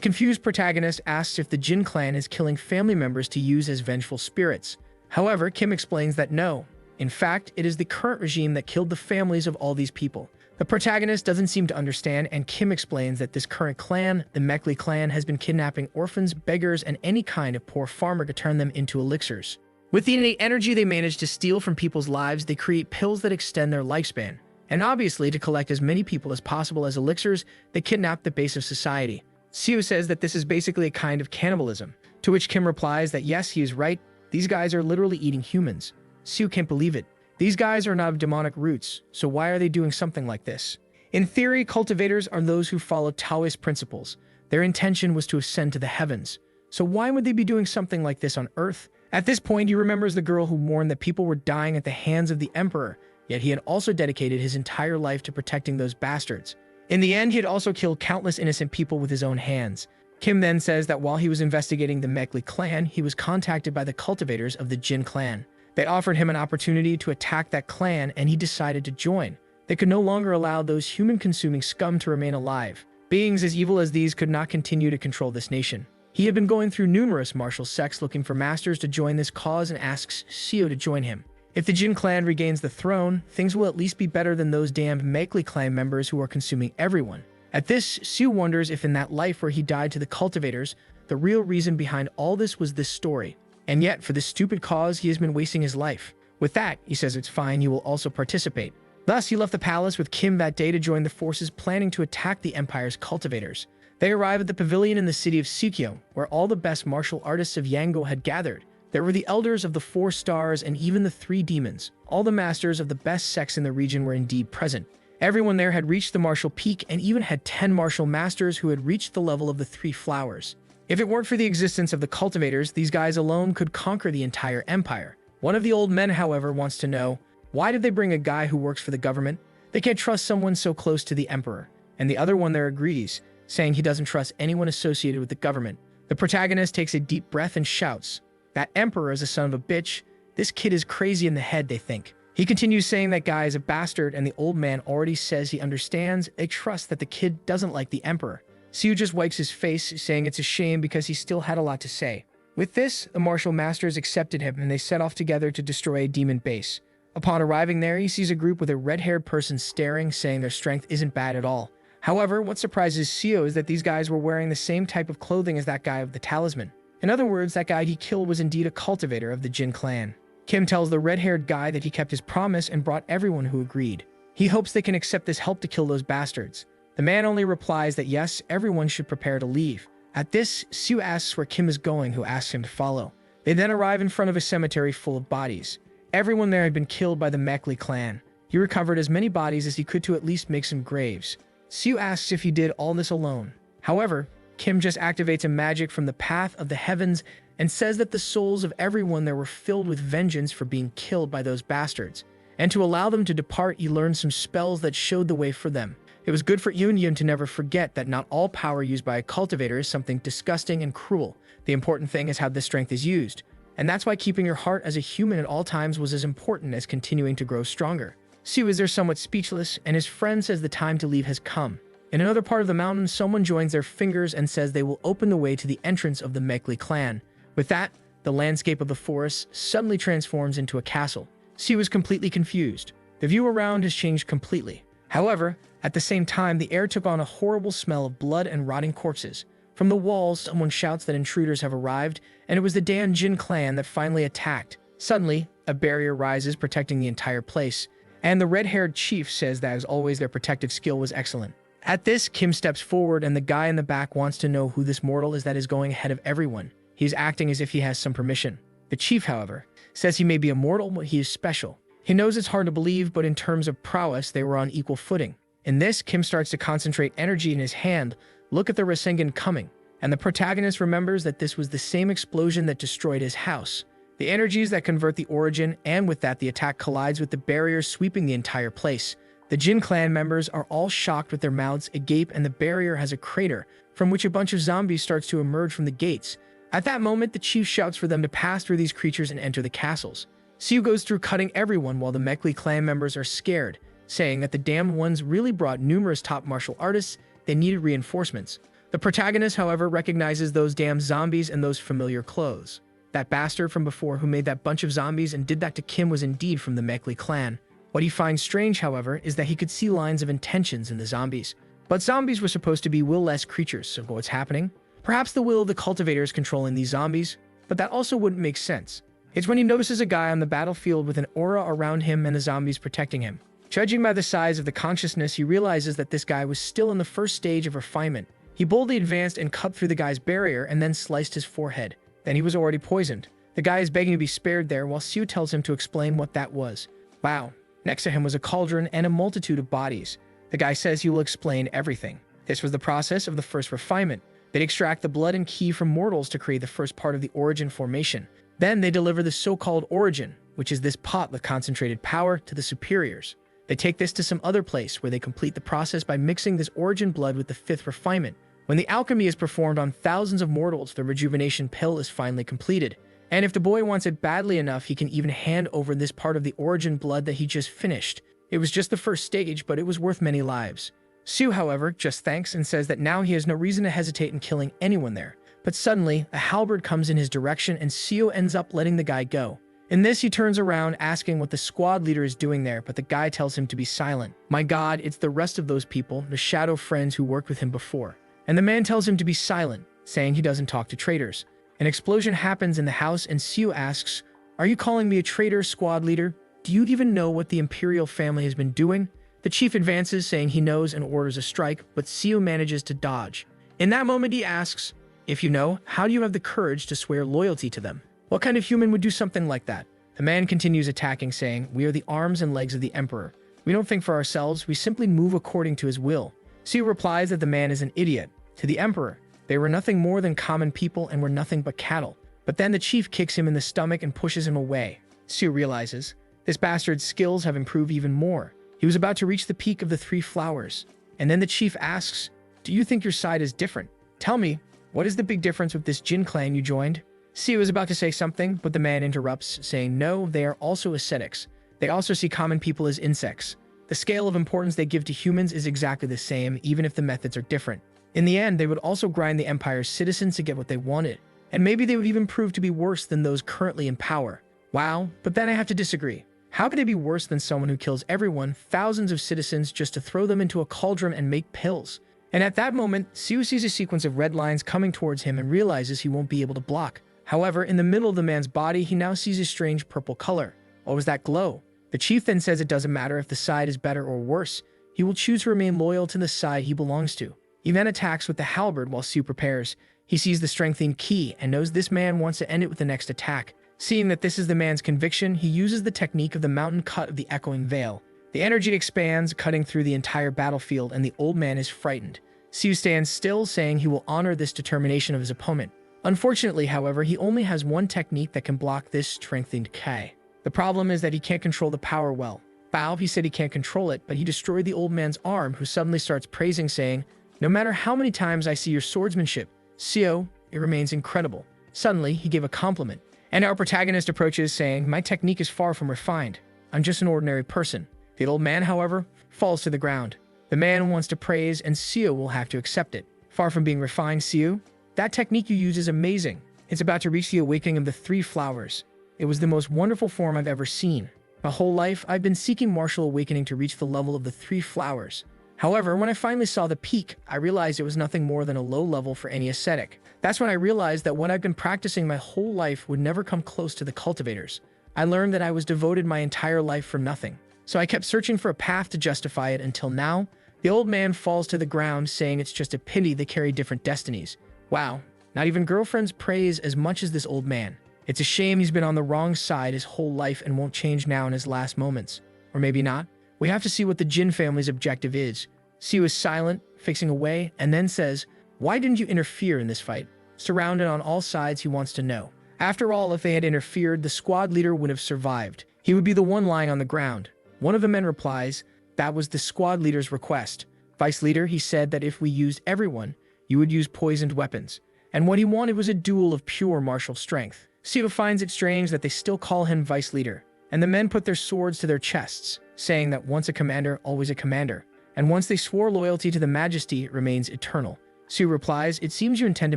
confused protagonist asks if the Jin clan is killing family members to use as vengeful spirits. However, Kim explains that no. In fact, it is the current regime that killed the families of all these people. The protagonist doesn't seem to understand, and Kim explains that this current clan, the Makli clan, has been kidnapping orphans, beggars, and any kind of poor farmer to turn them into elixirs. With the innate energy they manage to steal from people's lives, they create pills that extend their lifespan. And obviously, to collect as many people as possible as elixirs, they kidnap the base of society. Siu says that this is basically a kind of cannibalism, to which Kim replies that yes, he is right, these guys are literally eating humans. Siu can't believe it. These guys are not of demonic roots, so why are they doing something like this? In theory, cultivators are those who follow Taoist principles. Their intention was to ascend to the heavens. So why would they be doing something like this on Earth? At this point, he remembers the girl who mourned that people were dying at the hands of the Emperor, yet he had also dedicated his entire life to protecting those bastards. In the end, he had also killed countless innocent people with his own hands. Kim then says that while he was investigating the Makli clan, he was contacted by the cultivators of the Jin clan. They offered him an opportunity to attack that clan, and he decided to join. They could no longer allow those human-consuming scum to remain alive. Beings as evil as these could not continue to control this nation. He had been going through numerous martial sects looking for masters to join this cause and asks Siu to join him. If the Jin clan regains the throne, things will at least be better than those damned Makli clan members who are consuming everyone. At this, Siu wonders if in that life where he died to the cultivators, the real reason behind all this was this story. And yet, for this stupid cause, he has been wasting his life. With that, he says it's fine, he will also participate. Thus, he left the palace with Kim that day to join the forces planning to attack the Empire's cultivators. They arrive at the pavilion in the city of Sukyo, where all the best martial artists of Yango had gathered. There were the elders of the 4 stars and even the 3 demons. All the masters of the best sects in the region were indeed present. Everyone there had reached the martial peak and even had 10 martial masters who had reached the level of the 3 flowers. If it weren't for the existence of the cultivators, these guys alone could conquer the entire empire. One of the old men, however, wants to know, why did they bring a guy who works for the government? They can't trust someone so close to the emperor. And the other one there agrees, saying he doesn't trust anyone associated with the government. The protagonist takes a deep breath and shouts, that emperor is a son of a bitch. This kid is crazy in the head, they think. He continues saying that guy is a bastard, and the old man already says he understands. They trust that the kid doesn't like the emperor. Siu just wipes his face, saying it's a shame because he still had a lot to say. With this, the martial masters accepted him and they set off together to destroy a demon base. Upon arriving there, he sees a group with a red-haired person staring, saying their strength isn't bad at all. However, what surprises Siu is that these guys were wearing the same type of clothing as that guy of the talisman. In other words, that guy he killed was indeed a cultivator of the Jin clan. Kim tells the red-haired guy that he kept his promise and brought everyone who agreed. He hopes they can accept this help to kill those bastards. The man only replies that yes, everyone should prepare to leave. At this, Siu asks where Kim is going, who asks him to follow. They then arrive in front of a cemetery full of bodies. Everyone there had been killed by the Mekli clan. He recovered as many bodies as he could to at least make some graves. Siu asks if he did all this alone. However, Kim just activates a magic from the path of the heavens and says that the souls of everyone there were filled with vengeance for being killed by those bastards. And to allow them to depart, he learned some spells that showed the way for them. It was good for Yun to never forget that not all power used by a cultivator is something disgusting and cruel. The important thing is how this strength is used. And that's why keeping your heart as a human at all times was as important as continuing to grow stronger. Siu is there somewhat speechless, and his friend says the time to leave has come. In another part of the mountain, someone joins their fingers and says they will open the way to the entrance of the Mekli clan. With that, the landscape of the forest suddenly transforms into a castle. Siu is completely confused. The view around has changed completely. However, at the same time, the air took on a horrible smell of blood and rotting corpses. From the walls, someone shouts that intruders have arrived, and it was the Dan Jin clan that finally attacked. Suddenly, a barrier rises, protecting the entire place, and the red-haired chief says that as always their protective skill was excellent. At this, Kim steps forward, and the guy in the back wants to know who this mortal is that is going ahead of everyone. He is acting as if he has some permission. The chief, however, says he may be a mortal, but he is special. He knows it's hard to believe, but in terms of prowess, they were on equal footing. In this, Kim starts to concentrate energy in his hand, look at the Rasengan coming, and the protagonist remembers that this was the same explosion that destroyed his house. The energies that convert the origin, and with that the attack collides with the barrier sweeping the entire place. The Jin clan members are all shocked with their mouths agape, and the barrier has a crater, from which a bunch of zombies starts to emerge from the gates. At that moment, the chief shouts for them to pass through these creatures and enter the castles. Siu goes through cutting everyone while the Mekli clan members are scared, saying that the damned ones really brought numerous top martial artists. They needed reinforcements. The protagonist, however, recognizes those damn zombies and those familiar clothes. That bastard from before who made that bunch of zombies and did that to Kim was indeed from the Mekli clan. What he finds strange, however, is that he could see lines of intentions in the zombies. But zombies were supposed to be will-less creatures, so what's happening? Perhaps the will of the cultivators controlling these zombies, but that also wouldn't make sense. It's when he notices a guy on the battlefield with an aura around him and the zombies protecting him. Judging by the size of the consciousness, he realizes that this guy was still in the first stage of refinement. He boldly advanced and cut through the guy's barrier and then sliced his forehead. Then he was already poisoned. The guy is begging to be spared there while Siu tells him to explain what that was. Wow. Next to him was a cauldron and a multitude of bodies. The guy says he will explain everything. This was the process of the first refinement. They'd extract the blood and ki from mortals to create the first part of the origin formation. Then they deliver the so-called origin, which is this pot with concentrated power, to the superiors. They take this to some other place where they complete the process by mixing this origin blood with the fifth refinement. When the alchemy is performed on thousands of mortals, the rejuvenation pill is finally completed. And if the boy wants it badly enough, he can even hand over this part of the origin blood that he just finished. It was just the first stage, but it was worth many lives. Siu, however, just thanks and says that now he has no reason to hesitate in killing anyone there. But suddenly, a halberd comes in his direction and Siu ends up letting the guy go. In this, he turns around asking what the squad leader is doing there, but the guy tells him to be silent. My God, it's the rest of those people, the shadow friends who worked with him before. And the man tells him to be silent, saying he doesn't talk to traitors. An explosion happens in the house and Siu asks, "Are you calling me a traitor, squad leader? Do you even know what the Imperial family has been doing?" The chief advances, saying he knows, and orders a strike, but Siu manages to dodge. In that moment, he asks, "If you know, how do you have the courage to swear loyalty to them? What kind of human would do something like that?" The man continues attacking, saying, "We are the arms and legs of the Emperor. We don't think for ourselves, we simply move according to his will." Siu replies that the man is an idiot. To the Emperor, they were nothing more than common people and were nothing but cattle. But then the chief kicks him in the stomach and pushes him away. Siu realizes, this bastard's skills have improved even more. He was about to reach the peak of the three flowers. And then the chief asks, "Do you think your side is different? Tell me, what is the big difference with this Jin clan you joined?" Siu is about to say something, but the man interrupts, saying no, they are also ascetics. They also see common people as insects. The scale of importance they give to humans is exactly the same, even if the methods are different. In the end, they would also grind the Empire's citizens to get what they wanted. And maybe they would even prove to be worse than those currently in power. Wow, but then I have to disagree. How could they be worse than someone who kills everyone, thousands of citizens, just to throw them into a cauldron and make pills? And at that moment, Siu sees a sequence of red lines coming towards him and realizes he won't be able to block. However, in the middle of the man's body, he now sees a strange purple color. What was that glow? The The chief then says it doesn't matter if the side is better or worse, he will choose to remain loyal to the side he belongs to. He then attacks with the halberd while Siu prepares. He sees the strengthening ki and knows this man wants to end it with the next attack. Seeing that this is the man's conviction, he uses the technique of the mountain cut of the echoing veil. The energy expands, cutting through the entire battlefield, and the old man is frightened. Siu stands still, saying he will honor this determination of his opponent. Unfortunately, however, he only has one technique that can block this strengthened ki. The problem is that he can't control the power well. Bao, he said he can't control it, but he destroyed the old man's arm, who suddenly starts praising, saying, "No matter how many times I see your swordsmanship, Siu, it remains incredible." Suddenly, he gave a compliment, and our protagonist approaches, saying, "My technique is far from refined. I'm just an ordinary person." The old man, however, falls to the ground. The man wants to praise, and Siu will have to accept it. Far from being refined, Siu, that technique you use is amazing. It's about to reach the awakening of the three flowers. It was the most wonderful form I've ever seen. My whole life, I've been seeking martial awakening to reach the level of the three flowers. However, when I finally saw the peak, I realized it was nothing more than a low level for any ascetic. That's when I realized that what I've been practicing my whole life would never come close to the cultivators. I learned that I was devoted my entire life for nothing. So I kept searching for a path to justify it until now. The old man falls to the ground, saying it's just a pity they carry different destinies. Wow, not even girlfriends praise as much as this old man. It's a shame he's been on the wrong side his whole life and won't change now in his last moments. Or maybe not. We have to see what the Jin family's objective is. Siu is silent, fixing away, and then says, "Why didn't you interfere in this fight?" Surrounded on all sides, he wants to know. After all, if they had interfered, the squad leader would have survived. He would be the one lying on the ground. One of the men replies, "That was the squad leader's request. Vice leader, he said that if we used everyone, you would use poisoned weapons." And what he wanted was a duel of pure martial strength. Siu finds it strange that they still call him vice leader. And the men put their swords to their chests, saying that once a commander, always a commander. And once they swore loyalty to the majesty, it remains eternal. Siu replies, "It seems you intend to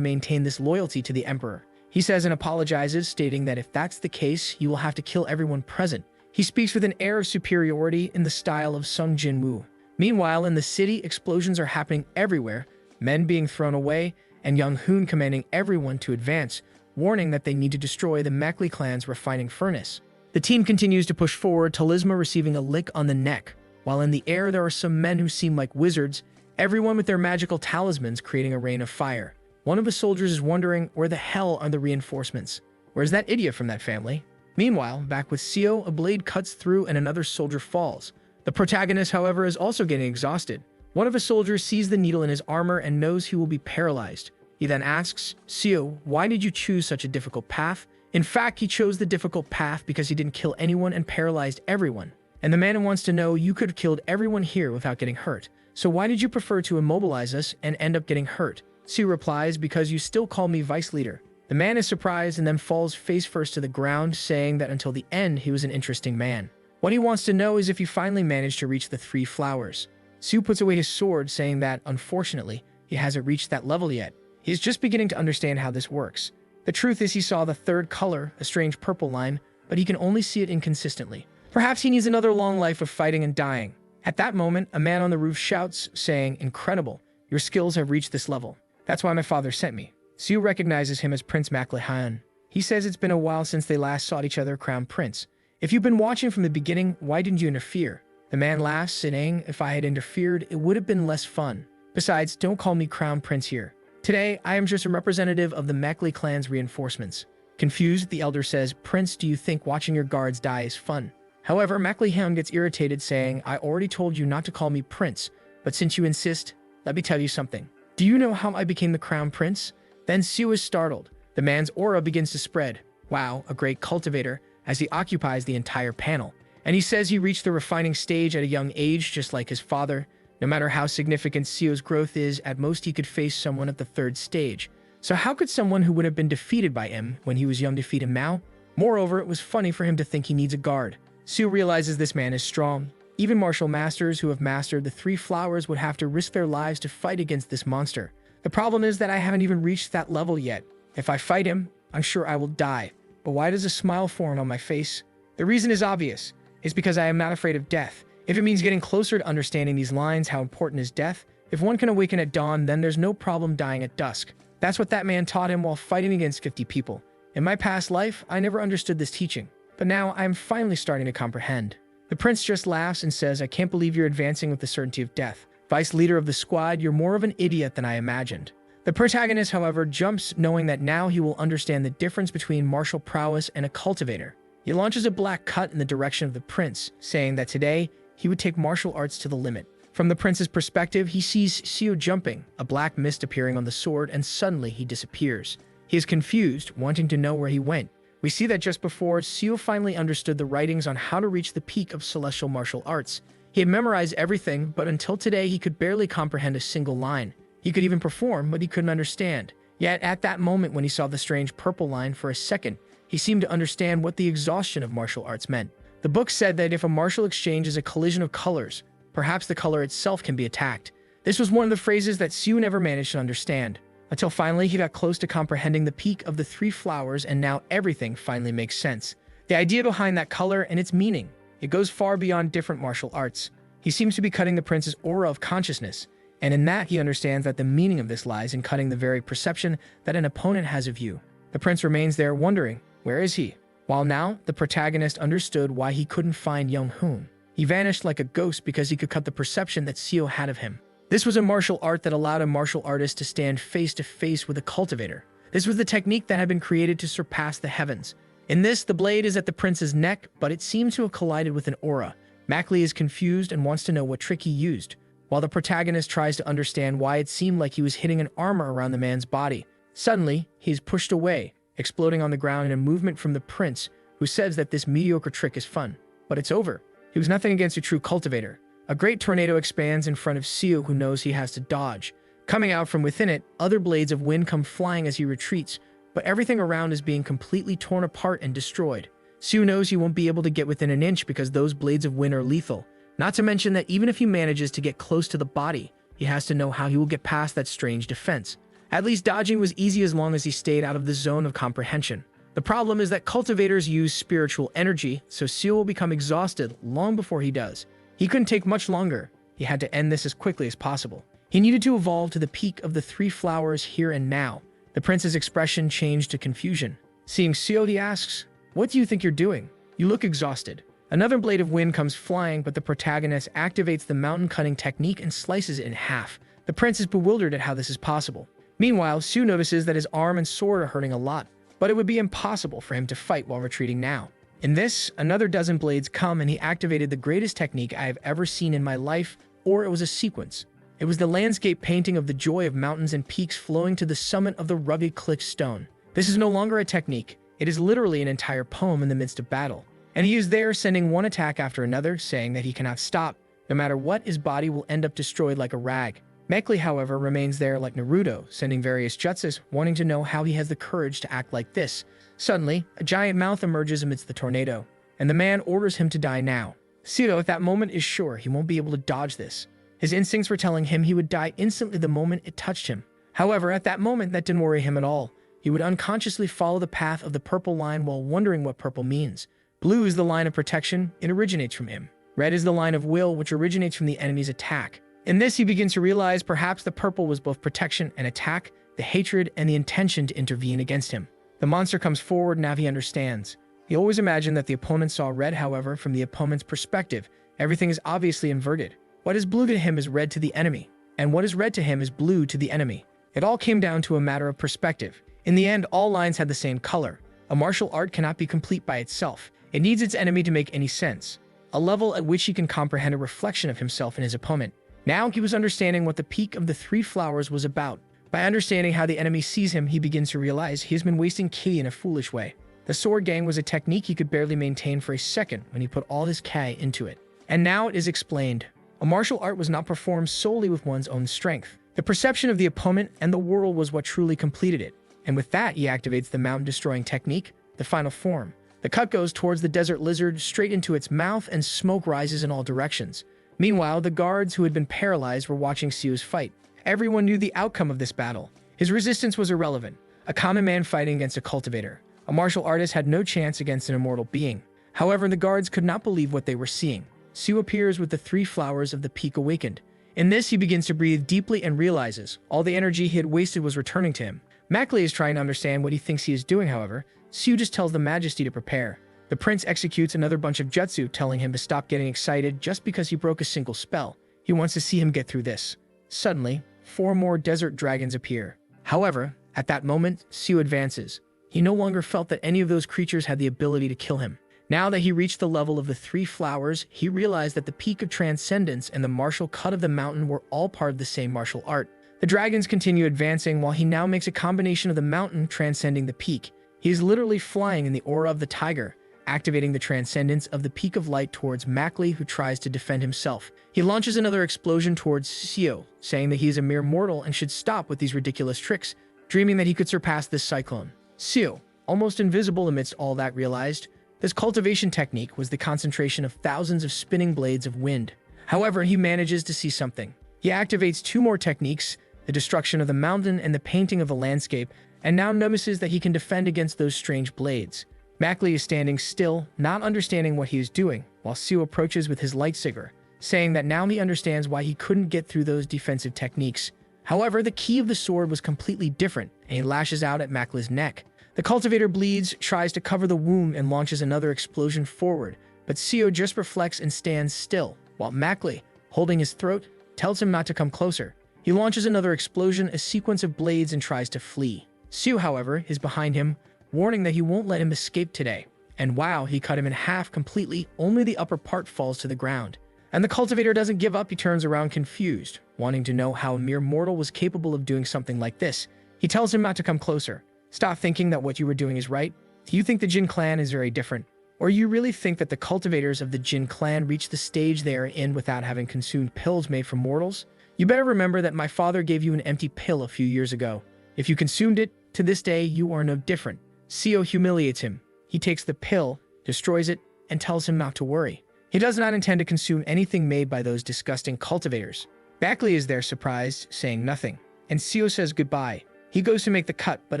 maintain this loyalty to the emperor." He says and apologizes, stating that if that's the case, you will have to kill everyone present. He speaks with an air of superiority in the style of Sung Jin-woo. Meanwhile, in the city, explosions are happening everywhere, men being thrown away, and Young Hoon commanding everyone to advance, warning that they need to destroy the Mekli clan's refining furnace. The team continues to push forward, Talisma receiving a lick on the neck. While in the air, there are some men who seem like wizards, everyone with their magical talismans creating a rain of fire. One of the soldiers is wondering, where the hell are the reinforcements? Where's that idiot from that family? Meanwhile, back with Siu, a blade cuts through and another soldier falls. The protagonist, however, is also getting exhausted. One of the soldiers sees the needle in his armor and knows he will be paralyzed. He then asks, "Siu, why did you choose such a difficult path?" In fact, he chose the difficult path because he didn't kill anyone and paralyzed everyone. And the man wants to know, you could have killed everyone here without getting hurt. So why did you prefer to immobilize us and end up getting hurt? Siu replies, "Because you still call me vice leader." The man is surprised and then falls face first to the ground, saying that until the end he was an interesting man. What he wants to know is if he finally managed to reach the three flowers. Siu puts away his sword, saying that, unfortunately, he hasn't reached that level yet. He is just beginning to understand how this works. The truth is he saw the third color, a strange purple line, but he can only see it inconsistently. Perhaps he needs another long life of fighting and dying. At that moment, a man on the roof shouts, saying, "Incredible, your skills have reached this level. That's why my father sent me." Siu recognizes him as Prince Maklehan. He says it's been a while since they last saw each other, Crown Prince. "If you've been watching from the beginning, why didn't you interfere?" The man laughs, saying, "If I had interfered, it would have been less fun. Besides, don't call me Crown Prince here. Today, I am just a representative of the Mekli clan's reinforcements." Confused, the elder says, "Prince, do you think watching your guards die is fun?" However, Maklehan gets irritated, saying, "I already told you not to call me Prince, but since you insist, let me tell you something. Do you know how I became the Crown Prince?" Then Siu is startled. The man's aura begins to spread. Wow, a great cultivator, as he occupies the entire panel. And he says he reached the refining stage at a young age, just like his father. No matter how significant Siu's growth is, at most he could face someone at the third stage. So how could someone who would have been defeated by him when he was young defeat him now? Moreover, it was funny for him to think he needs a guard. Siu realizes this man is strong. Even martial masters who have mastered the three flowers would have to risk their lives to fight against this monster. The problem is that I haven't even reached that level yet. If I fight him, I'm sure I will die. But why does a smile form on my face? The reason is obvious. It's because I am not afraid of death. If it means getting closer to understanding these lines, how important is death? If one can awaken at dawn, then there's no problem dying at dusk. That's what that man taught him while fighting against 50 people. In my past life, I never understood this teaching. But now I am finally starting to comprehend. The prince just laughs and says, "I can't believe you're advancing with the certainty of death. Vice leader of the squad, you're more of an idiot than I imagined." The protagonist, however, jumps, knowing that now he will understand the difference between martial prowess and a cultivator. He launches a black cut in the direction of the prince, saying that today he would take martial arts to the limit. From the prince's perspective, he sees Seo jumping, a black mist appearing on the sword, and suddenly he disappears. He is confused, wanting to know where he went. We see that just before, Seo finally understood the writings on how to reach the peak of celestial martial arts. He had memorized everything, but until today he could barely comprehend a single line. He could even perform, but he couldn't understand. Yet at that moment when he saw the strange purple line for a second, he seemed to understand what the exhaustion of martial arts meant. The book said that if a martial exchange is a collision of colors, perhaps the color itself can be attacked. This was one of the phrases that Seo never managed to understand, until finally he got close to comprehending the peak of the three flowers, and now everything finally makes sense. The idea behind that color and its meaning, it goes far beyond different martial arts. He seems to be cutting the prince's aura of consciousness, and in that he understands that the meaning of this lies in cutting the very perception that an opponent has of you. The prince remains there wondering, where is he? While now, the protagonist understood why he couldn't find Young Hoon. He vanished like a ghost because he could cut the perception that Seo had of him. This was a martial art that allowed a martial artist to stand face to face with a cultivator. This was the technique that had been created to surpass the heavens. In this, the blade is at the prince's neck, but it seems to have collided with an aura. Mackley is confused and wants to know what trick he used, while the protagonist tries to understand why it seemed like he was hitting an armor around the man's body. Suddenly, he is pushed away, exploding on the ground in a movement from the prince, who says that this mediocre trick is fun. But it's over. He was nothing against a true cultivator. A great tornado expands in front of Seo, who knows he has to dodge. Coming out from within it, other blades of wind come flying as he retreats, but everything around is being completely torn apart and destroyed. Seo knows he won't be able to get within an inch because those blades of wind are lethal. Not to mention that even if he manages to get close to the body, he has to know how he will get past that strange defense. At least dodging was easy as long as he stayed out of the zone of comprehension. The problem is that cultivators use spiritual energy, so Seo will become exhausted long before he does. He couldn't take much longer. He had to end this as quickly as possible. He needed to evolve to the peak of the three flowers here and now. The prince's expression changed to confusion. Seeing Seo, he asks, "What do you think you're doing? You look exhausted." Another blade of wind comes flying, but the protagonist activates the mountain cutting technique and slices it in half. The prince is bewildered at how this is possible. Meanwhile, Seo notices that his arm and sword are hurting a lot, but it would be impossible for him to fight while retreating now. In this, another dozen blades come and he activated the greatest technique I have ever seen in my life, or it was a sequence. It was the landscape painting of the joy of mountains and peaks flowing to the summit of the rugged cliff stone. This is no longer a technique. It is literally an entire poem in the midst of battle. And he is there sending one attack after another, saying that he cannot stop. No matter what, his body will end up destroyed like a rag. Mackley, however, remains there like Naruto, sending various jutsus, wanting to know how he has the courage to act like this. Suddenly, a giant mouth emerges amidst the tornado, and the man orders him to die now. Seo at that moment is sure he won't be able to dodge this. His instincts were telling him he would die instantly the moment it touched him. However, at that moment, that didn't worry him at all. He would unconsciously follow the path of the purple line while wondering what purple means. Blue is the line of protection, it originates from him. Red is the line of will, which originates from the enemy's attack. In this, he begins to realize perhaps the purple was both protection and attack, the hatred and the intention to intervene against him. The monster comes forward, now he understands. He always imagined that the opponent saw red, however, from the opponent's perspective, everything is obviously inverted. What is blue to him is red to the enemy, and what is red to him is blue to the enemy. It all came down to a matter of perspective. In the end, all lines had the same color. A martial art cannot be complete by itself. It needs its enemy to make any sense, a level at which he can comprehend a reflection of himself and his opponent. Now he was understanding what the peak of the three flowers was about. By understanding how the enemy sees him, he begins to realize he has been wasting ki in a foolish way. The sword gang was a technique he could barely maintain for a second when he put all his ki into it. And now it is explained. A martial art was not performed solely with one's own strength. The perception of the opponent and the world was what truly completed it. And with that, he activates the mountain-destroying technique, the final form. The cut goes towards the desert lizard, straight into its mouth, and smoke rises in all directions. Meanwhile, the guards who had been paralyzed were watching Seo's fight. Everyone knew the outcome of this battle. His resistance was irrelevant. A common man fighting against a cultivator. A martial artist had no chance against an immortal being. However, the guards could not believe what they were seeing. Seo appears with the three flowers of the peak awakened. In this, he begins to breathe deeply and realizes all the energy he had wasted was returning to him. Mackley is trying to understand what he thinks he is doing, however. Seo just tells the Majesty to prepare. The prince executes another bunch of jutsu, telling him to stop getting excited just because he broke a single spell. He wants to see him get through this. Suddenly, 4 more desert dragons appear. However, at that moment, Seo advances. He no longer felt that any of those creatures had the ability to kill him. Now that he reached the level of the 3 flowers, he realized that the peak of transcendence and the martial cut of the mountain were all part of the same martial art. The dragons continue advancing while he now makes a combination of the mountain transcending the peak. He is literally flying in the aura of the tiger, activating the transcendence of the peak of light towards Mackley, who tries to defend himself. He launches another explosion towards Seo, saying that he is a mere mortal and should stop with these ridiculous tricks, dreaming that he could surpass this cyclone. Seo, almost invisible amidst all that, realized this cultivation technique was the concentration of thousands of spinning blades of wind. However, he manages to see something. He activates 2 more techniques, the destruction of the mountain and the painting of the landscape, and now notices that he can defend against those strange blades. Mackley is standing still, not understanding what he is doing, while Seo approaches with his lightsaber, saying that now he understands why he couldn't get through those defensive techniques. However, the key of the sword was completely different, and he lashes out at Mackley's neck. The cultivator bleeds, tries to cover the wound, and launches another explosion forward, but Seo just reflects and stands still, while Mackley, holding his throat, tells him not to come closer. He launches another explosion, a sequence of blades, and tries to flee. Seo, however, is behind him, warning that he won't let him escape today. And wow, he cut him in half completely, only the upper part falls to the ground. And the cultivator doesn't give up, he turns around confused, wanting to know how a mere mortal was capable of doing something like this. He tells him not to come closer. Stop thinking that what you were doing is right. Do you think the Jin clan is very different? Or you really think that the cultivators of the Jin clan reached the stage they are in without having consumed pills made from mortals? You better remember that my father gave you an empty pill a few years ago. If you consumed it, to this day you are no different. Seo humiliates him. He takes the pill, destroys it, and tells him not to worry. He does not intend to consume anything made by those disgusting cultivators. Mackley is there surprised, saying nothing, and Seo says goodbye. He goes to make the cut, but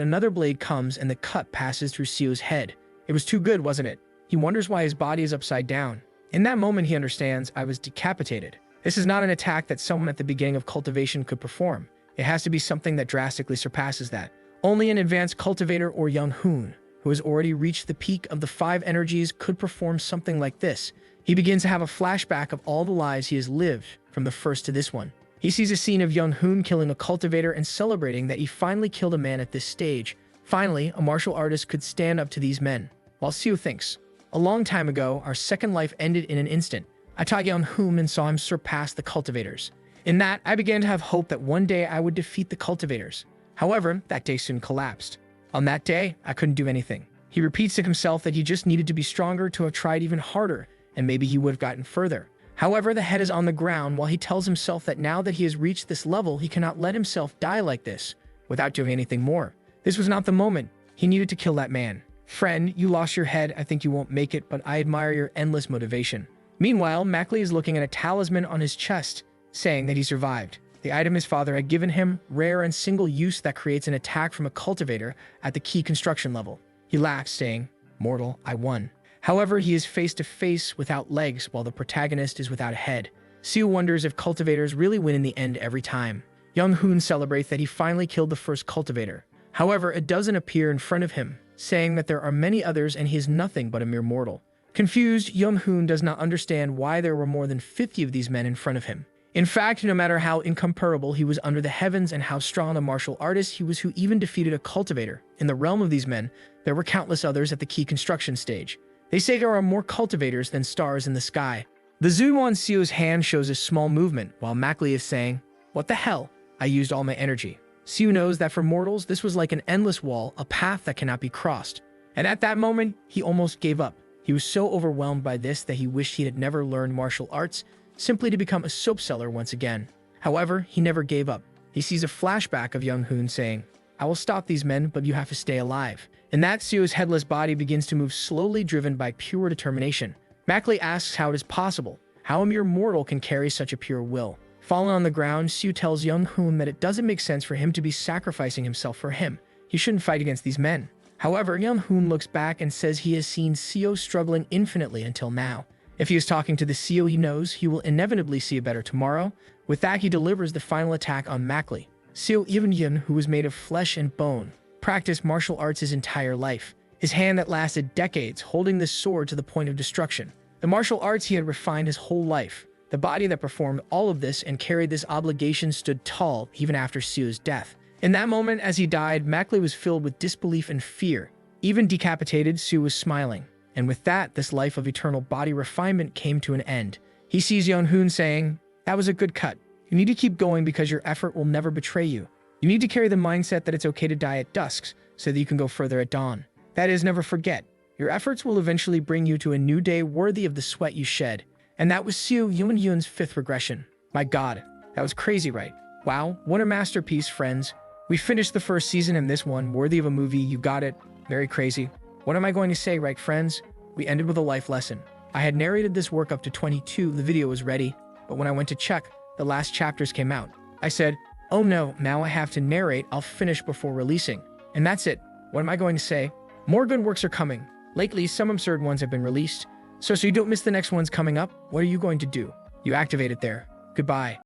another blade comes and the cut passes through Seo's head. It was too good, wasn't it? He wonders why his body is upside down. In that moment, he understands, I was decapitated. This is not an attack that someone at the beginning of cultivation could perform. It has to be something that drastically surpasses that. Only an advanced cultivator or young Hoon, who has already reached the peak of the 5 energies, could perform something like this. He begins to have a flashback of all the lives he has lived, from the first to this one. He sees a scene of young Hoon killing a cultivator and celebrating that he finally killed a man at this stage. Finally, a martial artist could stand up to these men. While Seo thinks, a long time ago, our second life ended in an instant. I taught young Hoon and saw him surpass the cultivators. In that, I began to have hope that one day I would defeat the cultivators. However, that day soon collapsed. On that day, I couldn't do anything. He repeats to himself that he just needed to be stronger to have tried even harder, and maybe he would have gotten further. However, the head is on the ground while he tells himself that now that he has reached this level, he cannot let himself die like this, without doing anything more. This was not the moment. He needed to kill that man. Friend, you lost your head. I think you won't make it, but I admire your endless motivation. Meanwhile, Mackley is looking at a talisman on his chest, saying that he survived. The item his father had given him, rare and single use that creates an attack from a cultivator at the key construction level. He laughs, saying, Mortal, I won. However, he is face to face without legs while the protagonist is without a head. Seo wonders if cultivators really win in the end every time. Young Hoon celebrates that he finally killed the first cultivator. However, it doesn't appear in front of him, saying that there are many others and he is nothing but a mere mortal. Confused, Young Hoon does not understand why there were more than 50 of these men in front of him. In fact, no matter how incomparable he was under the heavens and how strong a martial artist he was who even defeated a cultivator, in the realm of these men, there were countless others at the key construction stage. They say there are more cultivators than stars in the sky. The zoom on Seo's hand shows a small movement, while Mackley is saying, What the hell? I used all my energy. Seo knows that for mortals, this was like an endless wall, a path that cannot be crossed. And at that moment, he almost gave up. He was so overwhelmed by this that he wished he had never learned martial arts, simply to become a soap seller once again. However, he never gave up. He sees a flashback of Young Hoon saying, I will stop these men, but you have to stay alive. In that, Seo's headless body begins to move slowly, driven by pure determination. Mackley asks how it is possible, how a mere mortal can carry such a pure will. Fallen on the ground, Seo tells Young Hoon that it doesn't make sense for him to be sacrificing himself for him. He shouldn't fight against these men. However, Young Hoon looks back and says he has seen Seo struggling infinitely until now. If he is talking to the Seo he knows, he will inevitably see a better tomorrow. With that, he delivers the final attack on Mackley. Seo Eun-yun, who was made of flesh and bone, practiced martial arts his entire life. his hand that lasted decades holding this sword to the point of destruction. The martial arts he had refined his whole life. The body that performed all of this and carried this obligation stood tall even after Su's death. In that moment, as he died, Mackley was filled with disbelief and fear. Even decapitated, Su was smiling. And with that, this life of eternal body refinement came to an end. He sees Yeon-hoon saying, "That was a good cut. You need to keep going because your effort will never betray you. You need to carry the mindset that it's okay to die at dusk so that you can go further at dawn. That is, never forget. Your efforts will eventually bring you to a new day worthy of the sweat you shed." And that was Seo Yeon-hoon's 5th regression. My god, that was crazy, right? Wow, what a masterpiece, friends. We finished the 1st season and this one, worthy of a movie. You got it. Very crazy. What am I going to say, right, friends? We ended with a life lesson. I had narrated this work up to 22, the video was ready, but when I went to check, the last chapters came out. I said, oh no, now I have to narrate, I'll finish before releasing. And that's it. What am I going to say? More good works are coming. Lately, some absurd ones have been released. So you don't miss the next ones coming up, what are you going to do? You activate it there. Goodbye.